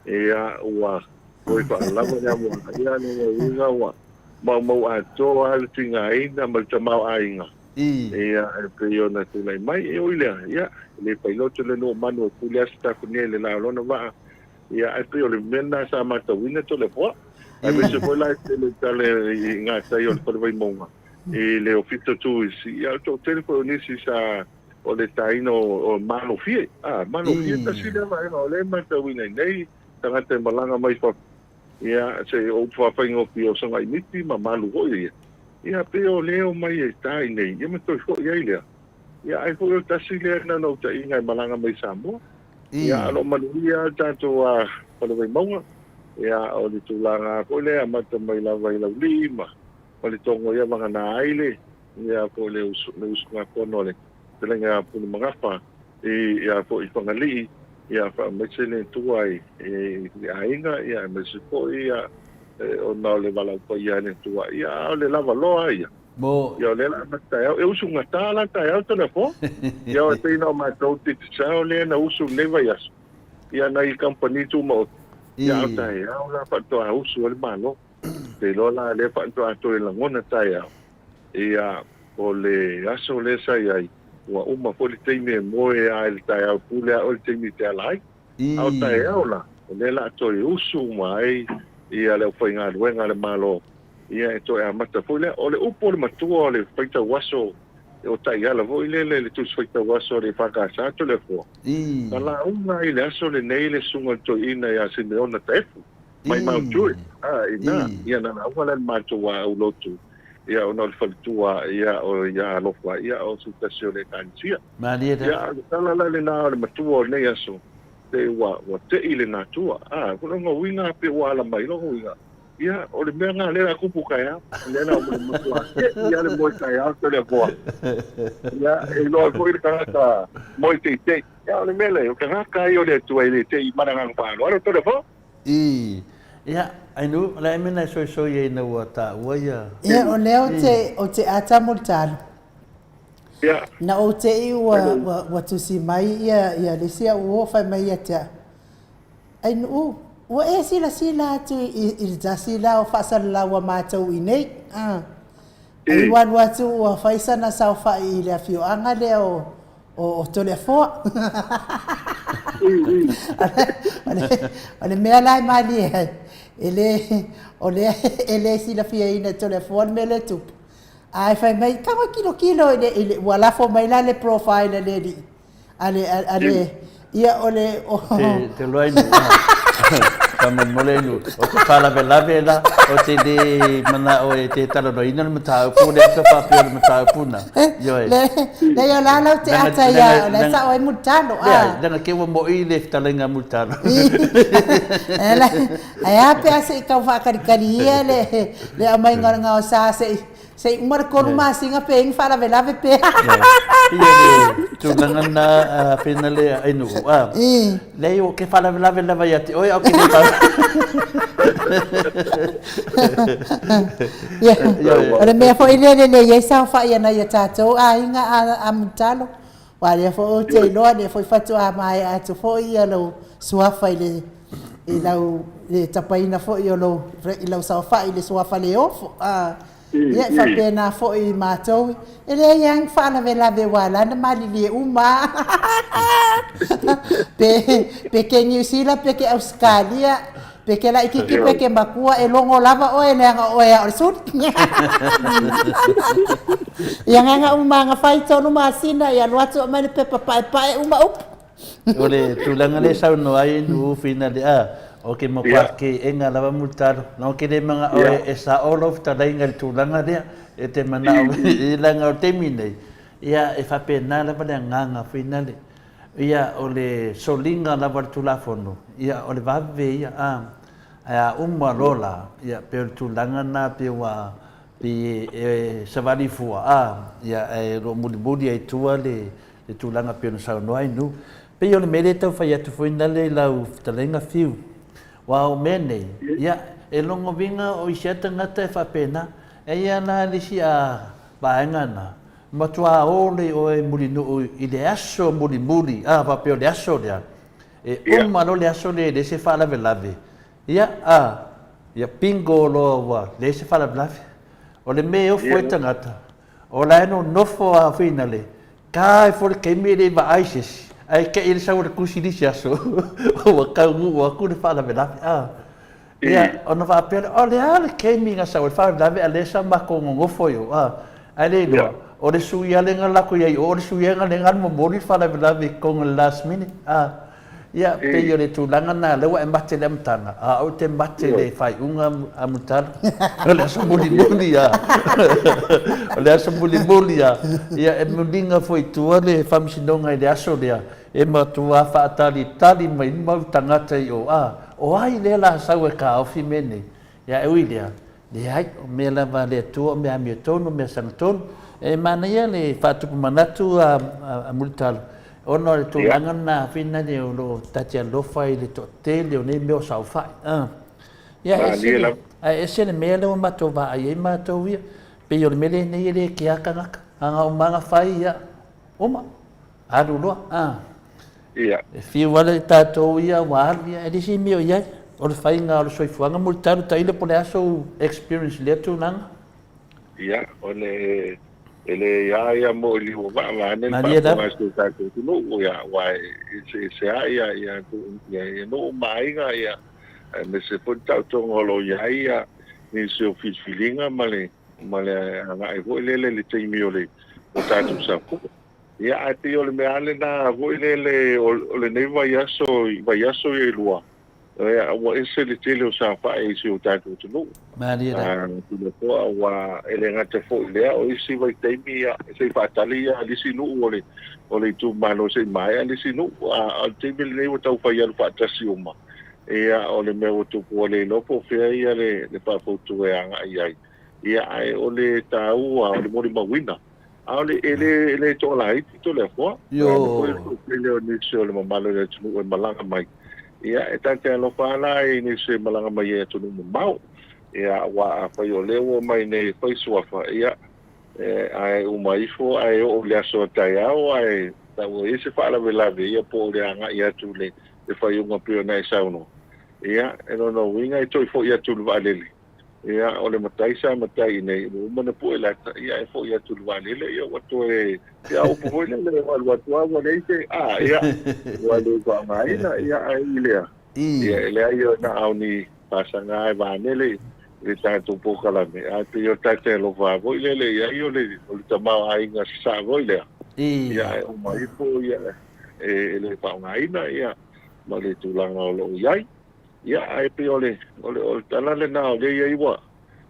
ia wa oi pa la mo ya mo ia ni nga wa mau ato al tinga ina mal tamau ainga ia pe yo na tu lai mai e oile ia le piloto le no manu pulia sta kunele la lona va ia pe yo le mena sa mata wina to le po ai me se foi la le tale nga sa yo por vai monga e le ofito tu ia to telefo ni si sa o le taino o manu fie manu fie ta si le vai no le mata wina nei tanga te malanga mai fa ia se o fa faingo pio sanga imiti ma malu hoi ia pe o leo mai e tai nei ia me toi fo ia ai fo o tasi le na no ta inga malanga mai Samoa ia lo maluia tanto a palo vai maunga ia o le tulanga ko le amata mai la vai la lima o le tongo ia manga na aile ia ko le usu nga kono le telenga pu mangafa ia fo i fangali ia fa mesele tuai ainga ia mesiko ia o na le vala ko ia ne tua ia le lava loa ia bo ia le la mata eu usu ngata la ta eu telefo ia o te no ma to ti sao le na usu leva ia ia na i company tu mo ia ta ia la pa to usu le malo te lo la le pa to la ngona ta ia o le aso le sa ia wa uma poli teime moe a el tai au pule a el teime te alai au tai au la le la to usu mai ia le foi nga luenga le malo ia to e mata pule o le upo le matua le faita waso o tai ala voi le tu faita waso le faka sa to le fo la uma ile aso le nei le sunga to ina ia se me ona tefu mai mau tu ina ia na wala le matua au lotu ia ona le faltua ia o ia lofa ia o situação le tantia malia ia tala le na le matua nei aso te wa te ile na tua ko no winga pe wala mai lo winga ia o le menga le la kupu kaya le na o le matua ia le mo kaya to le boa ia e lo ko ir ka mo te ia le mele o ka ka yo le tua ile te maranga pa lo to le fo ia ai nu la mena so ye na wata waya ia o leo o te ata multar na o te i wa tu si mai ia le sia o fa mai ata ai nu o e sila tu i sila o fa sala wa ma tu i nei ai wan wa tu o fa sana sa fa i le fio anga le o telefo ale mea lai mali ele si la fia ina telefone mele tu ai fai mai kama kilo ele wala fo mai la le profile le di ale ia ole te lo ai mole nu o te fala lave la o te de mana o te talo no ina mata pu le so fa pio mata puna yo le yo la la te ata ya le sa o mutano danga ke mo i le talenga mutano ela ai pe ase ka fa kari le amai ngara sa se umar ko ma singa pe ing fala lave pe tu ngana finale ai nu le yo ke fala lave lava ya te oi o ke ora me fo ile ye sa fa ya na ya tato inga amutalo wa le fo te lo le fo fatu a mai a to fo ia lo suafa ile ilau le tapaina fo ia lo ilau sa fa ile suafa le ofo ia fa pena fo I matou ele yang fa na vela ve wala na mali le uma pe ke New Zealand pe ke Australia pe ke la ikiki pe ke makua e longo lava o ele nga o ya sut yang nga uma nga fai tonu masina ya luatu mani pe pa uma up ole tulanga le sau no ai nu final o ke mo ke enga lava multar no ke de manga o esa all of ta lenga tulanga dia e te mana o langa o temine ia e fa pena lava le nganga final ia ole solinga lava tulafono ia ole vave ia umma lola ia per tulanga na pe wa pi savali fua ia ro mudi ai tua le tulanga pe no sa no ai nu pe yo le mele tau fai atu final le lau talenga fiu wa o mene ia e longo vinga o isiata ngata e whapena e ia na lisi a vaengana matua ole o e mulinu I le aso muli whapeo le aso lea e umano le aso le se whalave lave ia ia pingo lo wa le se whalave lave o le me o fwe tangata o la eno nofo a finale kai for ke me le va aises ai ke il sa ora kusi di aso o ka wa ku le fala vela ia ona va per ole ale ke mi nga sa ora fala lave ale sa ma ko ngo foyo ale do o le su ia le nga ko ia o le su ia nga le nga mo mori fala vela vi ko last minute ia pe yo le tu langa na le wa mbate le mtanga o te mbate le fai unga amutar le so buli le so buli ia e mudinga foi tu le famsinonga le aso le e matua fa tali mai mau tangata I o ai le la sa we ka ofi mene ia e uilia le ai o me la va le tu me a tono me santon e mania le fatu manatu a multal ono le tu langana fina de lo tatia lo fai le totele o ne me o sa fai ia ese le me le mato va ai mato ia pe yo le mele ne le ki aka anga o manga fai ia oma aru lo ia fi wala tato ia walia e disi mio ia o le fai nga o soi fuanga multaru ta ile pole aso experience le tu nang ia ole ele ia mo li wa ne pa ma sto ta tu no ia wa se ia no mai ga ia me se pon ta to ngolo ia ni se filinga male anga e vo le te mio le o ta tu sa ia ati o le meale na vo le o le nei vai aso e lua wa ese le tele o sa fa e se o ta tu no maria tu le to wa ele ngata fo le o isi vai te mia se fa talia li si no o le tu malo se mai li si no a te mil nei o tau fa ia fa tasi uma ia o le me o tu ko le no po fe ia le pa fo tu e anga ia ai o le tau o le mori mawina ale ele to la to le fo yo le ni se le mamalo le tu o malanga mai ia etante lo fala ni se malanga mai e tu no mau ia wa fa yo le o mai nei fa suafa ia ai o mai fo ai o le so tai au ai ta o ese fa la vela ia po le anga ia tu le fa yo nga pio nei sa no ia no winga i to fo ia tu valele ia o le matai nei mo mana po ela ia e fo ia tu valele ia o to ia o po le o to wa le ia wa le ba mai ia ai le ia na au ni pasanga va nele le tanto po kala me a te yo tate lo va voi le ia io le tama ai nga sa voi le ia o mai po ia le pa mai na ia ma le tu langa lo ia ia ai pe ole tala le na le ia iwa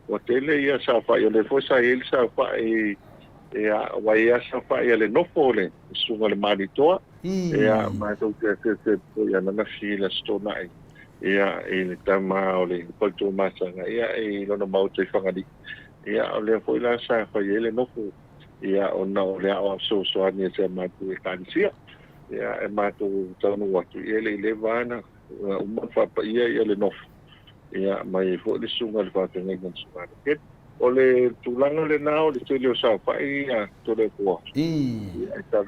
o tele ia sa fa ia le fo sa il sa fa ia wa ia sa fa ia le nofo le sunga le malitoa ia ma to te ia na fi la stona ia le tama ole ko to masanga ia lona Maota i fangadi ia ole fo la sa fa ia le nofo ia ona ole a so ani se ma tu e kansia ia e ma tu tonu watu ia le vana uma fa pa ia le nofo ia mai fo le sunga le fa ngai ngan sunga ke ole tulanga le nao le tele o sa fa ia to le ko ia ta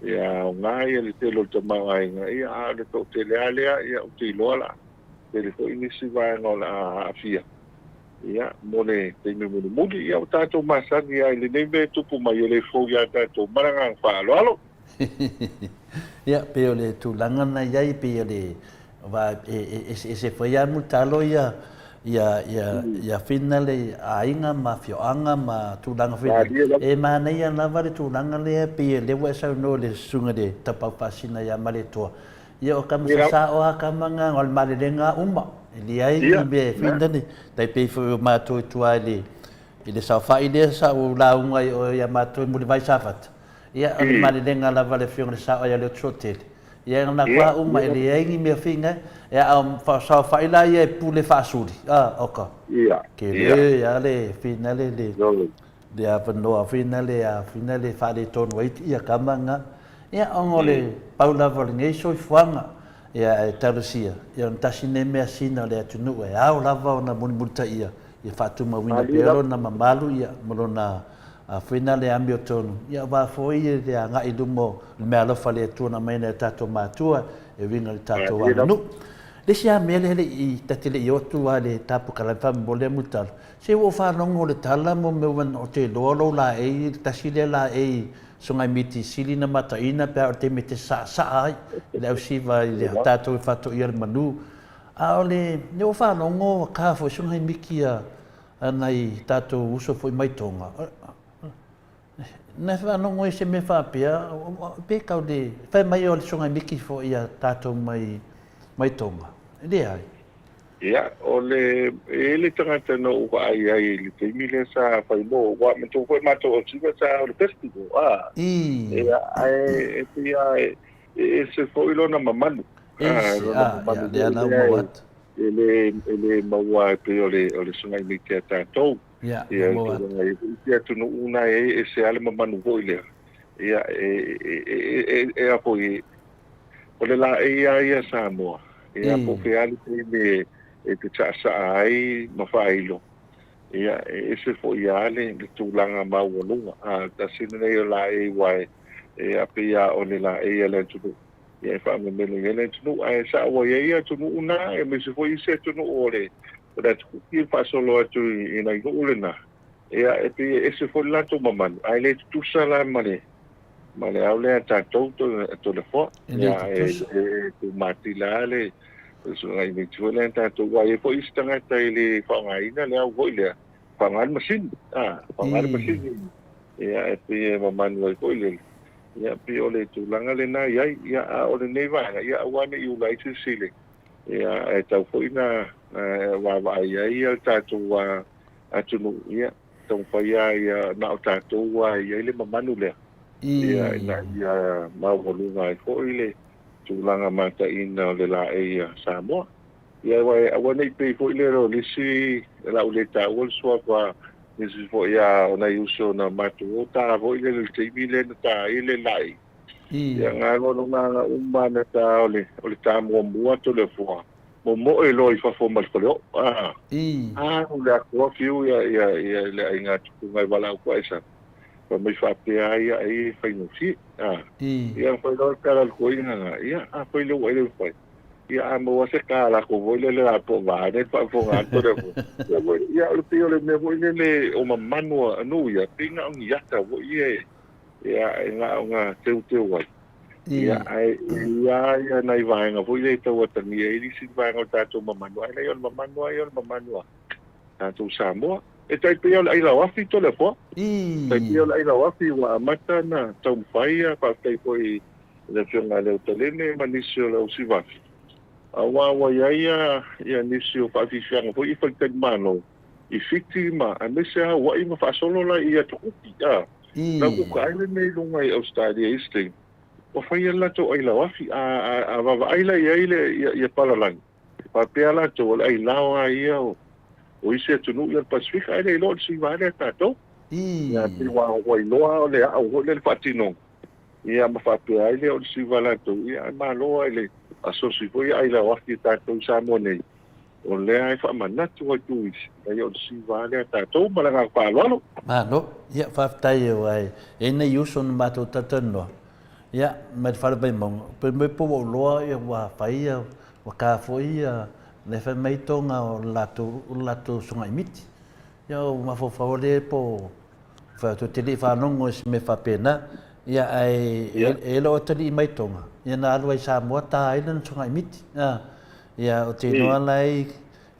ia ngai le tele o tama ai ia le to tele ale ia o ti lola le ko inisi va ngola afia ia mole te me muli ia o tato masani ia le nebe tupu mai le fo ia tato maranga fa alo ia pe ole tulanga na ia pe ole va se foi a mutalo ia finale ainga ma fioanga ma tulanga finale e mana ia lava le tulanga le pe le wa sa no le sunga de tapa pasina ia male to ia o kam sa o kamanga ngol male lenga umma ili ai be finale dai pe fo ma to le ile sa fa ile sa o la unga ia ma to mo vai safat ia o male lenga lava le fiona sa ia le trotel ia na kwa uma ele aingi me finga ia fa sa fa ila ia pule fa suri oka ke le ia le finale le avano finale fa le ton wait ia kamanga ia ongole paula volnge so fuanga ia tarusia ia tasine me asina le tunu ia o lava na multa ia fa tu ma wina pero na mamalu ia molona a finale ambio tonu ia va foi de nga idumo me alo fale tu na mena tato matua e vinga tato wa no le sia mele le i tatile i otu ale tapu kala fam bole mutal se wo fa no ngole tala mo me wan o te lolo la e tasile la e sunga miti sili na mata ina pe o te mete sa ai le o siva le tato fa to ir manu a ole ne wo fa no ngo ka fo sunga mikia anai tato uso foi mai tonga na fa no ngoi se me fa pia pe ka de fa mai o songa miki fo ia tato mai tonga le ai ia ole ele tanga no ai le te mile sa fa mo wa me to ko ma to o siva sa o festival ia ai pia se fo ilo na mamanu ia na mo wat ele maua pe ole songa miki tato ia ia tu no una se ale mamanu voile ia apo ole la ia Samoa ia po fe ale te tsa ai mafailo ia se fo ia le tu langa maulunga ta sinne la wai ia pe ia ole la le tu ia fa me le tu ai sa wa ia tu una me se fo se tu no ole da tu fa solo tu ina ulena ia ese foi lá to maman ai le tu sala male aule ta to le fo ia tu matilale so ai me tu le ta to wa foi stanga ta le fa ngai na le au le fa ngal masin ia maman wa ko le ia ole tu langa le na ia ole nei va ia wa ne u lai tu sile ia ta foi na wa ia ta to wa atunu ia tong pa ia na ta to wa ia le mamanu le ia ia ma volu ngai ko ile tu langa mata ina le la Samoa ia wa nei pe ko ile ro lisi la uleta wol so kwa lisi fo ia ona uso na matu ta vo ile le tibile ta ile lai ia ngalo nga umana ta ole ta mo to le fo mo e loi fa fo mal ko le ko fiu ia le inga tu ngai wala ko esa pa mai fa pe ia fa no si ia fa lo kala ko ina ia fa lo le fa ia mo se kala ko vo le po va ne fa fo nga to le ia o pio le me vo le o mamanu no ia pinga un ia ta vo ia nga te wa ia ia nai vai nga foi to wa tani e si vai nga tato mamanu ai le mamanu tato Samoa e tai pe ai la wafi to le fo tai pe ai la wafi wa mata na tau fai pa tai poi le fiona le telene manisio le usivafi Awa ia nisi o whaafiwhianga po I whaikaimano I whiti ma a mese a wai ma whaasolo la ia tukuki a. Na kuka aile nei lunga I Australia Eastern. O whaia lato ai la wafi a wawa aila I aile ia palalang. Papea lato o ai lawa ia o ise tunu ia Pacific aile I loo si vare tato. Ia te wa wai loa o le au ho le whatino. Ia ma whapea aile o si valato. Ia ma loa aile. Asosi foi ai la wafi tato Samoa nei. O lea ai whamanatu ai tuis. Ai o si vale tato malanga whalalo. Malo, ia whaftai o ai. E nei uso na mātou tatanoa. Ia, mai wharapai maunga. Pe me po o loa ia wa whaia, wa kāwhoi ia, le whai meitonga o lato sungai miti. Ia o mawhawhawale po whautu te li whanongo si me whapena. Ia ai e lo te li meitonga. Ia na alu ai Samoa tā ailan sungai miti. Ia o te noa lai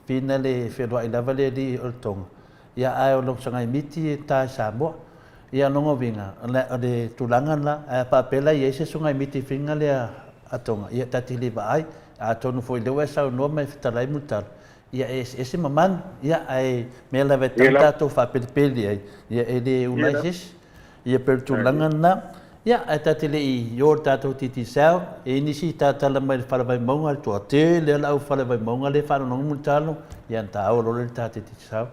pina le whenua I lava le li o tonga. Ia ai o long sungai miti tā Samoa. Ia nongo vinga. O le tulanga la, a papela I eise sungai miti vinga le a tonga. Ia tati li ba ai, a tonu foi lewa sau noa mai fitalai mutal. Ia ese maman, ia ai me la vetang tato whapelipeli ai. Ia e le ulaises, ia per tulanga na. Ia, ai tati le I yor tato titi sao, e nisi tatala mai le wharawai maunga le tua te, le lau wharawai maunga le whanonong mutalo, ia nta au lo le tato titi sao.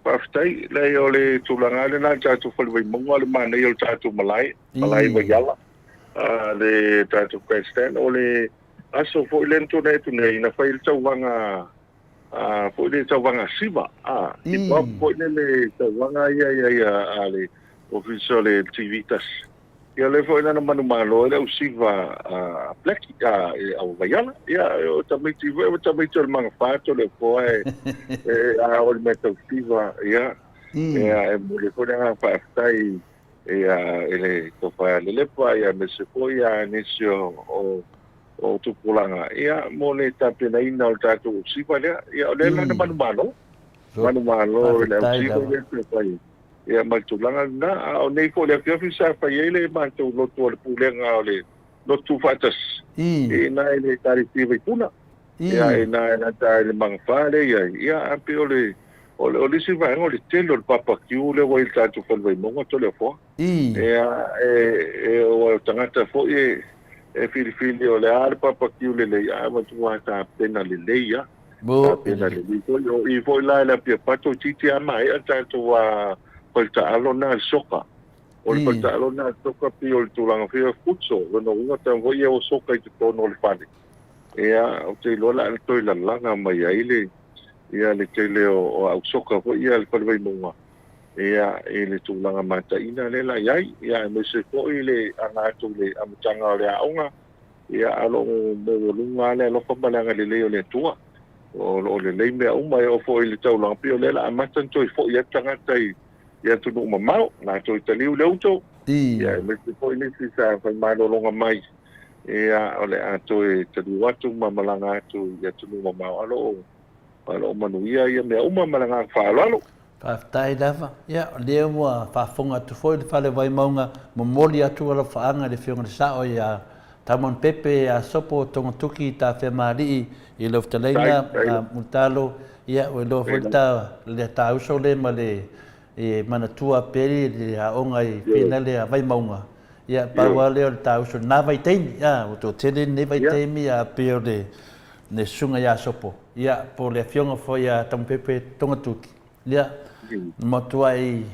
Paftai, le o le tulanga le na tato wharawai maunga le mana I o tato malai waiala. Le tato Pakistan, o le aso fo lento na etu nei, na whail tauwanga, fo le tauwanga siva. I pop fo le tauwanga ia le official le TVitas. Ia le foi na manu malo le usiva black au vaiala. Ia o tamiti o manga fato le foi o metal siva ia. Ia e le foi na fatai ia ele to fa le pa ia me se foi ia nisio o tupulanga. Ia mo le tapena ina o tatu usiva ia le na manu malo. Manu malo le usiva le foi. Ia maltulanga na o nei ko le ofisa fa ile ma to lotu le pulenga o le lotu fatas e na ile taritivi puna ia e na ta le mangfale ia ape o le si va o le telo le papa kiu le wa ilta tu fa vai monga to le fo ia o tangata fo e fili o le ar papa kiu le ia ma tu ta pena le ia pena le ko I fo la pia pato titi ama ia ta to wa Palta alona soka. O le palta alona soka pi o le tulanga whia futso. Wano unga tango ia o soka I te tono le whane. Ia o te lola ale toi la langa mai aile. Ia le teile o au soka ho ia le palwai munga. Ia le tulanga mata ina le la iai. Ia me se ko I le angatu le amutanga o le aonga. Ia alo mo lunga le alo whamalanga le leo le tua. O le leimea umai o fo I le taulanga pi o le la amatan toi fo ia tangatai. Ia tunu mamau, na toi taliu le auto. Ia me te poi nisi sa whai mailolonga mai. Ia ole ato e taliu atu mamalanga atu ia tunu mamau. Alo manuia ia mea malanga whaalalo. Whaftai lava. Ia leo mua whafonga atu foi le whale vai maunga momoli atu ala whaanga le whionga le sao ia tamon pepe a sopo tonga tuki ta whemari I lo ftaleina mutalo ia o lo volta le ta uso le ma le e manatua peri le aonga I pina le vai maunga ia paua leo le tau so na vai teimi ia o to tele ne vai teimi a peo le sunga ia sopo ia po le fionga foi a tampepe tonga tuki ia motua I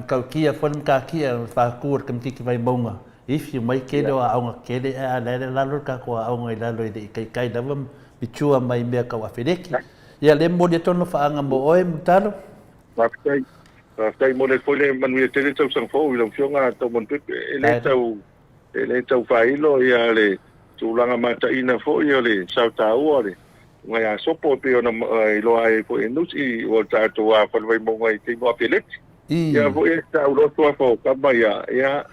kau kia fon ka kia fa kur kam tiki vai maunga if you mai kele o aonga kele a le lalo ka ko aonga I lalo I kai lava pichua mai mea ka wa fereki ia le mo le tono faanga mo oe mutalo Tai mo le foi le manuia tele tau sang fo I lo fionga tau mon pepe ele tau failo ia le tulanga mata ina fo ia le sau tau le ngai a sopo pe ona I lo ai fo enusi o tatu a fa vai mo ngai te mo pelet ia fo e tau lo to fo ka mai ia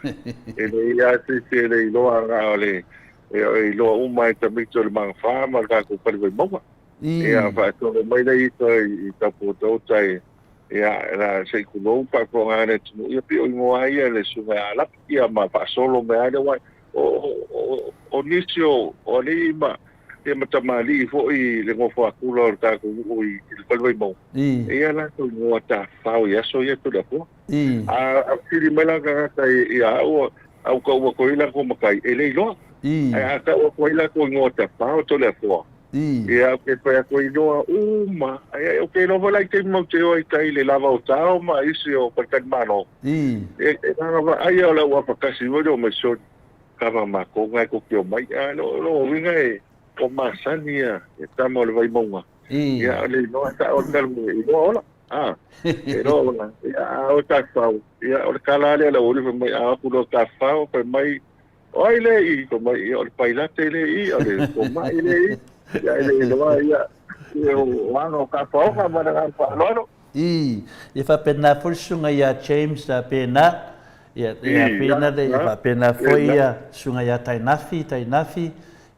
ele ia se le lo a le e lo umai ta mito le mang fa ma ka ko pa vai mo ia fa to mai dai I tapu to tai ia la se kulo pa ko ngane tu ia pi o mo ai le sunga ala ia ma pa solo me ai wa o nisio o ni ma e matamali foi le ngofo akula o ta ku ui il palwai mo e ala to ngota fau ya so ya to da po a fili mala ka ka ia o au ka o ko ila ko makai ele lo a ka o ko ila ko ngota fau to le po ia ke pa ko ilo uma ai o ke no vola ke mo te o tai le lava o tao ma isi o pa kan mano e na ai o la wa pa kasi o do me so kama mako ngai ko ke mai no winga e o masania e tamo le vai monga ia le no ta o tal mo e no la e no la ia o ta fau ia o kala le la o le mai a ku do ta fau pe mai oi le i ko mai o paila te le i o le ko mai le i ia le no ia o ano ka fau ka ma na fa no e fa pena por sunga ia James da pena ia pena de fa pena foi ia sunga ia tainafi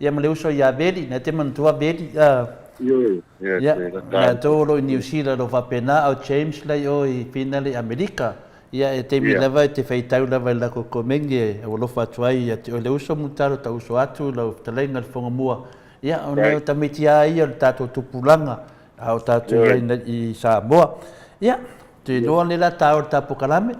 ia me uso ia beli na te mantua beli ia na tolo New Zealand o fa pena au James lai o i pena le America ia e te mi lava te fai tau lava la ko komenge o lo fa tuai ia te o le uso mutaro ta uso atu lo talenga le fonga mua ia o le tamitia ia le tato tupulanga au tato ia i Samoa ia te loa le la tau tapo kalame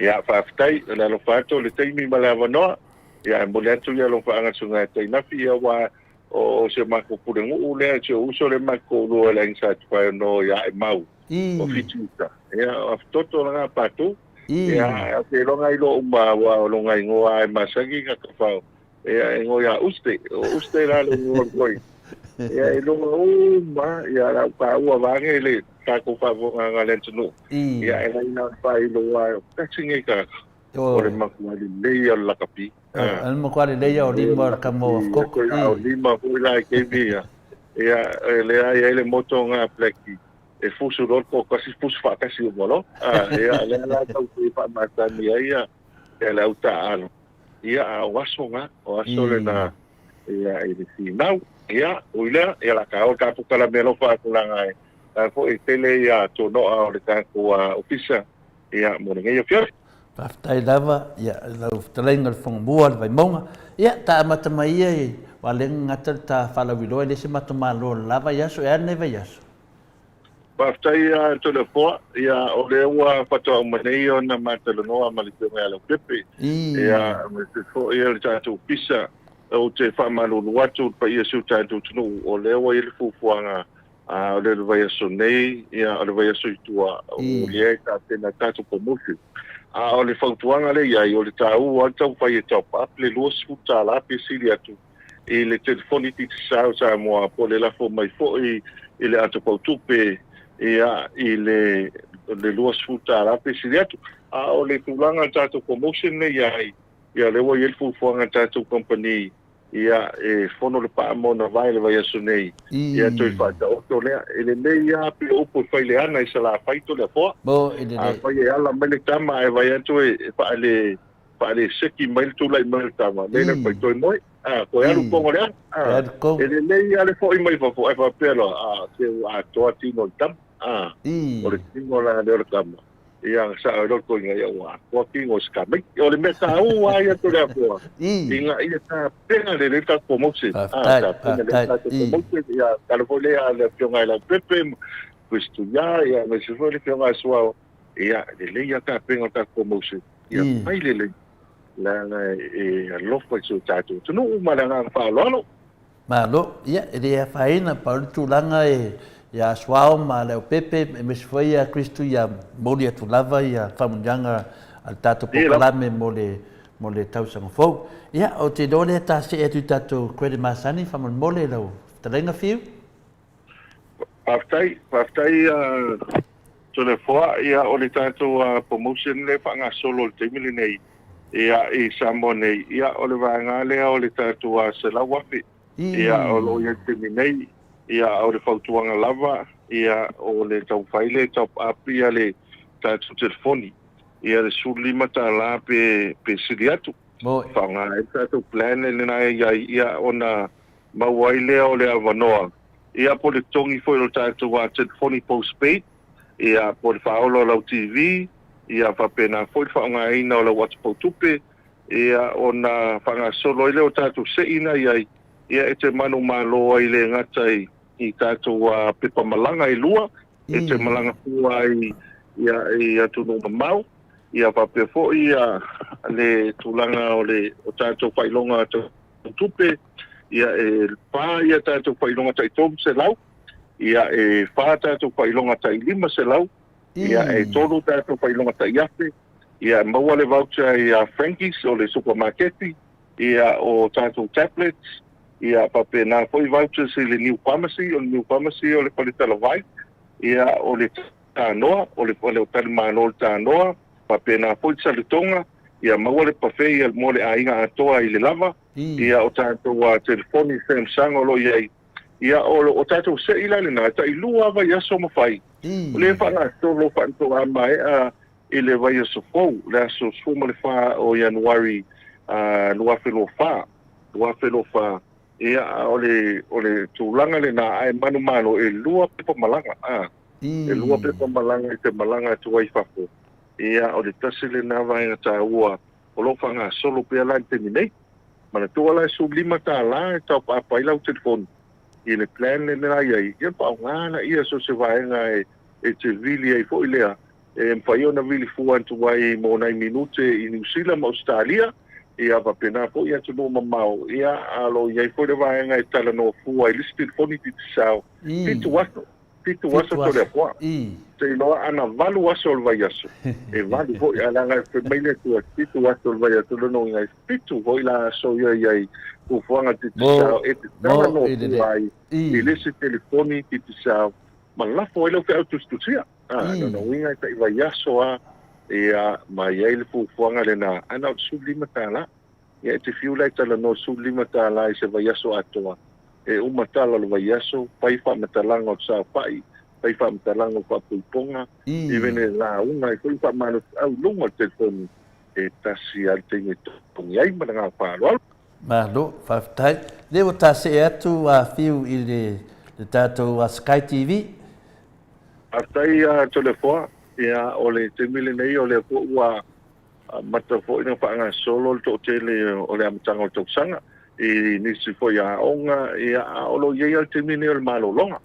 ia faafetai o le alofa o le taimi ma le avanoa ia mo le atu ia lofa agasunga tainafi ia ua o se makopulegu'u lea se o uso le makoulua le aigisa tupaeno ia e mau o fituta ia afetoto laga patou ia ke loga i lo uma ua o loga igoa e masagi kakafao ia e go ia uste la le goi ia e loga uma ia la pa'ua vage le kako fa'avogaga le atunuu ia e gaina fa'ailoa kasigei kaka o le makuali leia o lakapi al makuali leia o lima kamo koko o lima fu la kevi ia le ai le moto nga pleki e fusu loko kasi fusu fa kasi o molo ia le la tau fa matani ia e la uta ano ia o aso le na ia i finau ia uila ia la ka o ka pu kala melo fa kulanga ai fo e tele ia to no o le ka ko ofisa ia mo ngai fior Paftai lava ia lau talenga le whangabua le vai maunga ia ta matama ia i walenga ngata ta whalawiloa le se matama lo lava ia so e ane vai aso Paftai ia to le poa ia o le ua patoa umanei o na matalonoa ma le pionga ala pepe ia me te fo ia le tātou pisa o te whamalulu atu pa ia siu tātou tunu o le ua i le fufuanga o le vai aso nei ia o le vai aso i tua o le ka tena tātou komusi o le fautuanga le ia o le tāu o tau whai e tau pape le lua sifuta la pe sili atu i le telefoni ti tisau sa moa po le lafo mai fo i le atu pautupe ia i le lua sifuta la pe sili atu o le tulanga tātou promotion le ia le ua i le fufuanga tātou company ia e fono le pa mo na vai le vai aso nei ia toi fa o to le ele le ia pe o po fai le ana i sala fai to le po bo ele le fa ia ala mele tama e vai atu e fa le seki mai tu lai mai tama le le fai to moi ko ia lu ko le ele le ia le fo i mai fo e fa pelo se a to tino tam o le tino la le tama ia sa ro ko ngai wa ko ki ngo skamik o le meta u wa ia to le po inga ia ta pena le ta como se ta pena le ta ia tal vole a le pionga la pepe estudiar ia me se foi le pionga sua ia le ia ta pena ta como se ia mai le la e lo foi su ta tu no malanga fa lo malo ia ele faina pa tu langa ia suao ma le pepe me foi a Cristo ia moli atu lava ia famunjanga al tato pokalame mole tau sanga fo ia o te dole ta se etu tato kwede masani famun mole lau talenga fiu paftai to le foa ia o le tato promotion le fanga solo te mili nei ia i Samoa nei ia o le vanga le o le tato se la wafi ia o lo ia te nei ia o le fautuanga lava ia o le tau faile tau api ia le tātou telefoni ia le sulima ta la pe siliatu whanga e tātou plan le na ia ona mauaile o le avanoa ia po le tongi foi o tātou a telefoni postpaid ia po le whaolo lau TV ia whapena foi whaonga ina o le WhatsApp tupe ia ona whanga solo ile o tātou se ina ia ia e te manu malo ai le ngata i tātou pepa malanga i lua, e te malanga fua ia tunu mamau, ia pape fo ia le tulanga o tātou whailonga tupe, ia e pā ia tātou whailonga tai tomu se lau, ia e wha tātou whailonga tai lima se lau, ia e tolu tātou whailonga tai afe, ia maua le voucher ia Frankie's o le supermarketi, ia o tātou tablets, ia pape nā foi vouchers i le New Pharmacy, o le New Pharmacy o le Palitala Vai, ia o le tānoa, o le talimano o le tānoa, pape nā foi salitonga, ia maua le pafe ia mo le ainga atoa i le lava, ia o tātou telefoni Samsung o lo iai, ia o tātou se ila le nā, ta i lua vai aso mawhai. O le whanga tolo whanto a mai i le vai aso fau, le aso suma le wha o Januari luafelo wha, ia o le tūlanga le nā ai manu e lua pepa malanga, e lua pepa malanga i te malanga tuai whako. Ia o le tasi le nā vaenga tā ua, o lo whanga solo pia lai te minei, mana tua lai su lima tā la e tau pāpailau telefoni. I le plan le nā iai, ia pa ngana ia so se vaenga e te vili ai fo i lea, e mwhaiona vili fuantu wai mo nai minute i New Zealand ma Australia, ia papena fo ia tu no mamau, ia alo iai fo le vaenga e tala no fua i lisi telefoni titi sao, titu waso to le poa. Te iloa ana valu waso o vai aso. E valu fo i alanga e whemaile tua titu waso o vai aso lono ngai titu fo i la so iai ufuanga titi sao, e te tala no fua i lisi telefoni titi sao, ma lafo e lau fe autustusia. No winga i vai aso ia mai ai le fuanga le na ana o sublima tala. Ia te fiulai tala no sublima tala i se vai aso atoa. E umatala lo vai aso, pai wha matalanga o sa pai, pai wha matalanga o whapuiponga, i vene la unga i koi wha manu au lunga telefoni, e tasi al te nge tongi ai mana ngā whālo alu. Mahalo, whawhitai. Leo tā se atu a whiu i le tātou a Sky TV? Artai tole foa, ia o le te mile nei o le po ua mata fo ina whaanga solo le tōtele o le amatanga o tōksanga. I nisi fo ia onga ia olo ia al te mine o le malolonga.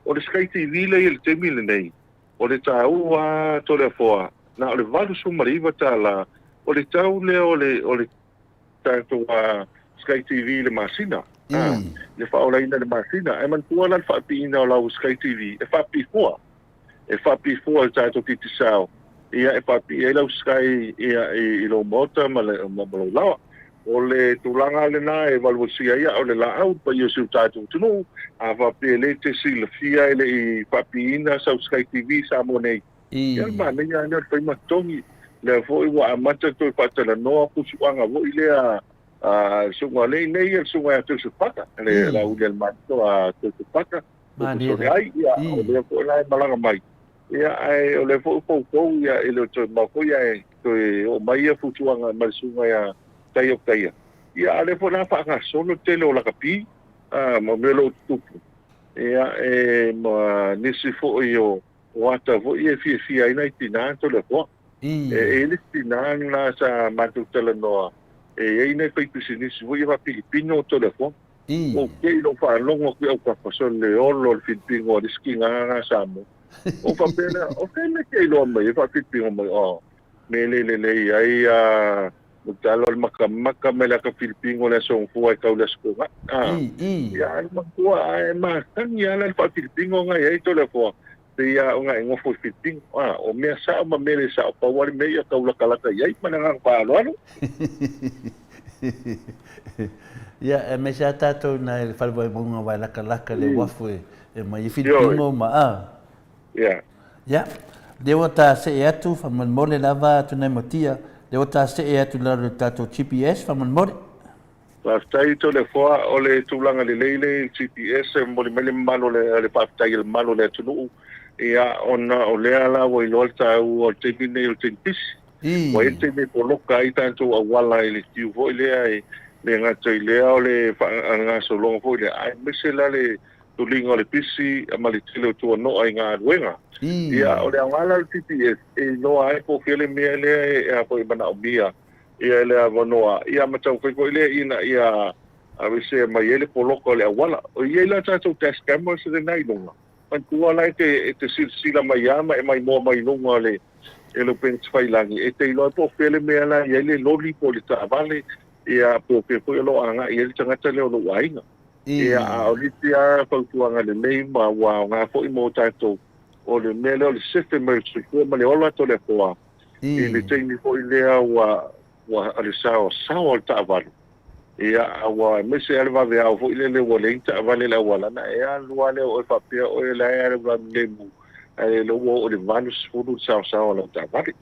O le Sky TV le i le te mile nei. O le tau tole foa. Na o le valu sumariva tala. O le tau le o le tātou Sky TV le masina. Le whaolaina le masina. E man tua lan whaapiina o lau Sky TV. E whaapifua. E whaapifua le tātou titi sao. Ia e whaapi e lau Sky ia i lo Maota ma lo lawa. O le tūlanga le nā e waluasia ia o le laau pa i o siu tātou tunu a whape le te silafia ele i whapiina sau Sky TV Samoa nei. Ia mana ia ina whai matongi le foi wa amata toi patala noa pusuanga wo i lea sunga nei el sunga te se paka le la ulia mato a te paka. Ai ia o le foi lai malanga mai. Ia ai o le foi ia ele toi mako ia toi o mai futuanga mai sunga ia taia. Ia ale fo na whaanga solo tele o lakapi, ma melo tupu. Ia ma nisi fo i o wata fo i fia ina i tina tole fo. E ni tina na sa matu tele noa. E ina paipisi nisi fo i wa Pilipino tole fo. O kei lo whaanongo ki au kapasol le olo le Filipino o riski nganga Samoa. O whapena, o kei kei lo mai, e wha Filipino mai, me le ai Talo al makamaka me la ka Filipino le song fu ai kaulas ko nga. Ya al makua ai ma kan ya la pa Filipino nga ai to le fo. Te ya nga ngo fu Filipino. O me sa ma me sa pa wali me ya kaula kala ka ai mananga pa lo. Ya me sa tato na el falbo e bunga vai la kala le wafu e mai Filipino ma Ya. Ya. Dewa ta se atu fa man mole lava tu na motia. Le ota se e atu la tato GPS fa man mori. Pastai to le foa o le tulanga le leile GPS moli mele malo le pastai el malo le tunu ia ona o le ala o i lolta o te bine o te pis. O e te me poloka i tanto a wala i le tiu vo le ai le ngata i le o le nga so longo vo le ai mesela le tulinga le pisi ma le tilo tu no ai nga ruenga. Ia o le angala le TPS e no ai po kele mea le e a po i mana o mia ia le a wanoa ia matau kai ko ile ina ia a se mai ele poloko le awala o ia la tātou test cameras le nai longa man tua lai te sila mai ama e mai mo mai longa le e lo pen tfailangi e te ilo po fele me ala ia le loli po le tavale ia po lo anga ia le tangata le o lo wainga ia a olitia pautuanga le nei ma wa nga fo i mo tātou o le mele o le sefe mai tsuko ma le ola to le poa i le teini fo i lea wa ale sao o tavale ia awa mese ale va vea fo i le wale tavale la wala na ia lua le o fa pia o le ale va le mu e lo o le vanus fulu sao la tavale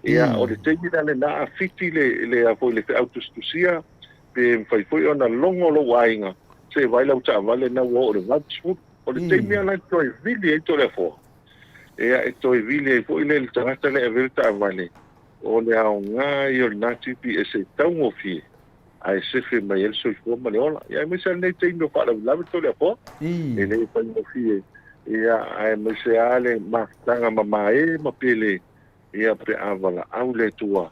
ia o le teini le na fiti le fo le autostusia pe fai foi ona longo lo wainga se vai lau tavale na o le vanus fulu o le teini ala toi vili e to le fo ia e toi vili fo i le tangata le e tavale o le au ngā i o nati pi e se taungo fie ai se fe mai el so fo ma le ola ia me se nei te no fa la to le po e le taungo fie ia ai me se ale ma tanga ma ma pele ia pre avala au le tua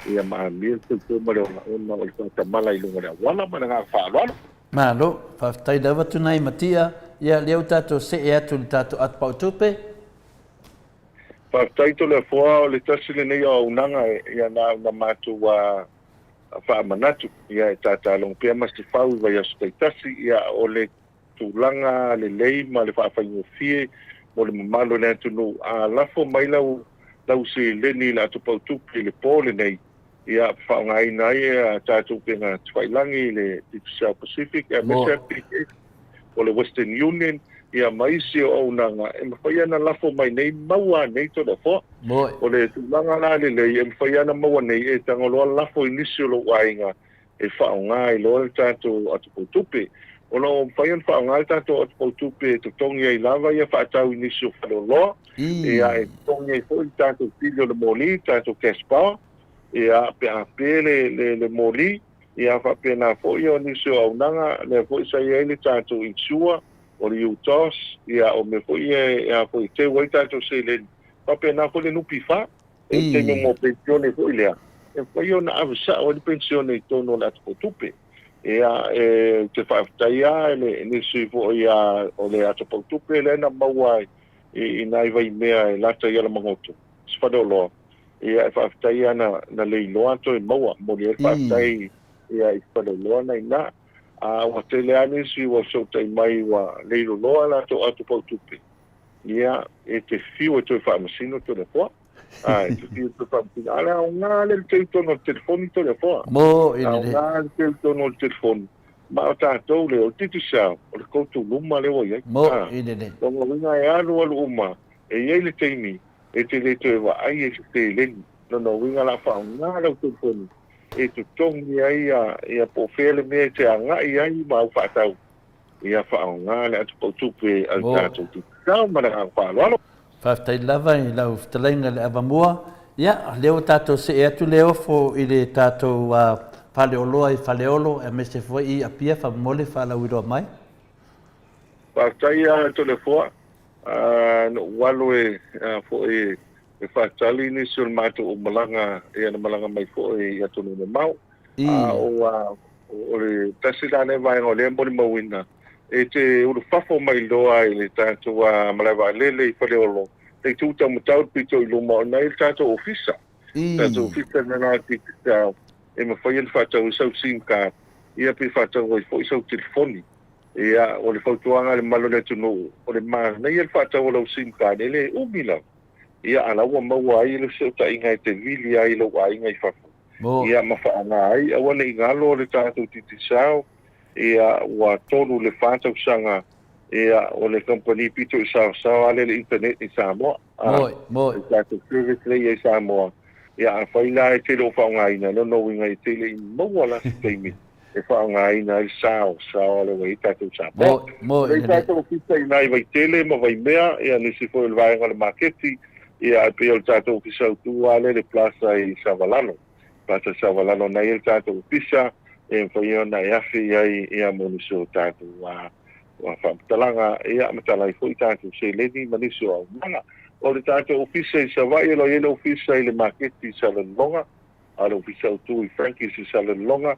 ia ma mi so ma le ola ona o le ta mala i lunga le wala ma nga fa lo fa tai dava tunai matia ia leu tato se e atu tato at pautupe pa taito le foa o le tasi le nei o unanga ia na matu wa fa manatu ia tata long pia masti fau vai asu tasi ia o le tulanga le lei ma le fa fie mo le malo le tunu a lafo mai lau se le ni la tu pautupe le pole nei ia fa ngai nai tatu pe na twailangi le South Pacific e o le Western Union ia mai se o nanga e mawhai ana lafo mai nei maua nei to da fo o le tulanga la le e mawhai ana maua nei e tangoloa lafo inisio lo wainga e whaonga i loa tātou atu pautupe o lo mawhai ana whaonga tātou atu pautupe to tongi ai lava ia whaatau inisio whaloloa ia e tongi ai fo i tātou pilio le moli tātou cash power ia pe a pele le moli ia whapena fo i o inisio au nanga le fo i sa ia le tātou insua o le utos ia o me foi e a foi te waita to se le pape na foi le nupi fa e te me mo pensione foi le e foi ona avsa o le pensione to no la tupe ia e te fa taia le ni si foi ia o le ato tupe le na mawai e nai vai mea e lata ia le mangoto spadolo ia fa taia na le loa to e mawa mo le fa tai ia spadolo na ina wa tele ani si wa so tai mai wa leilo loa la to atu pautupe ia e te fiu to fa masino to le po e te fiu to fa ala nga le te no telefoni to le po mo ile nga le te no telefoni ma ta to le o titi sa o le ko tu luma le wa ia mo ile le to mo nga ya no lu uma e ye le te ni e te le to wa ai e te le no winga la fa nga le telefoni e tu tongi ai ia po fele me te anga ia i ma fa tau ia fa nga le atu po tupe al tato tu ka ma na fa lo fa tai lava i lau talenga le avamua ia leo tato se e atu leo fo i le tato paleoloa i faleolo e me se foi i apia fa mole fa la wiro mai fa tai to le fo no walo e fo e fa tali ni sul mato o malanga e na malanga mai fo e atu no mau o le tasila ne vai o le mo mawina e te uru fafo mai loa i le tātou malava lele i whare olo te tūta mutau pito i luma o nei tātou ofisa tātou ofisa na nā tiki tāu e ma whaian whātau i sau SIM card ia pi whātau i fo i sau telefoni ia o le whautuanga le malo le tunu o le maa nei e whātau o lau SIM card e le umila ia ala ua maua ai le seu ta inga te vili ai lo a inga i whafu ia ma whaanga ai awane i ngalo le tātou titi sao ia wa tonu le whātau sanga ia o le company pito i sao ale le internet i Samoa i tātou service le i Samoa ia a whaila e te lo whaanga ina no inga i te le i maua la si teimi e whaanga ina i sao ale wa i tātou Samoa i tātou pita i nai vai tele ma vai mea ia nisi fo il vaenga le marketi ia pe o tātou pisa tu ale le plaza i Savalano na il tātou pisa e whaia na e afi ia moniso tātou wa whamtalanga ia matalai fo i tātou se leni maniso au mana o le tātou pisa i Savai lo yelo pisa i le marketi i Salalonga a le pisa tu i Frankis i Salalonga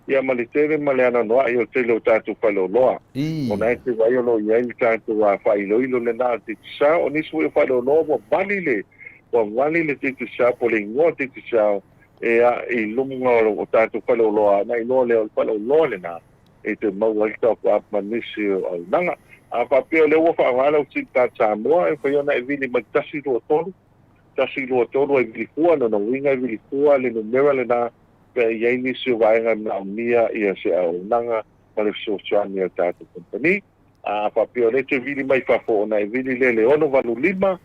ia malitele maleana noa io te lo tatu paloloa ona te vai lo ia i tatu a failoilo le na te sa o nisu e falolo mo valile te sa po le ngo te sa e a i lumunga o tatu paloloa na i no le paloloa le na e te mau ai ta pa manisi o nanga a pa pe le wo fa wala o ta Samoa e fa yo na e vini matasi lo tolu e vili kua no winga e vili kua le no mera le na pe ia ni se vaenga na mia ia se au nanga ma le sosuani o tatu company a pa pe le te vili mai fa fo na e vili le ono valu lima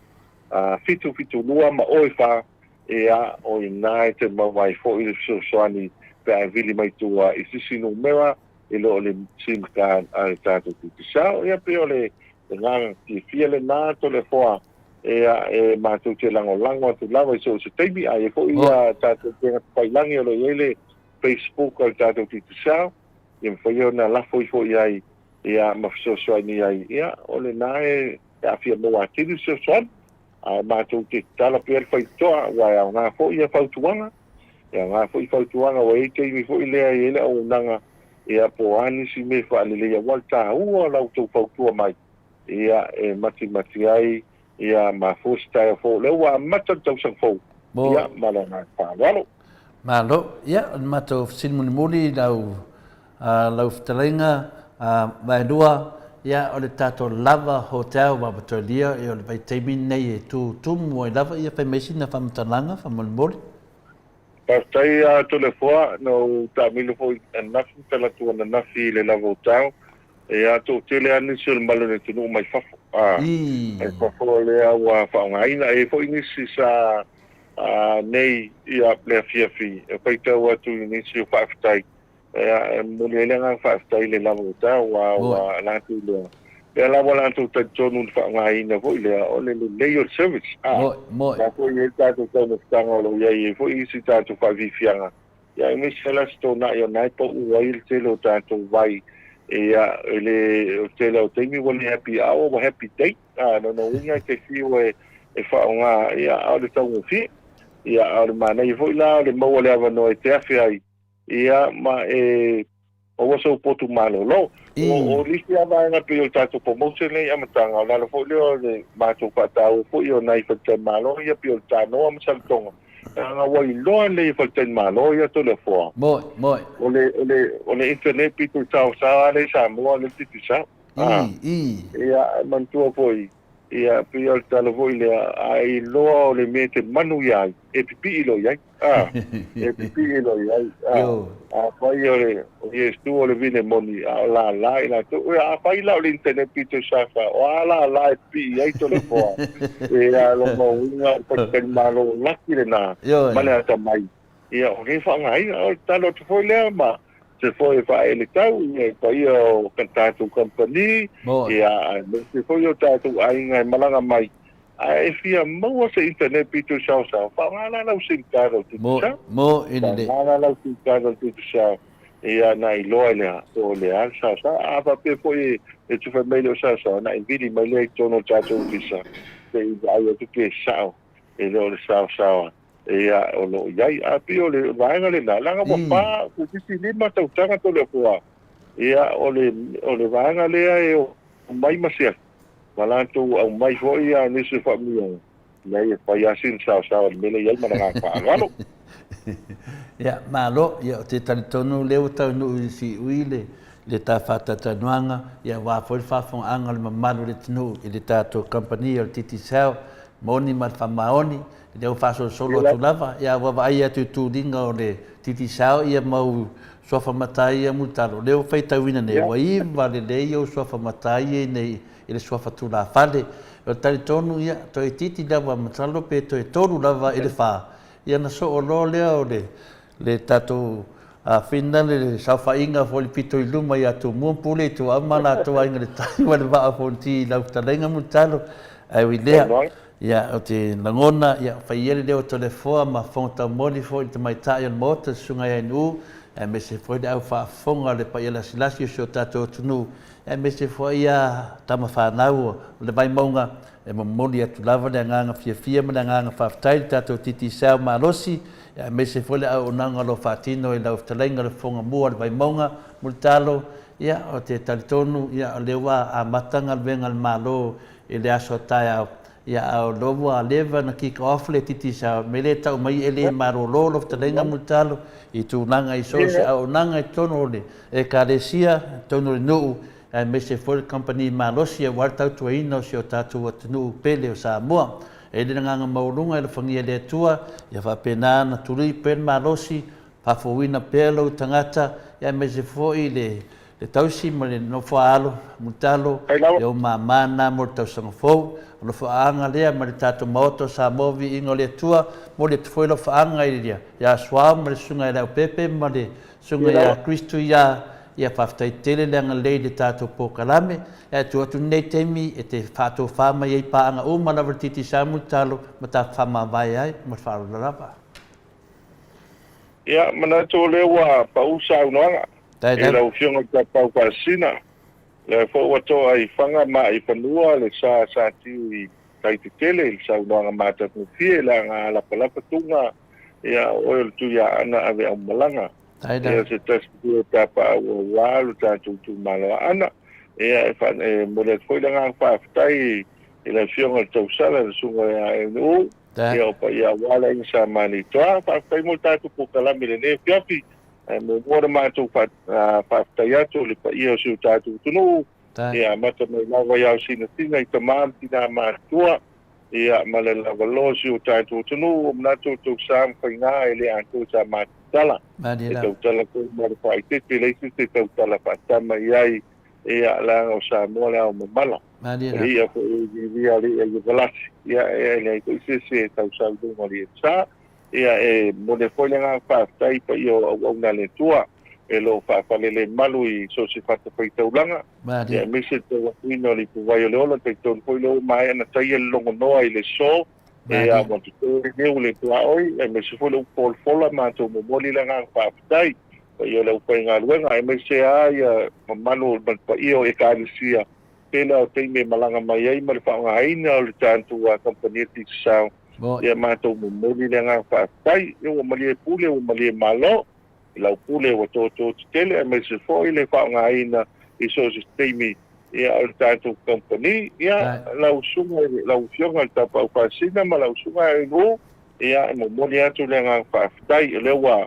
a fitu lua ma oi fa e a o inai te ma vai fo i le sosuani pe a vili mai tua i sisi no mera e lo le simka a tatu tisao ia pe le ngang ti fiele na to le foa e mātou te lango tu lava i so teimi a e fo ia tātou te pailangi o lo iele Facebook o tātou ti tusao i mwhaio na lafo i fo iai ia mawhisosoai ni ai ia o le nae a fia moa tiri sosoan a mātou te tala pēr whaitoa wai au ngā fo ia whautuanga ia ngā fo i whautuanga wa e teimi fo i lea i ele au nanga ia po anisi me whaalelea wal tā ua lau tau whautua mai ia e mati ai ia ma fusta fo le wa mata tau sang fo ia mala na pa malo ia mato sin muni lau ftalenga vai dua ia o le tato lava hotel wa batolia e o le vai teimi nei e tu mo lava ia pe mesina fa mtalanga fa molmol pastai a telefona no tamilo fo na tala tu na fi le lava hotel e a to tele ani sul malone tu no mai fafo e fafo le awa fa ngaina e fo inisi sa nei ia ple fiafi e pai tau atu inisi faftai e mulele nga faftai le lavo ta wa la tu le la tu ta tonu fa ngaina fo le o le layer service mo fo ye ta to no tanga lo ye fo isi ta to fa vifianga ya mi sela sto na yo nai po uai te lo ta to vai ia ele tele o temi wale happy hour wa happy day no winga ke fi we e fa nga ia au le tau fi ia au mana i foi la le mo wale ava no e te afi ai ia ma o so potu malo lo o lisi ava nga pe o tato promotion le amatanga la fo le ma to patau fo io nai fa te malo ia pe o tano am saltonga nga wai loa le falten malo ia to le fo mo ole internet pitu tau sa le Samoa le titi sa ia mantua foi ia pia talo foi le ai loa le mete manu ia e pipi lo ia e pipi lo ia fai ole stu ole vine moni la ina to fai la le internet pitu sa o la pi ai to le fo ia lo mo unha falten malo laki le na mana ta mai ia o ke fa ngai talo to foi le ma se foi fa ele tau e pai o kantato company ia se foi o tatu ai ngai malanga mai ai fia mo se internet pitu sa fa ngala la sin caro tu mo inde ngala la sin caro tu sa ia nai loile o le alsa a pa pe foi e tu fa meglio sa na vidi mai le tono tatu visa se ai o tu ke sa e lo sa ia o lo iai a pio le vaenga le na langa mo pa ku tisi lima tau tanga to le kua ia o le vaenga le e o mai masia malanto au mai foi ia nisi famia nei pa ia sin sa le mele iai mana ka ngalo ia malo ia te talitonu le tau no si uile le ta fata tanuanga ia wa foi fa fon anga le mamalu le tinu i le tato company o titi sao moni mal famaoni le o faso solo tu lava ia wa vai tu dinga o le titi sao ia mau sofa matai ia mutalo le o feita wina ne wai vale le o sofa matai nei ile sofa tu la fale o tali tonu ia to e titi lava matalo pe to e toru lava ile fa ia na so o lo le tato a finale le sofa inga fo le pito i luma ia tu mo pule tu amana tu inga le tai wa va fonti la talenga mutalo ai wilea ia o te langona ia faiele leo telefoa ma fonta moli fo te mai tai on mota sunga ia nu e me se foi au fa fonga le pa ia silasi so tato tunu e me se foi ia tama fa nau le vai monga e mo moli atu lava le nganga fia ma nganga fa tai tato titi sa ma losi ia me se fole au nanga lo fatino i lau talenga le fonga mua le vai maunga multalo ia o te talitonu ia o le wa a matanga le venga le malo i le aso tai au ia au lovo a leva na kick off le titi sa me le tau mai ele marolo lo talenga multalo i tu nanga i so se au nanga i tono le e karesia tono le nuu e me se fole company malosi e wartau tuaina si o tatu o tunu pele o Samoa e le nganga maulunga e le fangia le atua ia whapena na turi pen malosi pafowina pelo tangata ia me se foi le tausi ma le no faalo mutalo e o mamana mo tau sangafou no faanga lea ma le tatu Maota Samoa Viiga le atua mo le foi lo faanga ia ia swa ma le sunga ia pepe ma le sunga ia Kristu ia whaftaitele leanga lei le tātou pōkalame, e tu atu nei temi e te whātou whāma iei pāanga o malawa titi sa mutalo ma tā whāma vai ai, ma whāro rapa. Ia, mana tō lewa pa usau noanga, e lau whionga ka pau pasina, le fōua tō ai whanga ma i whanua le sa tiu i taiti tele, il sau noanga mātatu fie, la ngā lapalapa tunga, ia oil tu ia ana ave au malanga. Ia se tasi tapa ua walu tātou tu malo ana. Ia mo le foi la ngā whaafitai i la whionga tau sala na sunga ia e nuu. Ia opa ia wala inga sa mani toa. Whaafitai mo tātou po kalami le ne whiapi. Mo mora mātou whaafitai atu le pa ia o siu tātou tunu. Ia mata mai lawa iau sina tina i tamam tina mātua. Ia ma le lawa lo siu tātou tunu. O mnatou tau sāma whainga e le antou sa mātua. Tala. E tau tala ko mara whai te leisi te tau tala whatama iai e a langa o Samoa lea o mamala. Ria ko e ria ria i galasi. Ia e nei ko ise se tau saudunga ria sa. Ia e mone fwile ngā whaatai pa i o au na le tua. E lo whaafalele malu i so se whata whai taulanga. Ia mise tau wino li puwai o leola te tau fwile o mai ana tai e longo noa i le so. E a mo te neu le tuaoi, e me se fwile u fola mātou mo moli la ngā whaafitai, pa i o le upai ngā luenga, e me se ai ma manu pa i o e kārisia, pēla o teime malanga mai ai, ma le whaonga haina o le tāntu a kompania tiki sao, e a mātou mo moli la ngā whaafitai, e o mali e pule, o mali e malo, e lau pule o tō tele, e me se fwoi le whaonga haina, i so se teime, ia o tātou company, ia lau sunga, lau whionga tapa au whaasina, ma lau sunga e ngō, ia e mo moni atu le ngā whaafitai, e lewa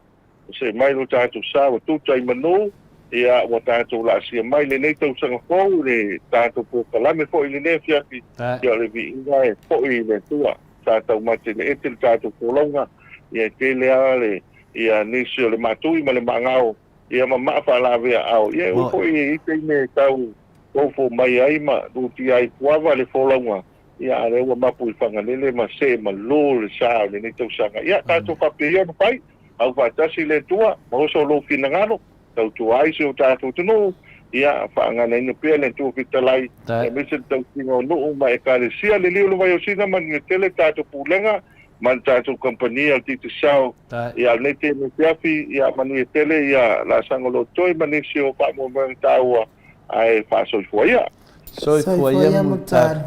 se mai lo tātou sā, o tūtai manu, ia o tātou la sia mai, le nei tau sanga fōu, le tātou pōkalame fōi le nei fiaki, ia le Viiga e fōi le tua, tātou mate le ete le tātou pōlonga, ia te lea le, ia nisi o le matui ma le mangao, ia ma maafa lawe au, ia o fōi e ite me tau, Kofo mai ai ma uti ai puava le folonga ia are ua mapu i whanganele ma se ma lo le sao le netau sanga ia tātou whapea no pai au whatasi le tua ma oso lo finangano tau tu ai se o tātou tunu ia whaangana ina pia le tua fitalai e mese tau tinga o nuu ma e kare sia le liu lo vai o sina ma ni tele tātou pulenga ma tātou kompania al titi sao ia le te me piafi ia ma ni tele ia la sangolo toi ma ni si o pa mo mwen taua ai fa soifoia. Soifoia mutar.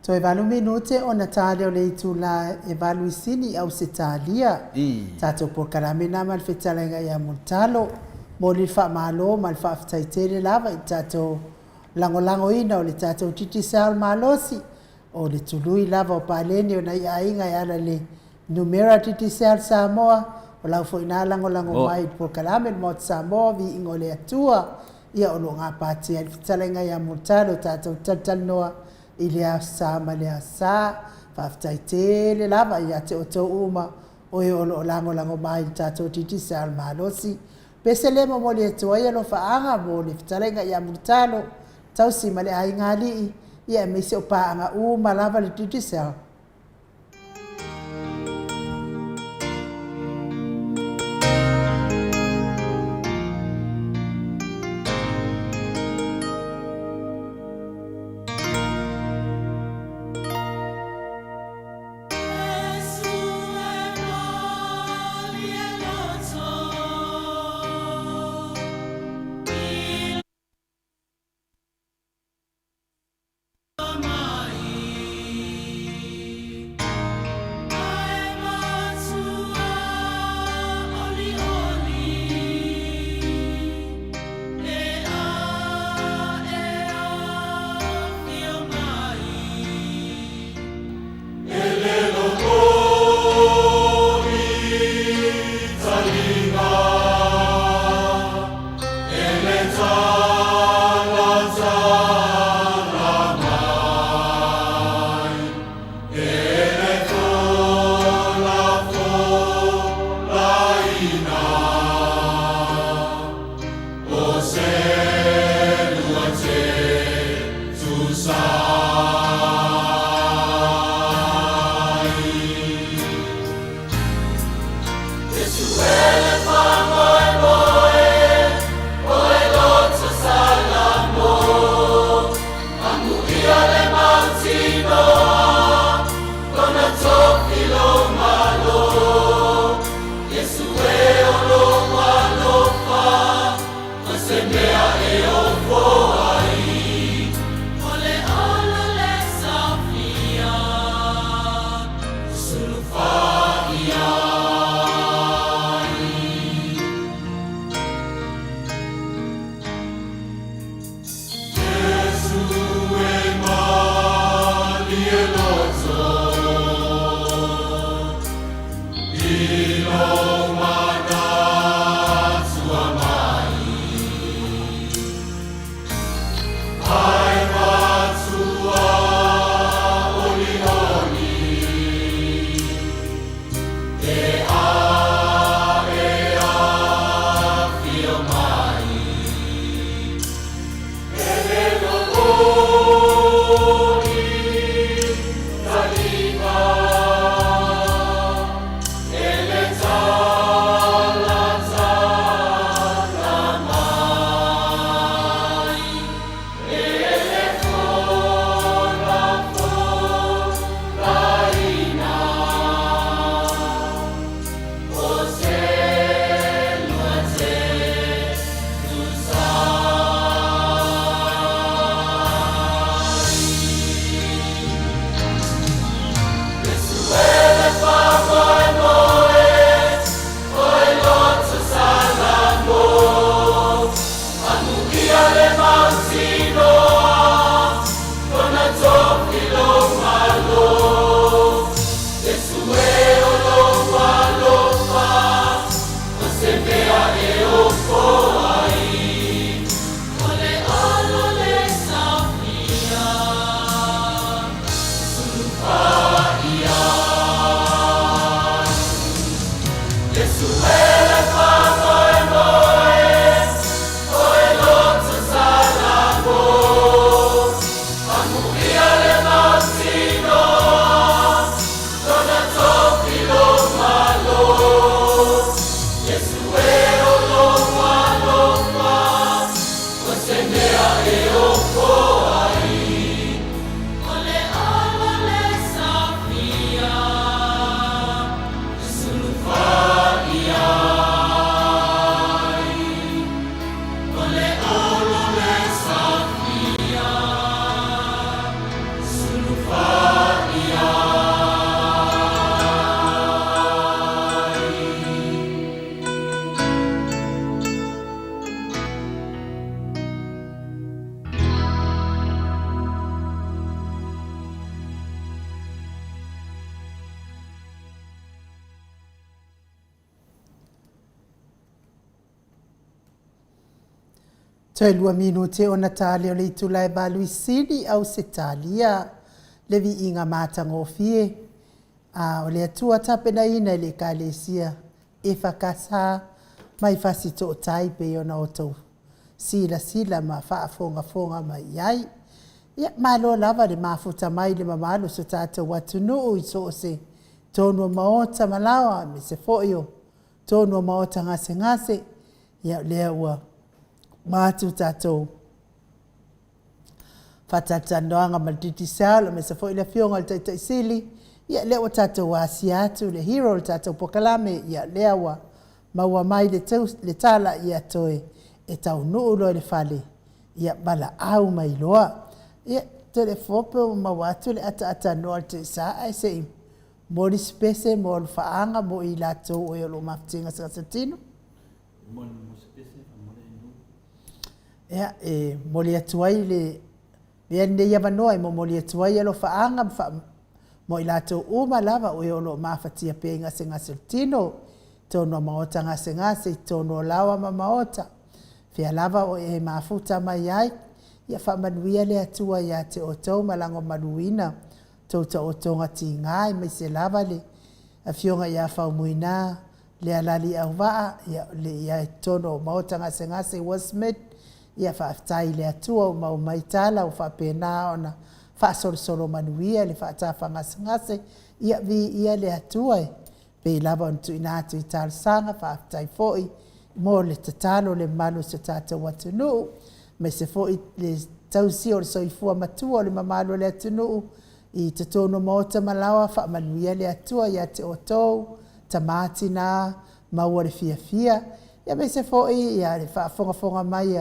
Toi valu minute o Natalia o le itula e valu isini au se talia. Tato por karamina mal fetalenga ia mutalo. Moli fa malo mal fa ftaitele lava i tato lango ina o le tato titi sal malosi. O le tului lava o paleni o na ia inga ia le numera titi sal Samoa. O lau fo ina lango mai por karamin mot Samoa Viiga o le atua. Ia o lo ngā pāti ai fitalenga ia mutalo tātou tatanoa i lea sā ma lea sā, whaftai tele lava ia te o tau uma o e o lo lango mai tātou titi sā almalosi. Pese le mo moli e tua ia lo whaanga mo le fitalenga ia mutalo, tau si ma le ai ngā lii, ia me se o pāanga uma lava le titi sā. Toi lua minute ona tali o le itulai balui siri au se talia le Viiga matagofie o le atua tapena ina le kalesia e fakasa mai fasito o tai pe ona oto sila ma fonga mai ai ia malo lava le mafuta mai le mamalo so tata watunu i so se tono maota malawa me se foio tono maota ngase ia le ua matu tatou fatatanoaga ma le titisalo me se foʻi le afioga o le taʻitaʻisili ia lea ua tatou asi atu le hero le tatou pokalame ia lea ua maua mai le tala ia toe e taunuu loa i le fale ia balaau mai loa ia telefope o maua atu le ataatanoa le taʻisaa e seʻi mo le spese mo le faaga mo i latou o e o loo mafutiga sagasatino ia mo le atu ai le ia nei avanoa mo mo le atu ai alo faaga mo i latou uma lava o e o loo mafatia pe gasegase le tino tono maota gasegase i tono lawa ma maota fea lava o e mafuta mai ai ia faamanuia le atua iā te outou ma lago maluina tou taʻotoga tigā i mai se lava le afioga iā faumuinā le alali auvaa ia e tono maota gasegase wasmet ia faafetai le atua o maumai tala o faapena ona faasolosolo manuia le faatafa gasegase ia vi ia le atua pe lava on tu ina tu ital sanga fa tai foi mo le tatalo le malu se tata watunu me se foi le tausi o soifua matua le mamalo le atunu i te tono Maota malawa fa manuia le atua ia te otou tamati na maua le fia ia me se foi ia le fa fonga mai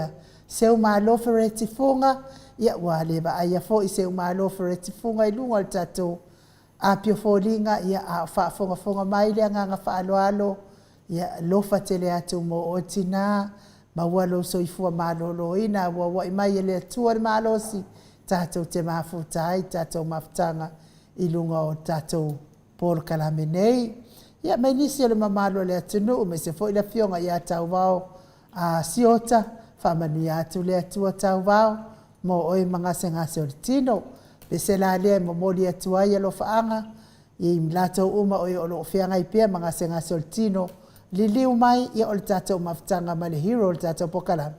seu malo fereti funga ia wa le ba ia foi seu malo fereti funga i lunga le tatou a pio folinga ia a fa fonga mai le nga fa alo ia lofa tele atu mo otina maua lo soifua malo lo ina wa mai le atua le malo si tatou te mafutai, tatou mafutanga i lunga o tatou por kalame nei. Ia mai nisi le mamalo le atunu, me se foi la fionga ia tau vau a siota, whamanu ia atu le atua tau vau, mo oi ngase o le tino, pe se la lea mo moli atua ia lo faanga, i mlatou uma oi o lo fianga i pia ngase o le tino, li liu mai ia o le tatou mafutanga ma le hero le tatou por kalame.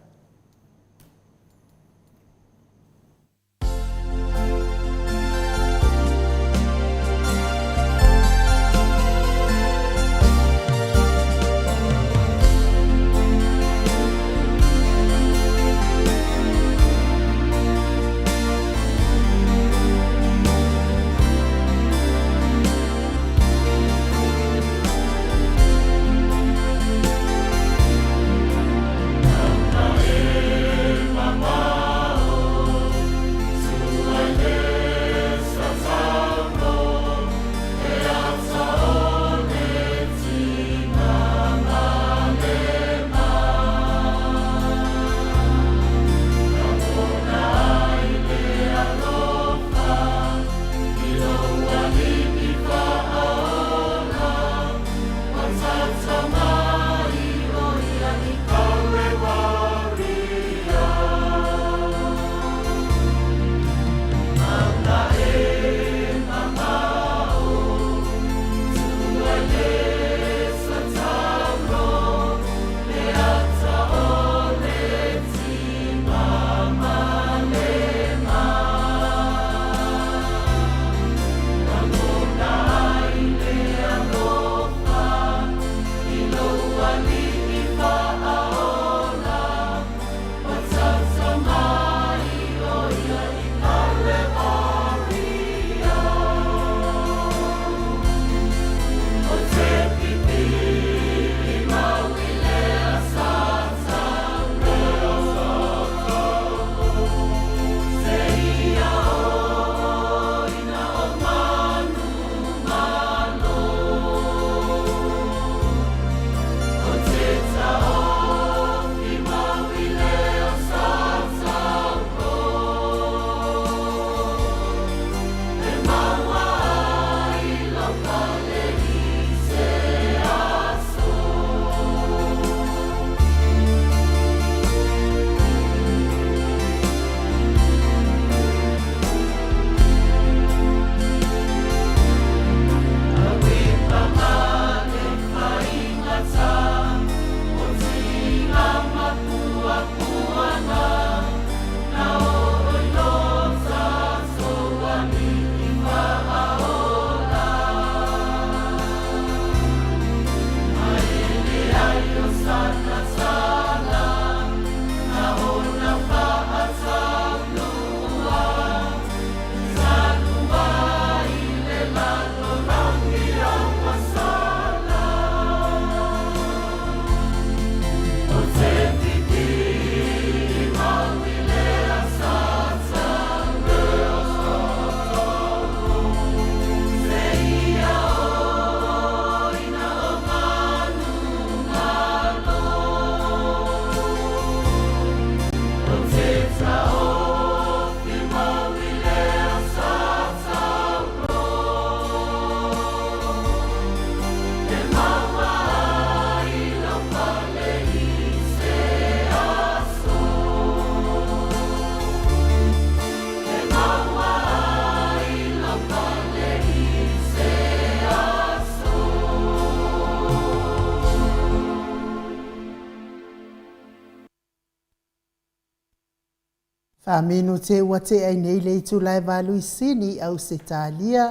Whamino te ua te ai nei le tu lai valu i sini au se tālia,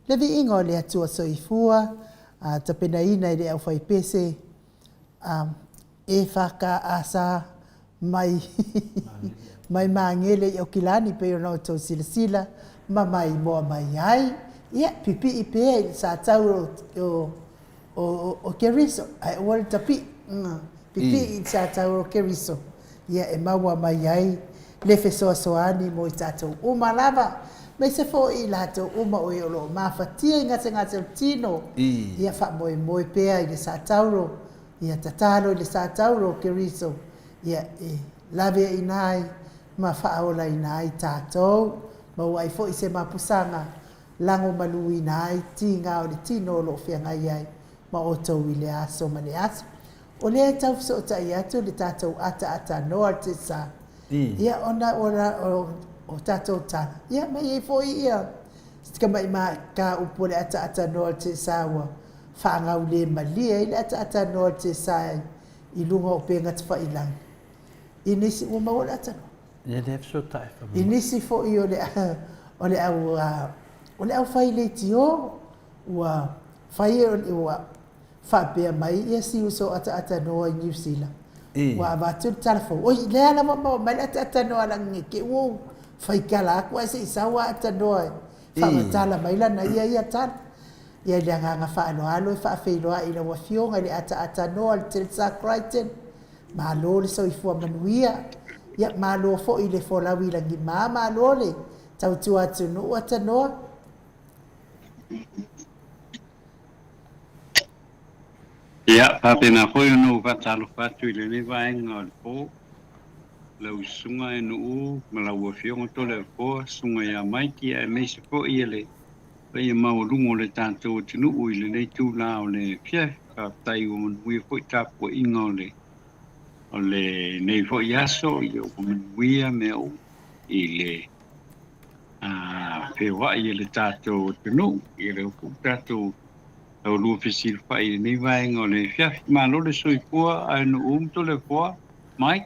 le vi ingo le atua soifua, ta pena ina i le au fai pese e whaka asa mai mai mangele i o kilani pe o nao tau sila sila ma mai moa mai ai ia pipi i pe sa tau o keriso ai wale tapi pipi i sa tau o keriso ia e maua mai ai le fesoa soani mo i tatou uma lava mai se fo i latou uma o i o loo mafatia i ngase o tino ia wha moe pea i le sa tauro ia tatalo i le sa tauro o keriso ia e lave i nai ma whaola i nai tātou ma wai fo i se mapusanga lango malu i nai tinga o le tino o loo whianga iai ma o tau i le aso ma le aso o le tau so ta i atu le tātou ata noa te sa ia ona o tātou tana ia mai e fo i ia stika mai ma ka upo le ata noa te sa wa whaangau le malia i le ata noa te sa i lunga o penga te whailang i nisi ua maola ata noa ia le so tai fa i nisi fo i o le au whai le tio ua whai ua whapea mai ia si uso ata noa i New Zealand wa avatu telefon oi le ala mo mai ata noa lang ke u fai kala ko se sawa ata noa fa tala mai la na ia tan ia le nga fa no alo fa fe lo i le wa fionga le ata noa te sa Crichton ma lo le so i fu manuia ia ma lo fo i le fo la wi la gi ma lo le tau tu atu no ata noa ia papena foi no vatalo fatu ile ne vaenga o po lau sunga e nuu ma lau fionga tole po sunga ia mai ki e me se po ile pe mau lungo le tanto tinu u ile nei tu la o le pia ka tai o mui foi tapo inga o le nei foi aso i o mui me o ile pe wa ile tato tinu ile o tato o lu fisil fai nei vai ngole fia ma lo le soi pua ai no to le pua mai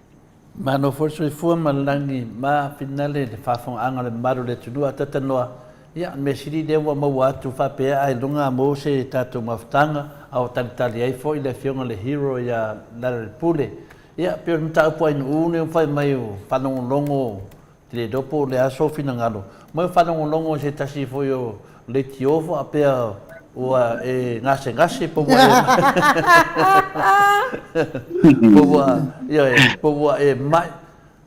ma no for soi fu ma langi ma finale le fa fon anga le maru le tunu atata noa ia me siri de wa ma tu fa pe ai lunga mo se tatu maftanga au tantali ai foi le fiona le hero ya la pule ia pe mta po ai no ne fa mai fa no longo le dopo le aso fina ngalo mo fa no longo se tasi foi o le tiofo a pe ua e ngase po wa po wa e mai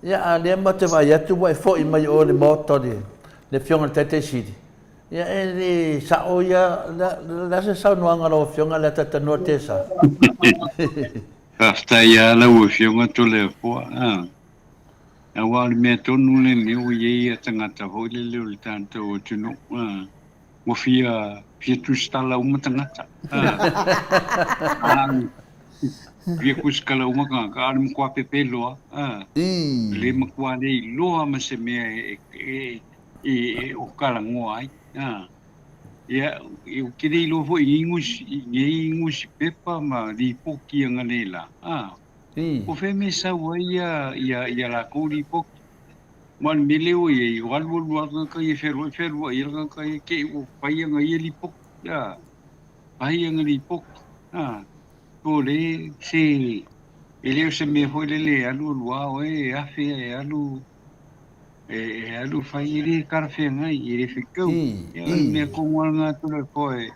ia le mate vai atu wa fo i mai o le moto le fionga tete sidi ia e le sa o ia la se sa no anga lo fionga la tata no tesa hasta ia la o fionga to le po a wa me to no le me o ye tangata ho le tanto o tuno mo fia tu stala uma tangata Via kuskala uma ka mo kwa pepe loa le mo kwa le loa ma se me o kala ngoai ia o kiri lo fo ingus pepa ma di poki ngalela o fe me sa wa ia la ko di poki man mileo ye wal ka ye fer ye ka ke o payanga ye li pok ya payanga li pok to le se ele se me foi le alu lua e afi alu fai le karfe ngai ele ficou me ko nga to le foi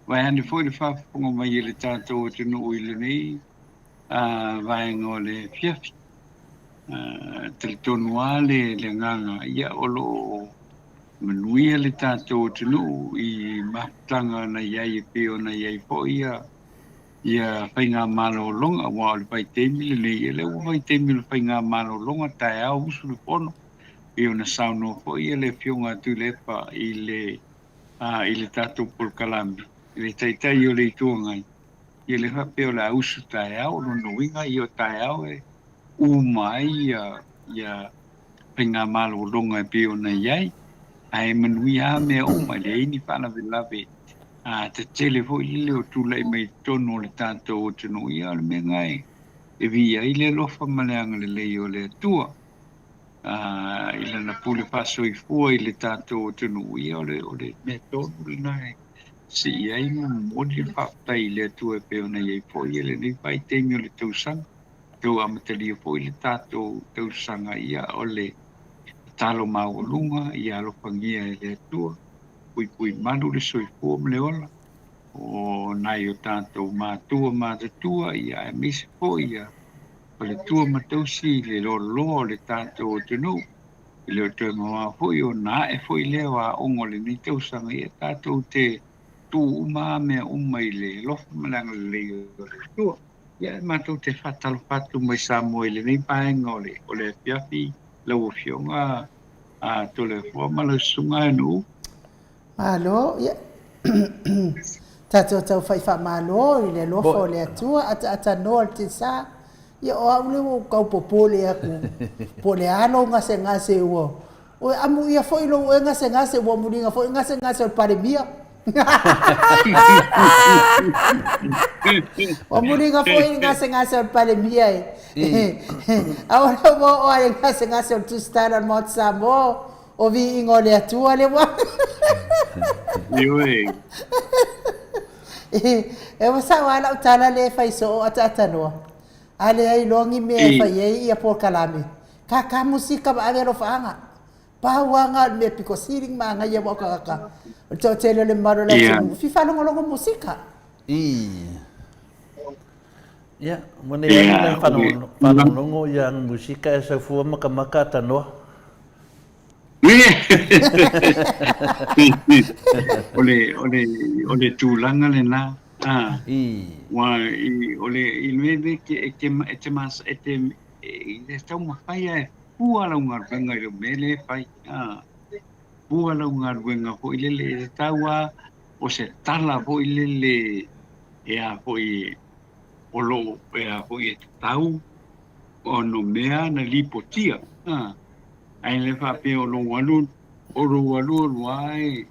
vai ande foi le fa ngo mai le tanto te no ile nei vai ngole fiaf teletonuale le nganga ia olo manuia le tātou tunu i matanga na iai e peo na iai po ia whainga malo longa wa le pai temi le nei ele o pai temi le whainga malo longa tae au usu le pono i ona sauno po ia le fionga tu lepa i le tātou polkalami i le taitai o le ituangai i le hapeo la usu tae au no nuinga i o tae au mai ia penga malo longa pe ona iai ai manuia me o mai le ni pana velave te telefo ile o tula mai tono le tanto o tino ia le mengai e via ile lo fa malanga le o le tua ile na pule paso i fu ile tanto o tino ia o le me tono nai si ai mo di whaptai le tu e peo na iei fo i le ni pai teimio le tausanga. Tau amatali fo i le tātou tausanga ia o le talo mau lunga ia lo pangia e le tua. Pui manu le soifua le ola. O nai o tātou mātua ia e misi fo ia. O le tua matausi le lo le tātou o tenu. I le o te ngā fo i o nā e fo i le wa ongo le ni tausanga ia tātou te tu uma me uma i le lofa malanga le o le tua. Ia mātou te whatalo whatu mai Samoa i le nei paenga o le piafi lau o fionga a to le fua malau sunga anu. Malo, ia. Tato tau fai fa malo i le lofa o le atua ata no al te sa. Ia o au le o kau popole aku. Po le ano ngase ua. O amu ia foi lo e ngase ua muringa foi ngase o paremia. O muringa foi ngase o paremia e. Ahora mo o ai ngase o tustara mo Samoa o Viiga le atua le wa. Ioi. E wasa wala utala le fai so ata noa. Ale ai longi me fai ai ia por kalame. Ka musika ba agero fanga. Pa wanga me piko siring ma nga ia boka ka. To tele le maro la fi fa longo musika. Ya, mone ya fa longo yang musika e sa fu maka ta no. Ole tulanga le na. Wa ole ilwe ke mas esta uma faya ua la unga venga i mele fai ua la unga venga fo ile tawa o se tala fo ile ea fo i olo ea fo i tau o no mea na lipotia ai le fa pe o lo walu wai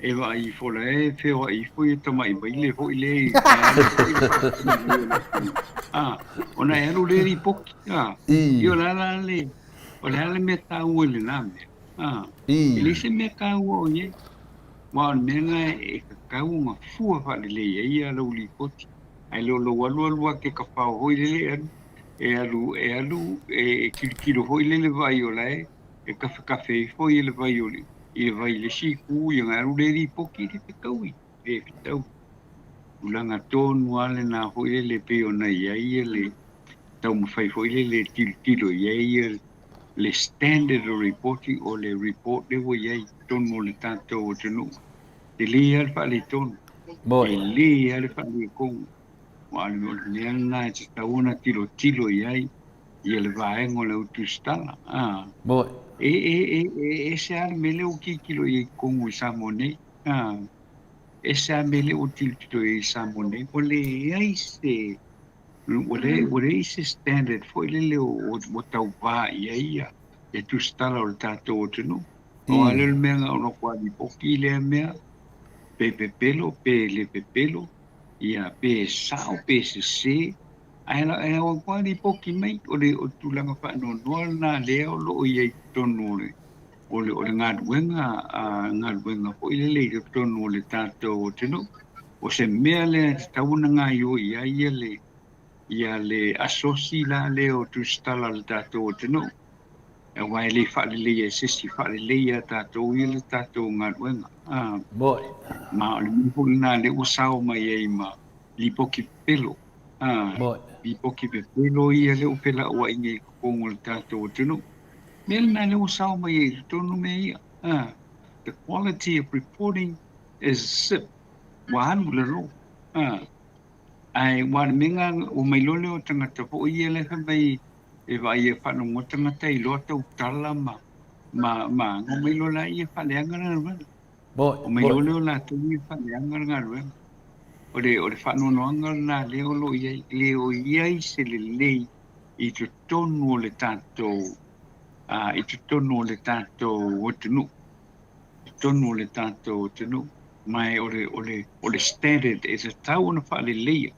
e va i fo le fe o i fo i tama i baile fo ile ona e ru le ripoki io la le o le me tau le name ile se me kau o ye wa nenga e kau ma fu fa le ia lo lipoti ai lo walu ke ka fa ho ile e alu e kilo ho ile vai o le e cafe fo ile vai o i vai le siku i ngā rureri poki te kaui e fitau ulanga tonu ale na ho ile peo na ia le tau mawhai ho ile le tilo ia le standard reporting o le report le wo ia tonu le tato o tenu te li al fa le tonu e li al fa le kong wa le na te tauna tilo ia ia le vaengo le utustala ese mele o kilo i kongo i Samone ese mele o kilo i Samone ole aise ole ise standard foi le o tau va ia e tu stala o tato o tenu o ale le mea o no kwa di poki le mea pe pelo ia pe sao pe se ai o kwa di poki mai o tulanga fa no na le o lo ia tonu ole ngā po ile le tonu le tātou o tenu o se mea le tauna ngā ia le asosi la le o tu stala le tātou o tenu e wai le whaalele e sesi whaalele ia tātou ia le tātou ngā ruenga ma o le miho nā le o sao mai ei ma lipoki pelo lipoki pelo ia le o pela ua inge i kukongo le tātou o tenu Melna le usau mai tonu me the quality of reporting is zip wan lo ai wan menga o mai lole o tangata po ia le mai e vai e fa no tangata I lo tau tala ma ngo mai lola ia fa le anga na o mai lole o la tu ia fa le anga na o le fa no anga na le o lo ia se le I te tonu le tato I te tonu le tātou o tenu. Mai o le standard e te tau na whaale leia.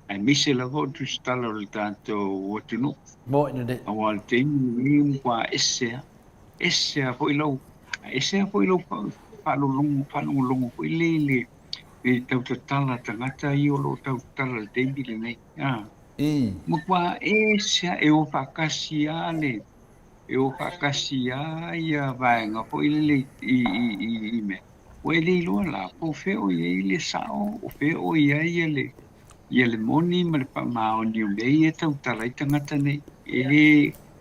Ai mise la ho tu stala o le tātou o tenu. A wale te ingu kwa esea fo I lau whalongo fo I le e tau tala tangata i o lo tau tala te bile nei. Mukwa e sia e o whakasi ale. E o whakasi a ia vaenga po ile i me. O ele i loa la, po feo i ele sao, o feo i ele. Ia le moni ma le pa maoni o mei e tau tala i tangata nei.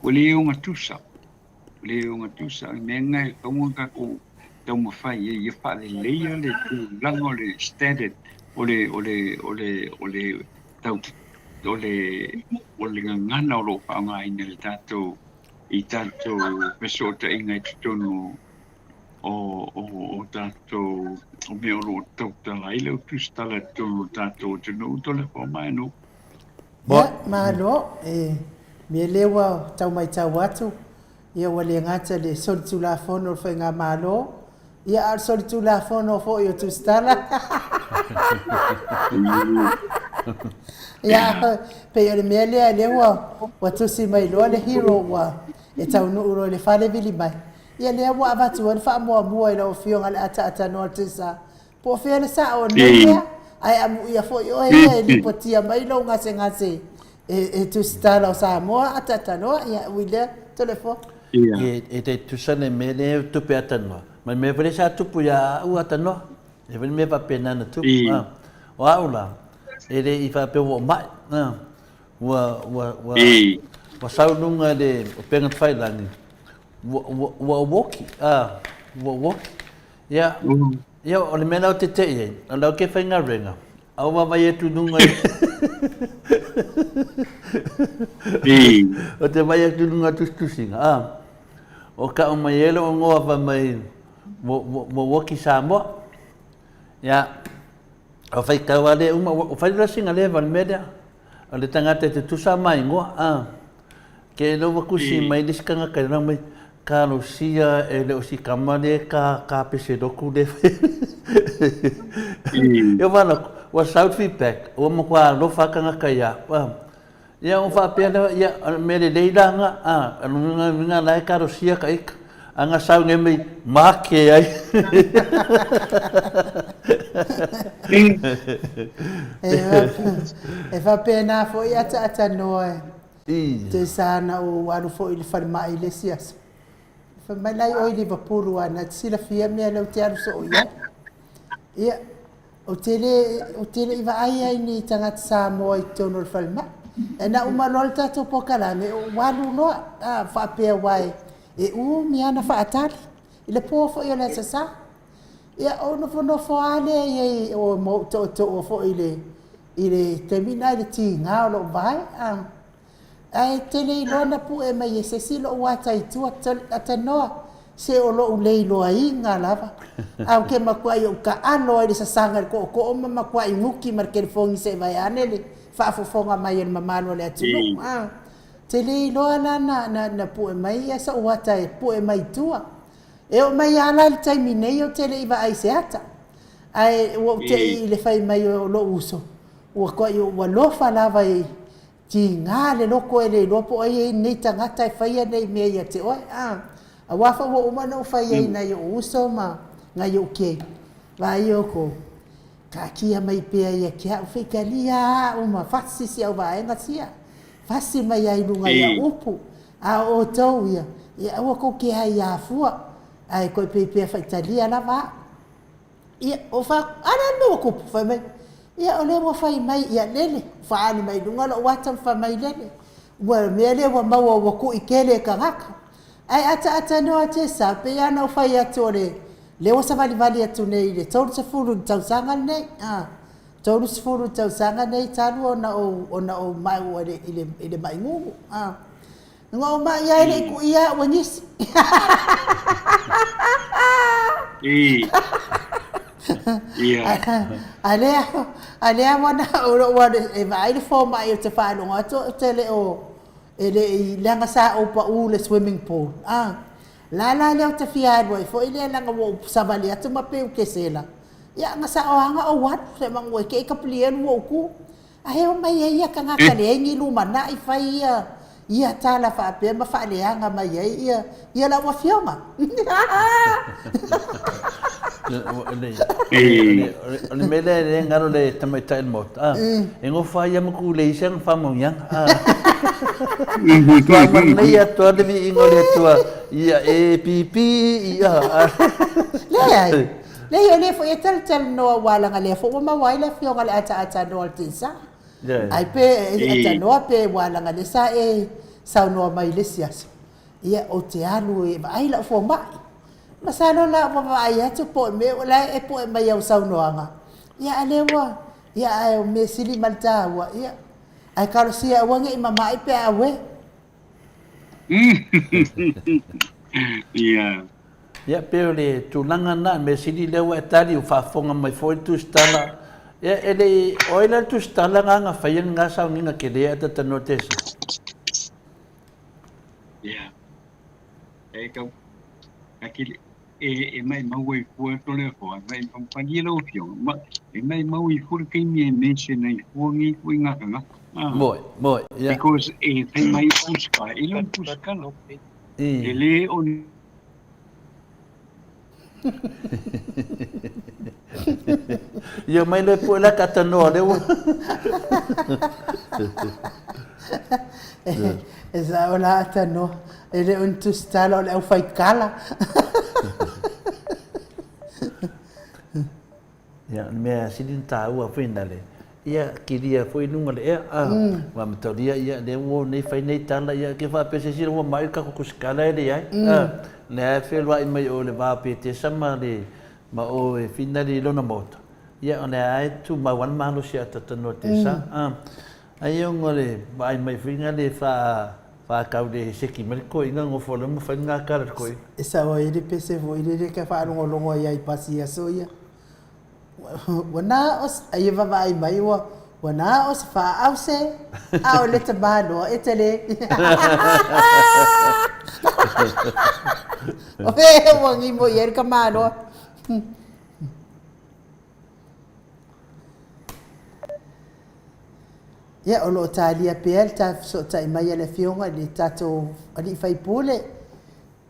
O le o ngatusa. O le o ngatusa. Menga e tonga kako tau mawhai e ia whale leia le tu langa o le standard. O le tau o le ngana o lo whaanga ina le tātou i tātou peso o ta inga i tutono o tātou o mea o lo tau tala i leo tustala tono tātou o tino utole po mai no. Mahalo, me lewa tau mai tau atu, ia wale ngata le solitu la fono whai ngā mahalo, ia ar solitu la fono fo i o tustala. Ia, pe o le mea lea lewa, wa tusi mai loa le hero wa, e tau nuuro le whale vili mai. Ia lea wa avatu wa le wha mua mua i lau fionga le ata noa tisa. Po fea le sa o nea, ai amu ia fo i oe e lipotia mai lau ngase e tustala o Samoa ata noa, ia uile telefo. E te tusane me le tupe ata noa. Mai me vare sa tupu ia u ata noa. E vare me papena na tupu. O aula. E le i whape wo mai. Wa saununga le o penga whailangi. Wa woki. Wa woki. Ia. Ia o le mena o te te iei. A lau ke whainga renga. Au wa mai e tu nunga i. O te mai e tu nunga tustusinga. O ka o mai elo o ngoa wa mai wa woki Samoa. Ia. O whai kaua le uma, o whai rasinga le wale mea. O le tangata te tusa mai ngoa. Ke loa kusi mai liskanga kai rau mai. Ka lo sia e le o si kamane ka pese doku le. Ia wana, wa South feedback. O mo kwa lo whakanga kai a. Ia o whapea ia me le leilanga. Nga lai ka lo sia ka ika. Anga sau nge mei make ai. E whapea nā fo i ata noa e. Te sāna o waru fo i le wharimai le siasa. Mai lai oi li vapuru ana sila fia mea lau te aru so ia. Ia, o tele iwa ai ai ni tangata Samoa i tono le wharimai. E na umalol tato pokalame, o walu noa, whapea wai. E mi ana whaatari, i le pōwho i o le sasa. Ia o nofo ale o Maota o fo i le temina i le ti ngā o lo vai. Ai tele i lona pu e mai e se silo wata i tua ata noa se o lo ulei loa i ngā lava. Au ke makua i o ka ano i le sasanga ko o makua i muki marke le fongi se vai anele. Whaafofonga mai e mamano le atunu. Tele i loa na pu e mai e sa wata e pu e mai tua. E o mai ala le taimi nei o tele i va ai se ata. Ai o te i le fai mai o lo uso. Ua koa i o walofa lava i ti ngā le loko e le lopo ai e nei tangata e whaia nei mea ia te oi. A wafa wa umana o whaia i nei o uso ma ngā i o kei. Vai o ko. Ka kia mai pia ia kia o whikalia o ma whasi si au vaenga sia. Whasi mai ai lunga ia upu. A o tau ia. Ia ua ko ke hai a fua. Ai koe pia whaitalia la va. Ia o wha. Ana no kupu whai mai. Ia o le wa fai mai ia lele. Whaani mai lunga lo wata wha mai lele. Ua mea le wa maua wa ku i kele ka ngaka. Ai ata noa te sa pe ana o fai atu o le wa sa vali atu nei le tauru sa furu tausanga nei. Tauru sa furu tausanga nei taru ona o mai ua ile mai ngungu. Nga o mai ia ele ku ia wa nisi. Alea wana e vai le forma e te whaelonga ato te le o ele i langa sa o pa u le swimming pool. La leo te fiaero e fo ile langa wo savali atu mapeu kesela. Ia nga sa o hanga o wat se mango ke ka plien wo ku. A he o mai ia ka nga kale ngi lumana i fai ia tala fa pe ma fa le anga mai ia la wa fioma. Ole mele le ngaro le tamai tai mot. Engo fa ia mo ku le isang fa mo yang. Tua mana ia tua de vi ingo le tua ia APP ia. Le le fo etal no wala ngale fo ma waila fio ngale ata no tisa. Ai pe ata no pe wala ngale sa sa no mai le sias. Ia o te alu e ai la fo mai. Masano la wa ai atu po me la e po mai au sa no anga. Ia alewa ia ai me sili malta wa ia. Ai karo sia wange i mama i pe awe. Yeah. Ya pero le tulanga na me sili le wa tali u fa fonga mai foi tu stala. Ya ele oila tu stala nga fayen nga sa nga kele ata tanotes. Yeah. Kau akili mai mau i fu to le fo mai kompani lo fio ma mai mau i fu ke mi mention ai fu ngi fu nga nga. Moi, yeah. Because mai uska, ilong uska no. Ele on Yo mai le po la kata no le wo. Esa ola ata no. Ele un tu stalo le au fai kala. Ya me sidin tahu apa indale. Ia kiria foi nunga le wa matoria ia le wo nei fai nei tala ia ke fa pese sira wo mai ka ku skala ele ai. Le fel wa mai o le va pe te sama le ma o e finali lona Maota. Ia ona ai tu ma wan ma no sia tatano te sa. Ai ngole vai mai finga le fa kau de seki mer ko inga ngo fo le mo fa nga kar ko. Esa o ele pese vo ele ke fa no longo ia i pasi aso ia. Wana os ai va vai mai wa wana os fa au se au le tabano etele. Oe wangi mo yer kamano. Ya olo talia pel ta so ta mai le fionga di tato ali fai pule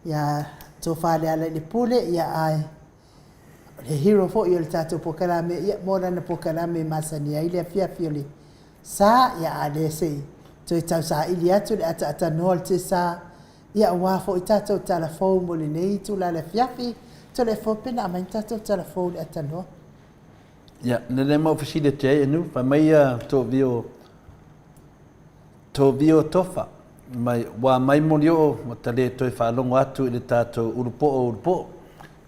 ya to fa le ale le pule ya ai le hero fo il tato pokalame ya mona na pokalame masani ai le fia fioli sa ya ale sei to ta sa ili atu le ata nol te sa ya wa fo tato telefon mo le nei tu la le fiafi to le fo pena mai tato telefon ata no ya le mo facilite nu fa mai to vio tofa mai wa mai molio mo tale to fa longo atu le tato urupo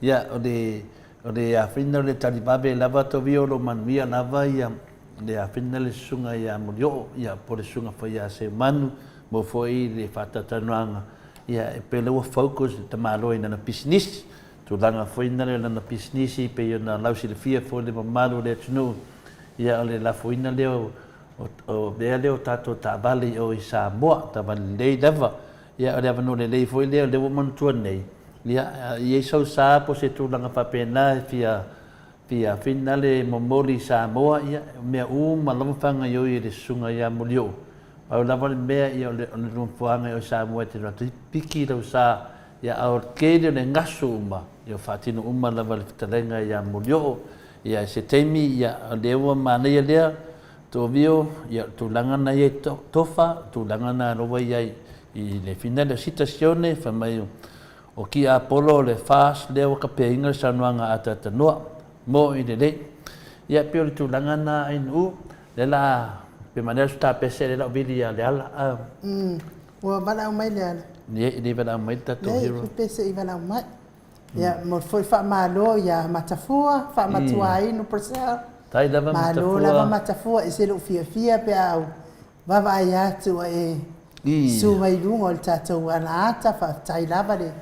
ya o de afina le talibabe lava to vio lo manuia lava ya le afina le sunga ya molio ya por sunga foi ya se manu mo foi le fata tananga ya pele o focus te malo ina na business to langa foi na le na business pe yo na lausi le fia foi le malo le tunu ya le la foi na le o bele o tato tabali o Samoa tabali le leva ia le avano le foi le woman tu nei ia ia so sa po se tu langa papena fia finale momoli Samoa ia me malom fanga yo i le sunga ia mulio au lava le mea ia le fuanga o Samoa te ratu piki lo sa ia au kele le ngasu uma ia fatino uma lava le talenga ia mulio ia se temi ia le wa mana ia le to vio ya tu langana ye tofa tu langana roba ya i le final de situazione fa mai o ki apolo le fas le o kapeinga sanuanga ata no mo i le ya pio tu langana in u le la pe manera sta pese le la vilia le ala wa bala mai le ala ni bala mai ta to hero pese i bala mai ya mo foi fa malo ya matafua fa matuai no persa tai lava matafua lava matafua e se lo fia pe au va vai atu e su mai lungo il tato ana ata fa tai lava le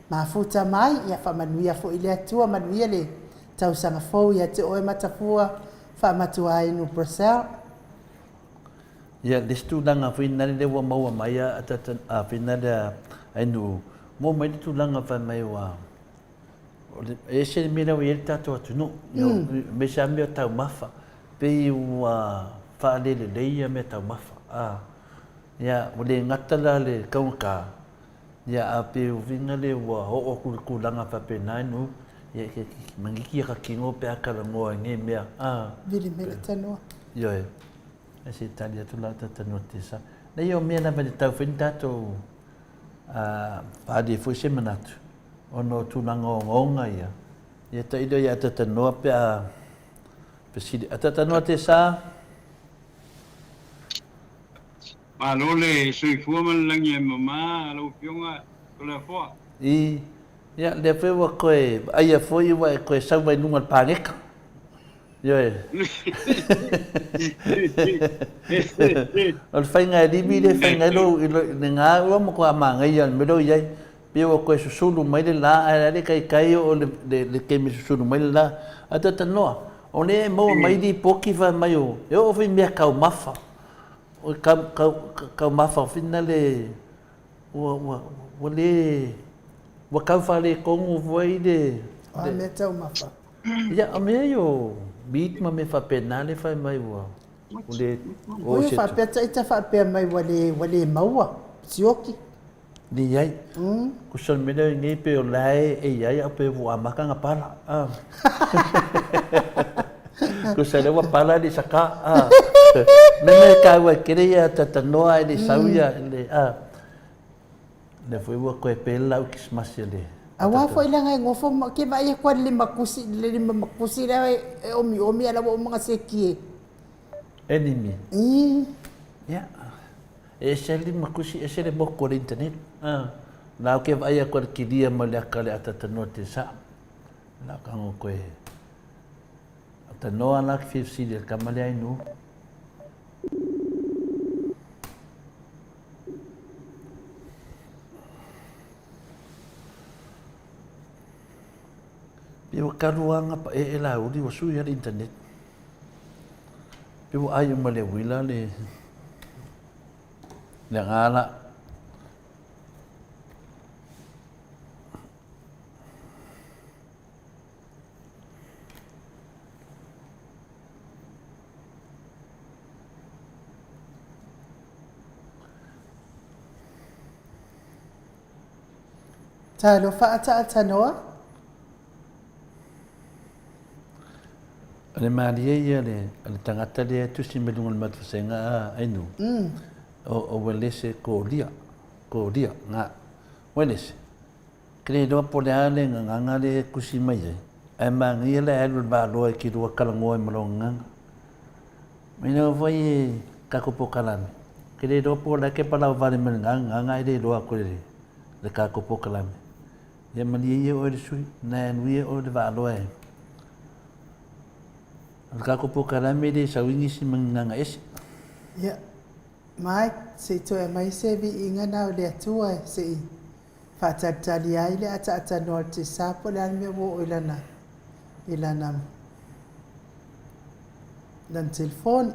mafuta mai ia fa manuia fo ile atua manuia le tau sanga fo ia te o matafua fa matuai no persa ya destu langa fina le wa mau mai ata a fina da anu mo mai tu langa fa mai wa ese mira o ele tato atu no me chame o tau mafa pe wa fa le ia me tau mafa ya o le ngatala le kaunka ya a pe o vinga le wa o ku langa fa pe nai no Ia ke mangiki ka kingo pe akala ngoa nge mea. Vili me le tanoa. Yo e. Ese talia tu la ta notisa. Na yo mea na vale tau whinta to pādi fuise manatu. Ono tūnanga o ngonga ia. Ia ta ido ia ta noa pe a pesidi. Ata tanoa te sa? Malole sui fua malangi e mama alo pionga tola foa. I ia le fe wa koe aia foi wa koe sau mai nunga pangeka. Yo e. Al whainga e rimi le whainga ilo ne ngā ua mo kua maa ngai an mero iai. Pia wa koe susulu mai le la a re kai o le kemi susulu mai le la. Ata tanoa. O ne e maua mai di poki wa mai o. E o whi mea kau mafa. O kau mafa whina le wa le wa kau whare kongu voi le A me tau mafa. ia a mea yo beat ma me whapena le whai mai ua o le o Ui se whapea ta ita whapea mai wale maua. Sioki. ni iai ko son mena ngai pe o lai e iai a pe ua maka nga pala ko sa le wa pala di saka mena ka wa kere ia tatanoa e le sauia le le foi ua koe pe lau kismasi le Awa fo ila ngai ngofo ke ba ia kwa le makusi le omi ala wo mga seki. enemy I ya e se li makusi e se le moko le internet na ke vai a kwa kidia ma le akale atata no te sa na ka ngo koe ata no ana ki fi le kamale ai no Pio karuanga pa e la uri o sui al internet. Pio ai ma le wila le ngala. talo ata noa. Ale maria ia le tangata le tusi me lungal mat fasenga ainu. O welese ko lia nga welese. Kre do pole ale nga le kusi mai ai. Ai mangi le alu ba lo ki do kalango e malonga. Mina vai ka ko pokalan. Kre do pole ke pala vale men nga ile do akole le ka ko pokalan. Ia malia o le sui na nui o le va lo e. Ka ko pokalan me sa wingi si manganga ese. Ya. Mai se to e mai se vi inga na le atua se fatatali ai le ata no te sapo le me wo ilana dan telefon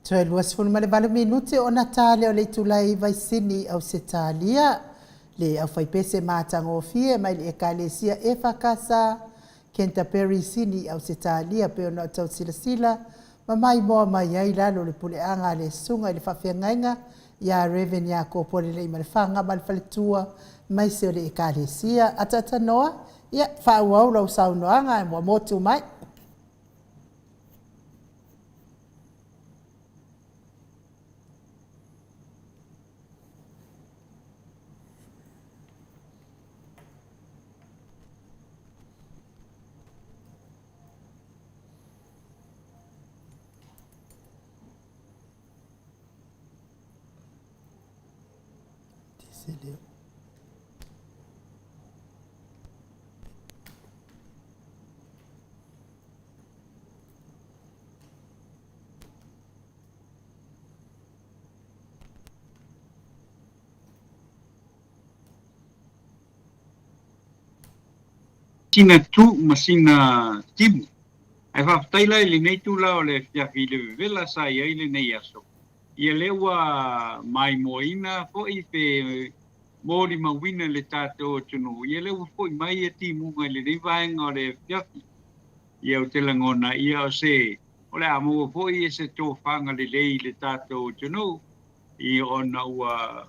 Toe luas funu ma le valu minuti o na tale o le tulai vai sini au se talia. Le au fai pese mātango fie mai le ekalesia e whakasa Canterbury sini au se talia pe o na tau sila sila. Ma mai moa mai ai lalo le pule anga le sunga le whawhiangainga ia reven ia kōpore le ima le whanga ma le whaletua mai se o le ekalesia. Atata noa, ia whauau lau saunoanga e mua motu mai. Sina tu masina timu. Ai whaftaila ili nei tu lao le fiafi le vela sa ia ili nei aso. Ia lewa mai moina fo i pe mori mawina le tātou tunu. Ia lewa fo i mai e timu ngai le nei vaenga o le fiafi. Ia o te langona ia o se. O le amoa fo i e se tō whanga le lei le tātou tunu. Ia o na ua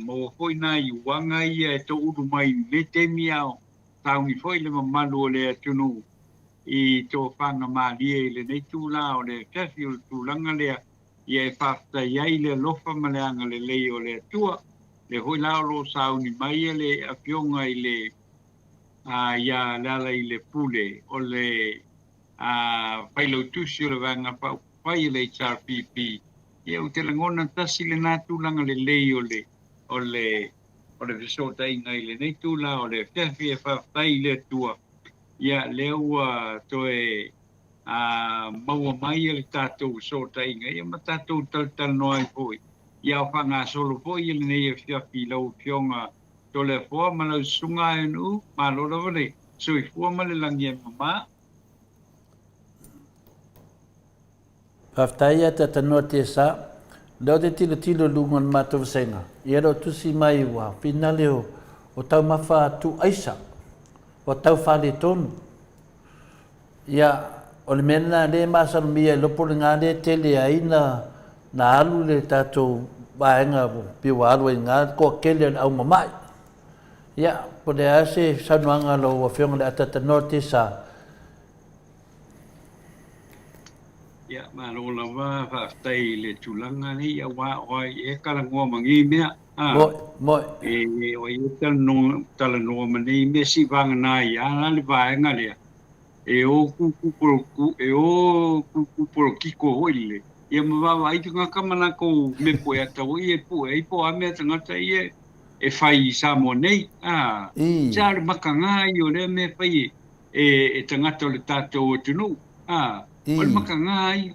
mo fo i nā i wanga ia e tō uru mai le te miao. Taungi foi le mamalu o le atunu i tō whanga maalia i le nei tūla o le fiafi o le tūlanga lea ia e whafta iai le lofa maleanga le lei o le atua le hoi laolo sauni mai le apionga i le ia lala i le pule o le whailo tusi o le vanga whai le HRPP ia o te langona tasi le nā tūlanga le lei o le visota inga i le nei tūla o le fiafi e whawhai le tua. Ia leua toe maua mai le tātou visota inga. Ia ma tātou tal noa i poi. Ia o whanga solo poi i le nei e fiafi lau fionga to le fua ma lau sunga e nu ma lora vare. So i fua ma le langi e mama. Whawhai ata tanoa te sa. Leo te tilo lungon mātou senga. Ia ro tusi mai wa fina leo o tau mawha tu aisa. O tau whale tonu. Ia o le mena le māsaro mia lopo le ngā le tele aina na alu le tātou waenga piwa alu e ngā koa kele au mamai. Ia po le ase sanuanga lo wa whionga le atata no te sa. Ia malola wa whaftai le tūlanga ni ia wā oi e kalangoa mangi mea. Moi. E oi e tala noa mani mea si vanga nā i ana le vaenga lea. E o kukuporo kiko hoile. Ia mawawa i tunga kamana ko me poe atau i e poe. I poe amea tangata i e whai Samoa nei. Sāre makanga i o rea me whai e tangata o le tātou o tunu. O le makangai,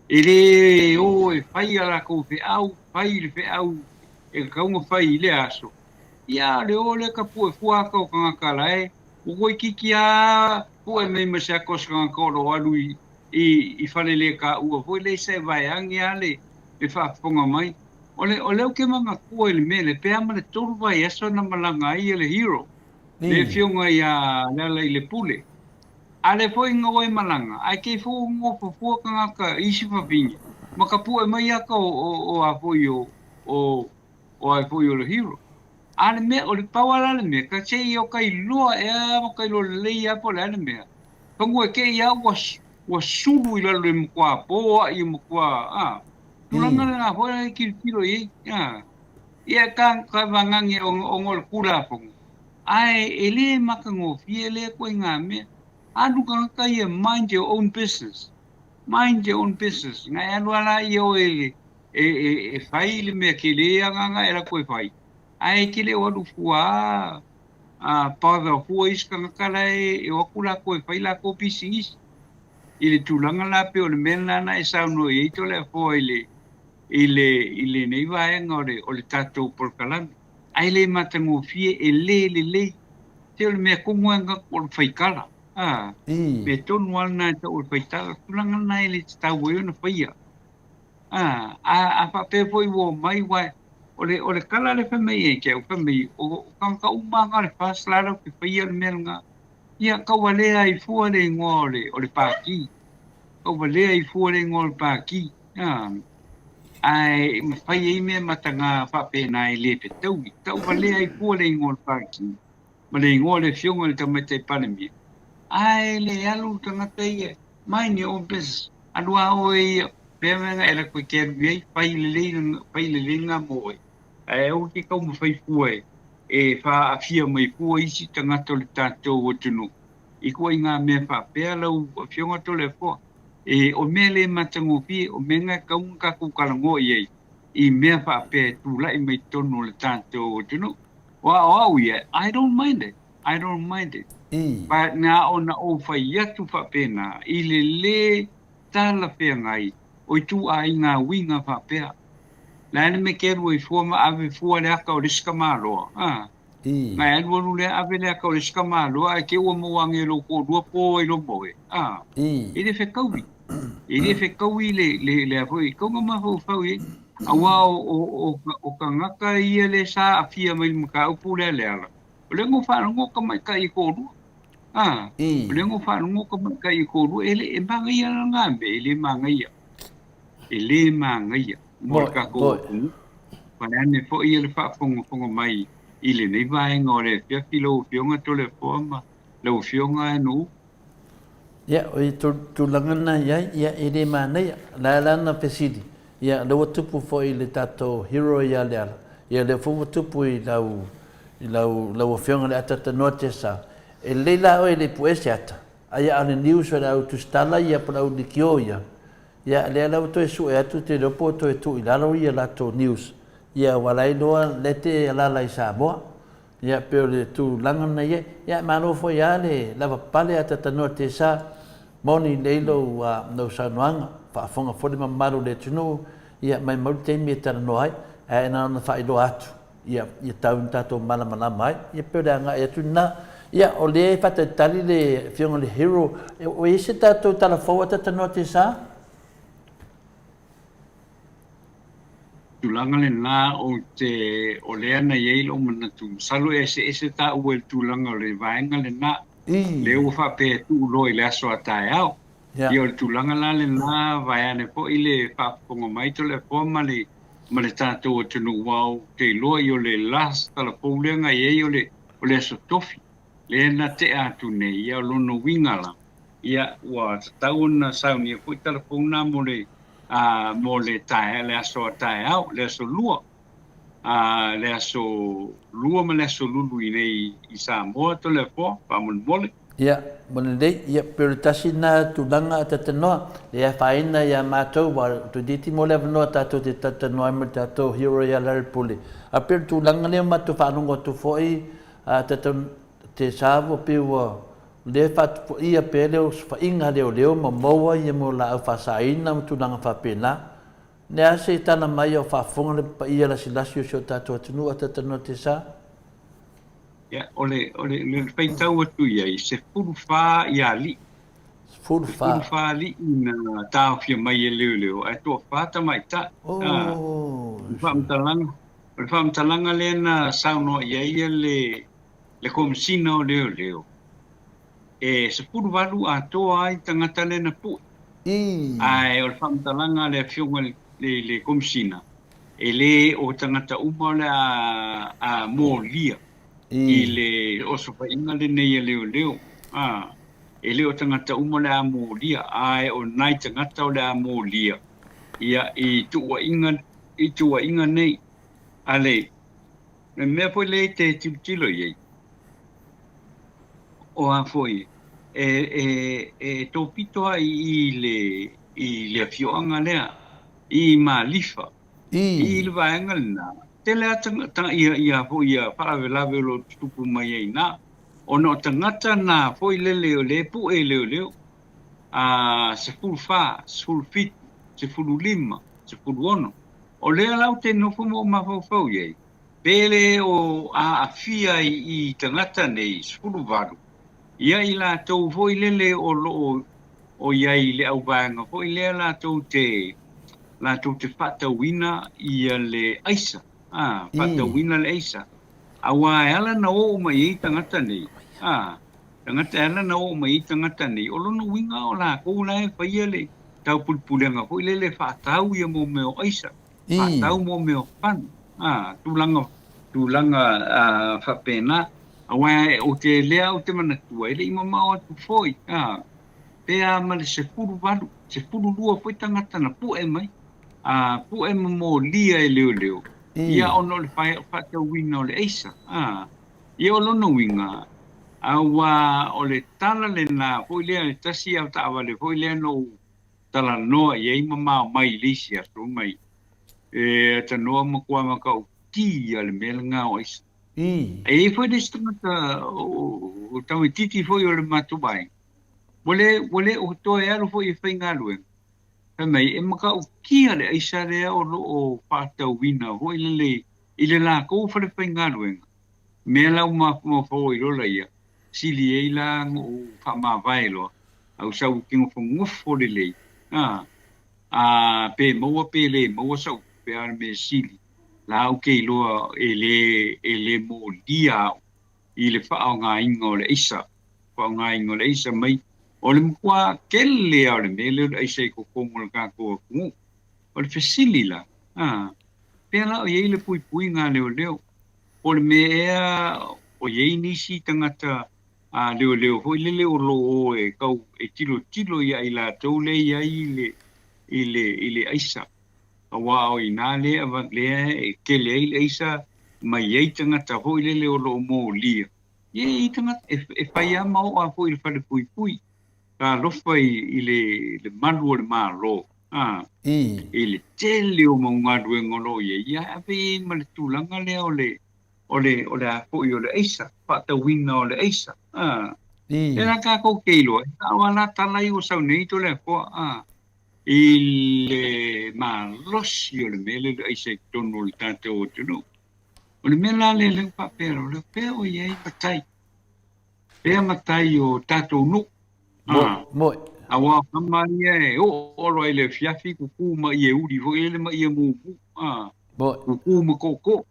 e re o e whai ala kou wheau, whai le wheau, e kaunga whai le aso. Ia le o le ka pue fuaka o kangakala e, o koi kiki a pue mei mase a kosa kangakoro alu i whale le ka ua, pue le se vai angi ale, e whaafonga mai. O leo ke manga kua le me, le pea ma le toru vai aso na malanga ai le hero. Le fionga ia lala i le pule. Ale foi ngoi malanga ai ke fu ngo fu ka ka isi fa vingi maka pu e mai aka o apoio o ai foi o hero ale me o le pawala le me ka che o kai lo e mo kai lo le ia po le me pangu ke ia was sulu i le mo kwa po i mo kwa tulanga na ho ki kilo i ia ka vangangi o ngol kula po ai ele maka ngo fiele ko nga me anu ka ia mind your own business. Mind your own business. Ngai anu alaio e fai le me ke le anga era ko fai. Ai ke le wadu fua pa da fua is ka kala e o kula ko fai la ko pisingis. Ile tulanga la pe o le mena na e sa no e to le fo ile nei vai ngore o le tato por kalan. Ai le matango fie e le te o le me ko nganga ko fai kala. me tonu ana ta o paita tulanga nai le tau e na paia a fa pe foi wo mai wa ole kala le fami e ke o fami o kan ka uma nga le fas la ro pe paia le melnga ia ka wale ai fu le ngole ole pa ki ka wale ai fu le ngol pa ki ai fai ai me matanga fa pe nai le pe tau ka wale ai fu le ngol pa ki ma le ngole fiongo le tamete panemi ai le alu tangata ia mai ni o bes alua o ia pemanga era ko ke vi pai le nga mo e o ki ko mo fai fue e fa afia mai fue isi tangata le tato o tunu i ko inga me fa pe lau fionga to le fo e o mele matango pi o menga ka un ka ku kala ngo ia i me fa pe tu lai mai tonu le tato o tunu wa ia I don't mind it But na ona o fai atu fa pena i le tala pea ngai o tu a inga winga fa pea. Na me keru i fuama ave fua le aka o riska malo. Ngai anu anu le ave le aka o riska malo a ke ua moange lo ko dua po i lo moe. I le fekaui. I le fekaui le afoi. Konga maho fau i. Awa o ka ngaka ia le sa afia mai maka upu le ala. O le ngo whanongo ka mai ka i ko dua. Le ngo whanongo ka mai ka i ko dua. Ele e manga ia na ngambe. Ele manga ia. Mo ka ko kungu. Panane fo ia le whafongo mai. Ile nei vaenga o le pia filo fionga to le forma. Le fionga anu. Ya, o tu langana ya ele mana ya la na pesidi. Ya le tupu fo ile tato hero ya le ala. Ya le fo tupu I lau fionga le atata note sa. E leila o ele puese ata. Aya ane news o lau tu stala ia pa lau dikio ia. Ya le lau to e su e atu te ropo to e tu I lalo ia lato news. Ya walai loa lete alala I Samoa. Ya peo le tu langana ia. Ya mano fo ya le lava pale atata note sa. Moni leilo no sanuanga. Whaafonga fode mamaru le tunu. Ya mai maute mi tana noai. E na ona whailo atu. Ia taun tato mana mai. Ia peo le anga e tu na. Ia o le fata tali le fionga le hero. O ese tato tala faua tata note sa? Tulanga le na o le ana yeilo mana tu. Salo ese ta uel tulanga le vaenga le na. Le ufa pe tu loi le aso atae au. Ia o le tulanga la le na vaiane po I le whaaponga mai to le forma le ma le tato o tunu wau te loi o le las tala poulenga o le aso tofi. Le na te atu nei ia lono winga la. Ia ua tauna sauni po tala pouna mo le tae le aso atae au le aso lua. Le aso lua ma le aso lulu I nei I Samoa to le po pa mole. Ia, mone dei, ia peritasi na tulanga tatanoa. Ia whaina ia mātou wa tu diti mo lewa noa tātou te tatanoa me tātou hero ia laripule. A per tulanga leo matu whanongo tu foi te sāvo piwa le whatu po ia pe leo whainga leo ma maua ia mo la au whasaina mo tulanga whapena. Ne ase tana mai o whafonga le pa ia lasi o sio tātou atunua tatanoa te sā. Ya, ole feitau atu ia se furu fa ia li. Furu fa li na tau fia mai leo. Ai to fa ta mai ta. Fam talanga le na sauno ia le komsina o leo. E se furu valu a to ai tangata le na pu. Ai o fam talanga le fionga le komsina. E le o tangata uma le a molia. I le oso pa inga le nei leo. E leo tangata uma le amolia. Ai o nai tangata o le amolia. Ia I tua inga nei. Ale, mea poi le te tilo iei. O a foi. E tō pitoa I le fioanga lea. I malifa. I le vaenga lena. Te lea tangata ia whaawelawe lo tupu mai ei nā. O no tangata nā fo I le pu e leo. Se fulu wha, se fulu fitu, se fulu lima, se fulu ono. O lea lau te nofo mo mawhau iei. Pele o a fia I tangata nei, se fulu varu. ia i lātou foi lele o lo o iai le au vanga foi le lātou te whatauina ia le aisa whatauina le aisa awa ala na o mai i tangata nei tangata ala na o mai i tangata nei o lono winga o la kou la e whaia le tau pulpulenga foi lele whatau ia mo meo aisa whatau mo meo pan tulanga whapena awa o te lea o te manatua ele ima mao atu foi pea ma le se furu lua foi tangata na pu e mai pu e mo lia e leo ia ono le whatau wina o le eisa ia o lono winga awa o le tala le na foi lea le tasi au tawa le foi lea no tala noa ia ima mao mai lisi aso mai ta noa makua makau ki ale mele ngā o eisa e foi de stangata o tau titi foi o le matubai wale o to e alo foi e whainga luen mai e maka o kia le aisa rea o lo o whātau wina hoi lele i le la kou whare whainga luen mea lau ma fo i rola ia sili e la o whama vaelo au sau kingo whangofo le lei pe maua pe le maua sau pe ar me sili la au kei loa e le mo lia i le whao ngā ingo le isa mai o le mkua kele au le mele o aisa i ko kongo le kako kungu o le fesili la pea la o iei le pui ngā leo o le mea o iei nisi tangata leo hoi lele o lo o e kau e tilo ia i la tau le ia i le aisa awa o i nā lea wa lea e kele i le aisa mai iei tangata hoi lele o lo mo lia iei tangata e whai ama o a hoi le whale pui ka lofa i le malu o le malo i le tele o maunga rue ngolo ia ape ma le tūlanga lea o le a hoi o le eisa pata wina o le eisa e la ka kou keilo awa la talai o sau nei to le koa i le malosi o le mele le eisa i tono le tātou o tunu o le mela le papero le peo o iei matai pea matai o tātou nuk Moi. awa kamaia e o roi le fiafi kuku ma ie uri fo ele ma ie muku kuku ma koko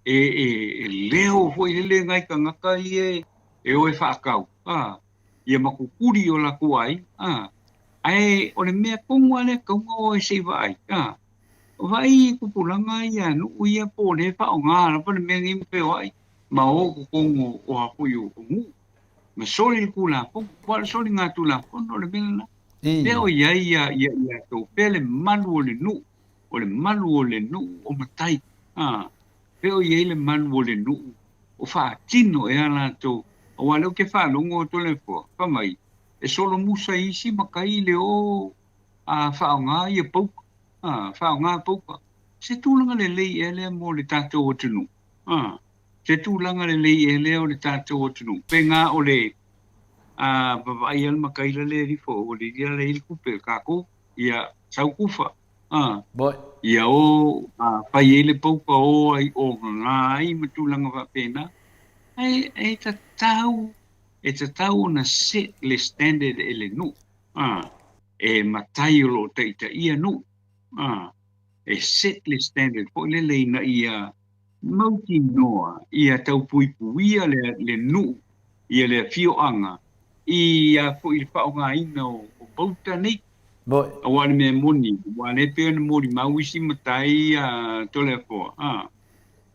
e leo fo ele ngai ka ngaka ie e o e whaakau ie ma kukuri o la kuai ai o le mea kongo ale kongo o e se vai vai kupulanga ia no ia po le fa o ngā pa le mea ngi pe wai ma o kongo o a fu yo kongo me soli kula po wal soli nga tula po no le bela le o ia to pele manu o le nu o matai pe o ia le manu o le nu o fa tino e ala to o wale ke fa longo to le po pa mai e solo musa isi makai le o fa nga ia po fa nga po se tulanga le ele mo le tato o tunu se tūlanga le lei e leo le tātou o tunu. Penga o le ai al makaila le rifo o le ia le ilkupe kako ia sau kufa. Ia o pai ele pauka o ai o ngai matulanga wa pena. Ai tatau na set le standard ele nu. E matai o lo teita ia nu. E set le standard po le na ia mauti noa ia tau puipuia le nu ia le fioanga ia po il whaonga ina o bauta nei awane me moni wane pēna mori mauisi matai tole po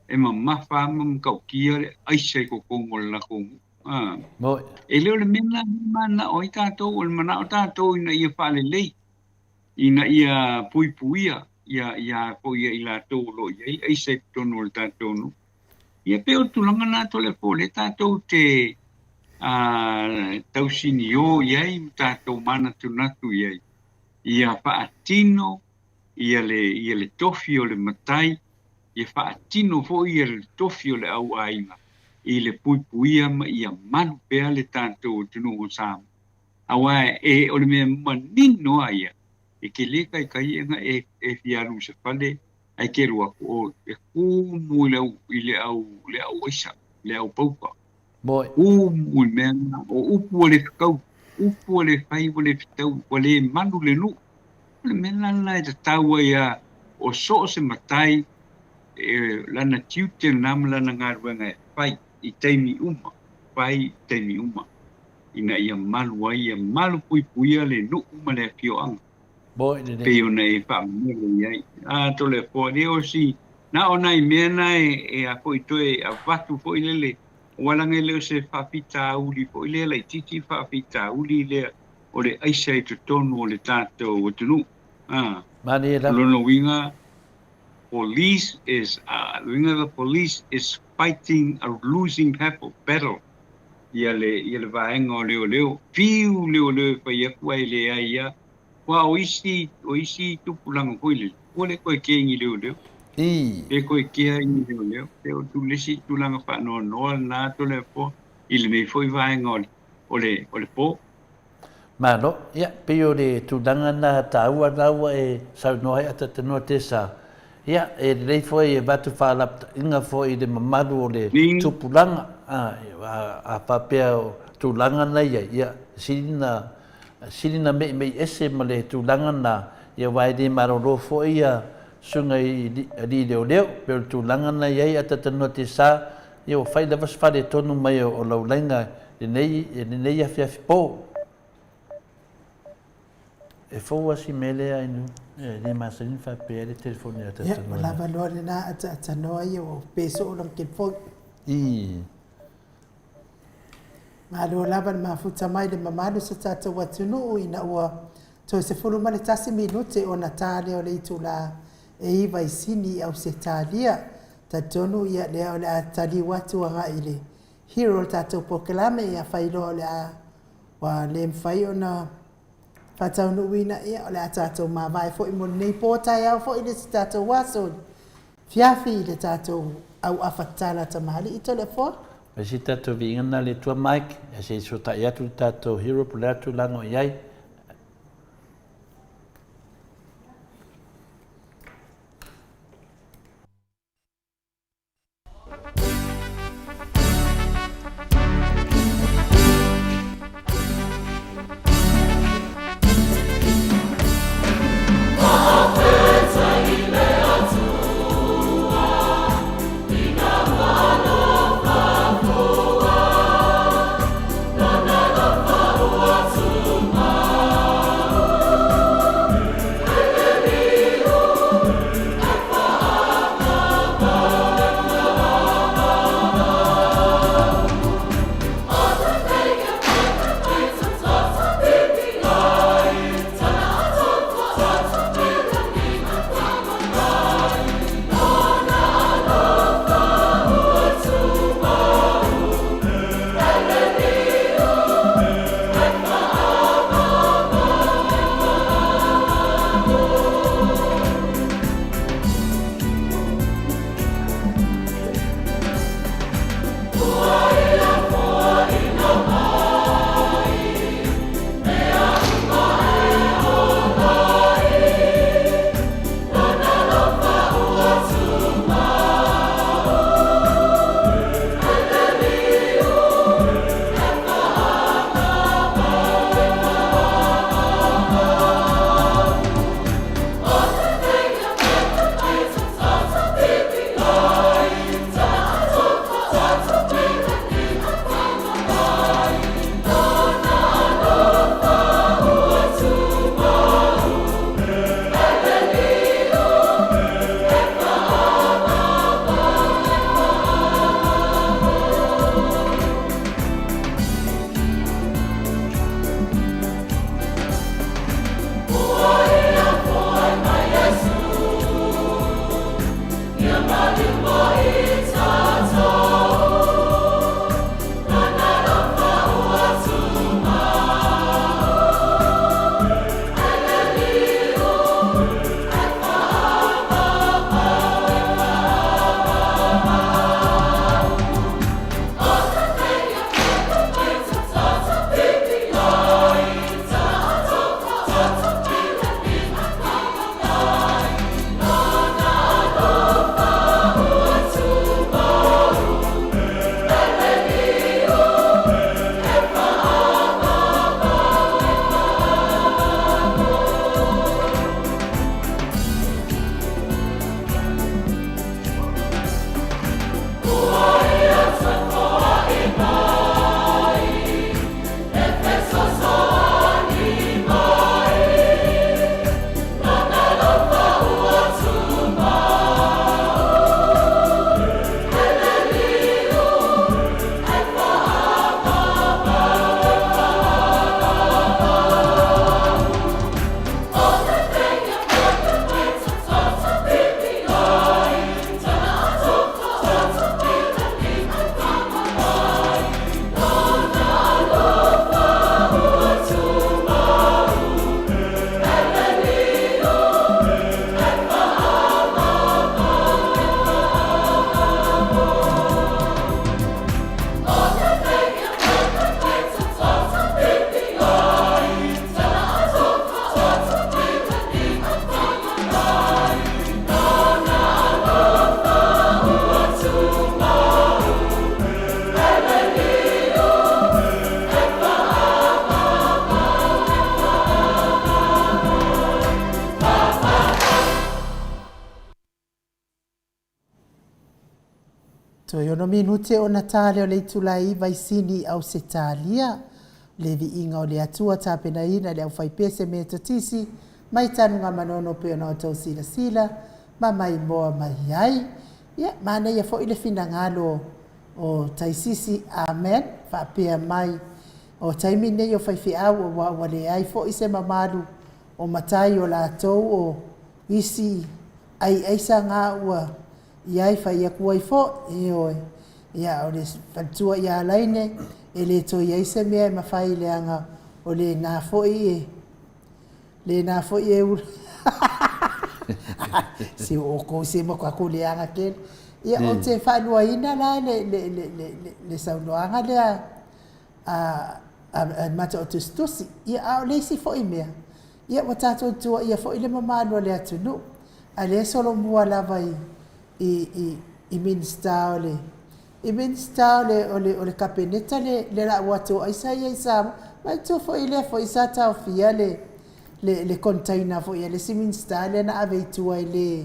e ma mawha mam kau kia le aisei ko kongo la kongo e leo le mena mana o i tātou o le mana o tātou ina ia whale lei ina ia puipuia ia po ia ila tolo ia ai se tono le tatou no ia pe o tulanga na to le po le tatou te tau sinio ia i tatou mana tunatu ia faatino ia le tofi o le matai ia faatino fo ia le tofi o le au ainga i le puipuia ma ia manu pea le tatou tunu o sam awa e o le me manino ia e ke le kai nga e fiaru se fale ai ke rua o e ku mu le au isa le au paupa Moi. Mui mea o upu o le whakau, upu o le whai o le whitau, o le manu le nu. Le mena na e te taua ia o so se matai lana tiute nam lana ngaruenga e whai i teimi uma, whai teimi uma. Ina ia malu ai, ia malu pui puia le nu uma le fio anga. Moi le Pe o nei whaamere iai. To le po reo si, na o nai mea nai a po i toe a watu po i lele, walange leo se whawhita uli po i lele, titi whawhita uli lea, o le aisa i te tonu o le tātou o tunu. Mani e la. Lono winga, the police is fighting a losing battle. Ia le vaenga o leo. Fiu leo pa ia kua i le aia. Wa o isi tupulanga koile. Ole koe kengi leo. E koe kia i leo. Te o tu lesi tulanga wha noa na to le po. Ile mei foi vaenga o le po. Mano, ia, pio le tūlanga na tāua raua e saunoai ata te noa te sā. Ia, e rei foi e watu whaalapta inga foi le mamaru o le tupulanga. A papea o tūlanga na ia, sirina mei ese ma le tūlanga na ia waere maroro foi ia sunga i li leo, pero tūlanga na ia ata te noa te sā, ia o whai levas whare tonu mai o laulainga, le nei a whiawhi pō. E fou asi mele ai nu. Le masarin fa pe le telefone ata tano. Ya, lava loa le na ata noa i o peso o lang telefone. Ma lo lava le mafuta mai le mamadu sa tata watunu o ina ua to se fulu male tasi minute o natale o le itula e iwa i sini au se talia ta tonu ia le o le atali watu anga ile. Hero tato pokelame ia whailo le a wa le mwhai o na Fatau no wina ia o le tātou mawai fo i mo nei pōtai au fo i le tātou waso. Fiafi le tātou au awhatala tamahali i tole fo. Ma si tātou Viiga na le tua Mike, e se so tai atu tātou hero pule atu lango iai. Atua Toi ono minute o na tale o le itulai vai sini au se talia. Le Viiga o le Atua tapena ina le au fai pese me tatisi. Mai tanu ngā manono pe ona o tau sila sila. Ma mai moa mai ai. Ia, mana ia fo ile fina ngalo o taisisi amen. Fa pia mai o taimi nei o fai fiau o wale ai fo ise mamalu o matai o la tau o isi ai aisa ngā ua iai fai ia kuai fo e oe. Ia o le fatua ia laine e le to ia ise mea e mawhai leanga o le nā fo i e. Le nā fo i e ura. Si o ko se mo kwa ko leanga ke. Ia o te whanua ina la le saunoanga lea a mata o tustusi. Ia a o le isi fo i mea. Ia wa tātou tua ia fo i le mamano le atunu. A le solo mua lava i minsta o le. I minsta o le kapeneta le la wato aisa ia isa. Mai tu fo i le fo i sa tau fia le container fo i le si minsta le na ave tua e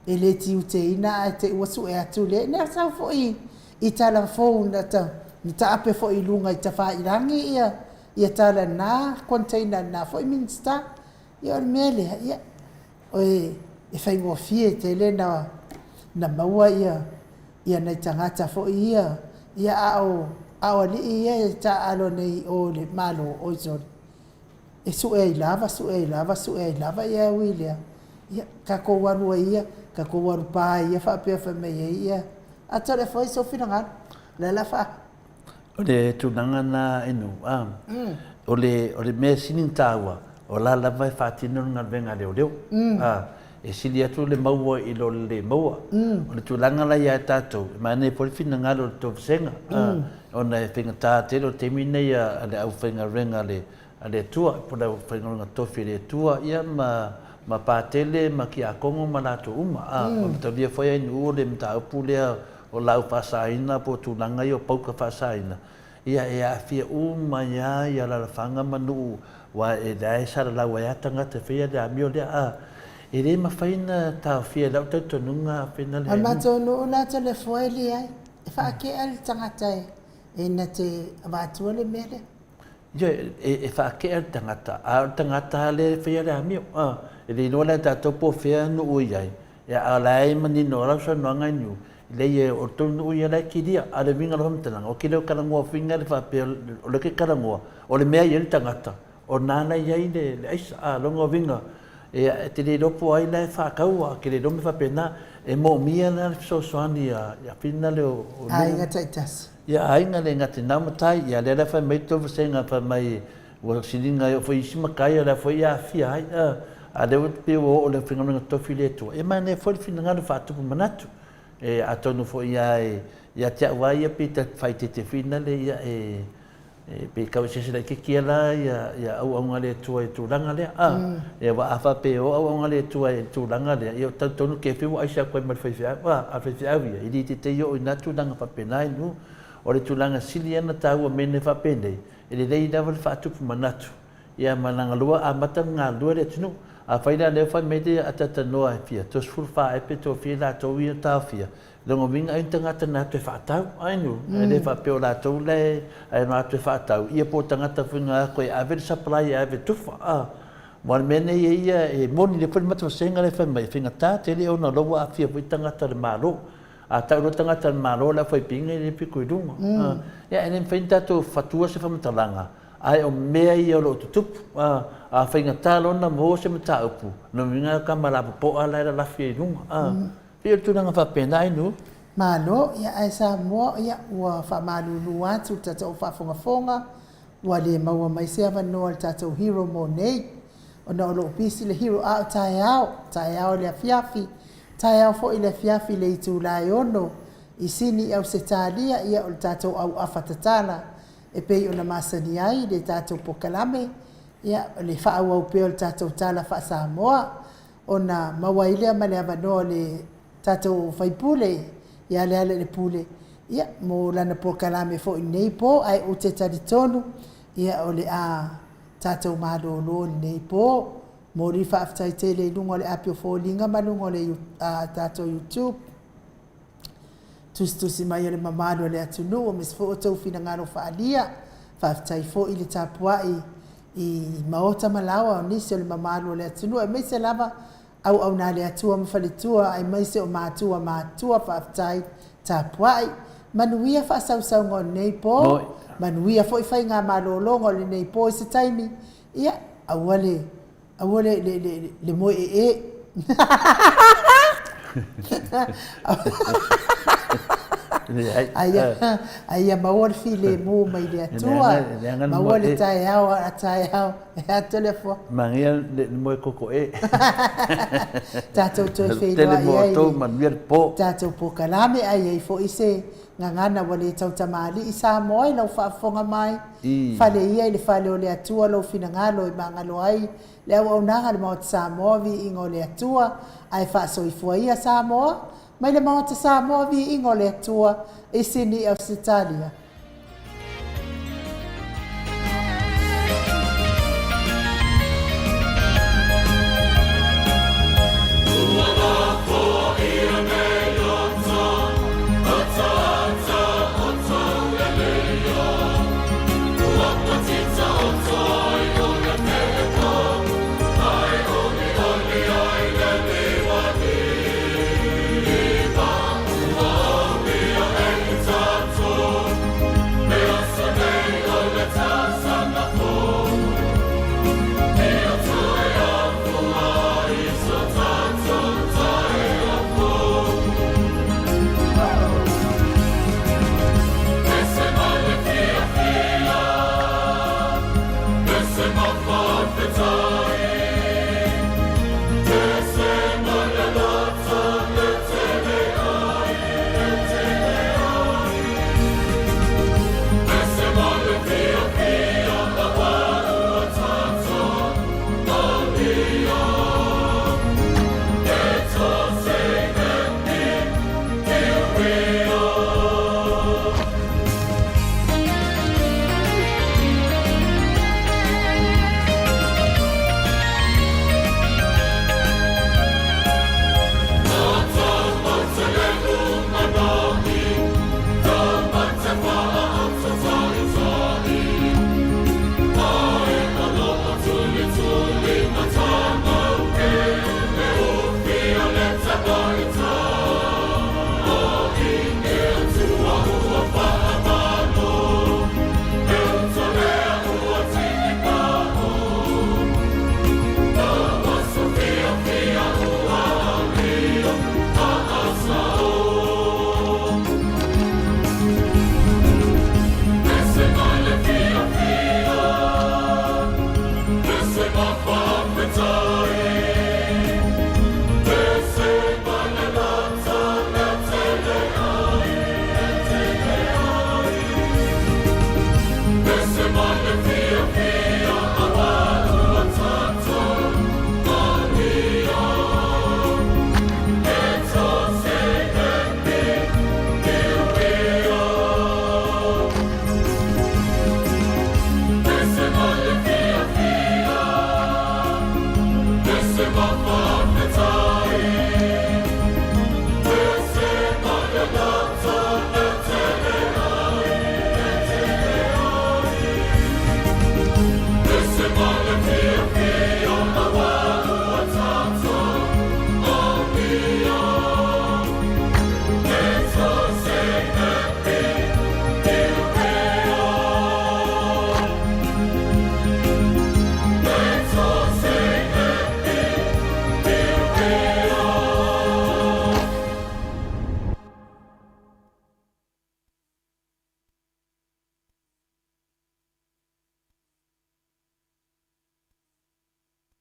le tiuteina a te wasu e atu le. Ne sa fo i tala fo na ta. Ni ta ape fo i lunga i ta wha i rangi ia tala na container na fo i minsta. Ia o mele ia. Oe e fai ngō fie te le na maua ia nei tangata fo ia ao ali ia e ta alo nei o le malo o zone. E su e lava ia wilia. Ia ka ko waru ia, ka ko waru pa ia fa pe fa me ia. Ata le foi so fina ngal. La fa. O le tunanga na inu o le me sinin tawa o la vai fatino ngal venga leo. E sili atu le maua i lo le maua. O le tulanga la ia tātou. Mane poli fina ngalo le tō senga. O na e whenga tā te lo te mine ia ale au whenga renga le tua. Pona au whenga renga tofi le tua. Ia ma pātele ma ki a kongo ma lātou uma. O mta lia whaia inu o le mta upu lea o lau whasaina po tulanga i o pauka whasaina. Ia e a fia uma ia la whanga manu. Wa e dai sara lau e atanga te whia le amio lea e re mawhaina tau fia lau tau tonunga whina le. Al matonu o nata le foeli ai. E whaake al tangata e na te avatua le mele. Ia e whaake al tangata. A tangata le whia le amio. E re inoa le tātou po whia nu ui ai. E a lai mani no rau sa noanga inu. Le e o tonu ui alai ki dia. A le vinga loha mtananga. O ki leo karangoa whina le whapea o le ke karangoa. O le mea i le tangata. O nana iai le aisa. A longa vinga. E te le ropo ai lai whakaua, ke le rome whapena, e mo mia na so soani a whina le o... Ainga taitas. Ia ainga le ngati naumatai, ia le whai mai tofu senga whai mai ua siringa o whai isimakai, a le whai a fia ai, a le upe o le whingaunga tofi le tua. E mai ne whai whina ngana whatupu manatu, e a tonu whai ia te awa ia pita whai te whina le ia pe kau se se ke kia la ya au ngale tua e tūranga lea e wa afa pe o au ngale tua e tūranga lea e o tonu ke fiu aisa koe mai whai a whai awia i di te o i nā tūranga whapenai nu o le tūranga sili ana tāua mene whapenei e le rei nawa le whatupu manatu ia mananga lua a mata ngā lua le tunu a whaina leo whai mede a tata noa e fia tos furwha e pe tō fia la tō ia tā fia Longo winga ai tangata nā te whātau, ainu. E le whapeo la tau le, ai nā te whātau. Ia po tangata whinga koe awe supply awe tuwha. Mwana mene ia e moni le whani matu senga le whamai. Whinga tā te le ona loa a whia pui tangata le mālo. A tau ro tangata le mālo la whai pinga i le piku i runga. Ia ene whain tātou whatua se whamatalanga. Ai o mea ia o lo tutupu. A whainga tā lona mo se mata upu. No winga ka marapu po a laira lawhia i runga. Pia tunanga whapena inu. Malo, ia ai Samoa, ia ua whamalulu atu tātou whafongafonga, ua le maua mai se awa noa le tātou hero mo nei, o na olo pisi le hero au tai au le afiafi, tai au fo i le afiafi le itu lai ono, i sini au se tālia ia o le tātou au awhatatala, e pei o na masani ai le tātou pokalame, ia le whaau au peo le tātou tala wha Samoa, o na maua ilea ma le awa noa le tātou whaipule, ia le ale le pule. Ia, mo lana po kalame fo i nei po, ai o te tari tonu, ia o le a tātou mālo lo nei po, mo rifa aftai te le lungo le apio fo linga ma lungo le tātou YouTube. tusi mai o le mamalo le atunu o mes fo o tau finangaro whaalia whaafitai fo i le tapuai i maota malawa o nisi o le mamalo le atunu e meise lava au nā le atua mawhalitua ai meise o mātua whaafitai tapuai manuia whaasau ngō nei po manuia fo i whai ngā malolongo le nei po i se taimi ia awale le moe e Aia mawar file mo mai le atua mawar le tai hao e ato le fo mangia le mo koko e tatou toi fei tele mo to manuel po tatou po kalame ai fo ise ngangana wale tau tamali i Samoa i lau whaafonga mai whale ia i le whale o le atua lau finangalo i mangalo ai le au nanga le maota Samoa vi ingo le atua ai whaasoifua ia Samoa mai le maota Samoa vi ingo le atua i sini au Sitalia. It's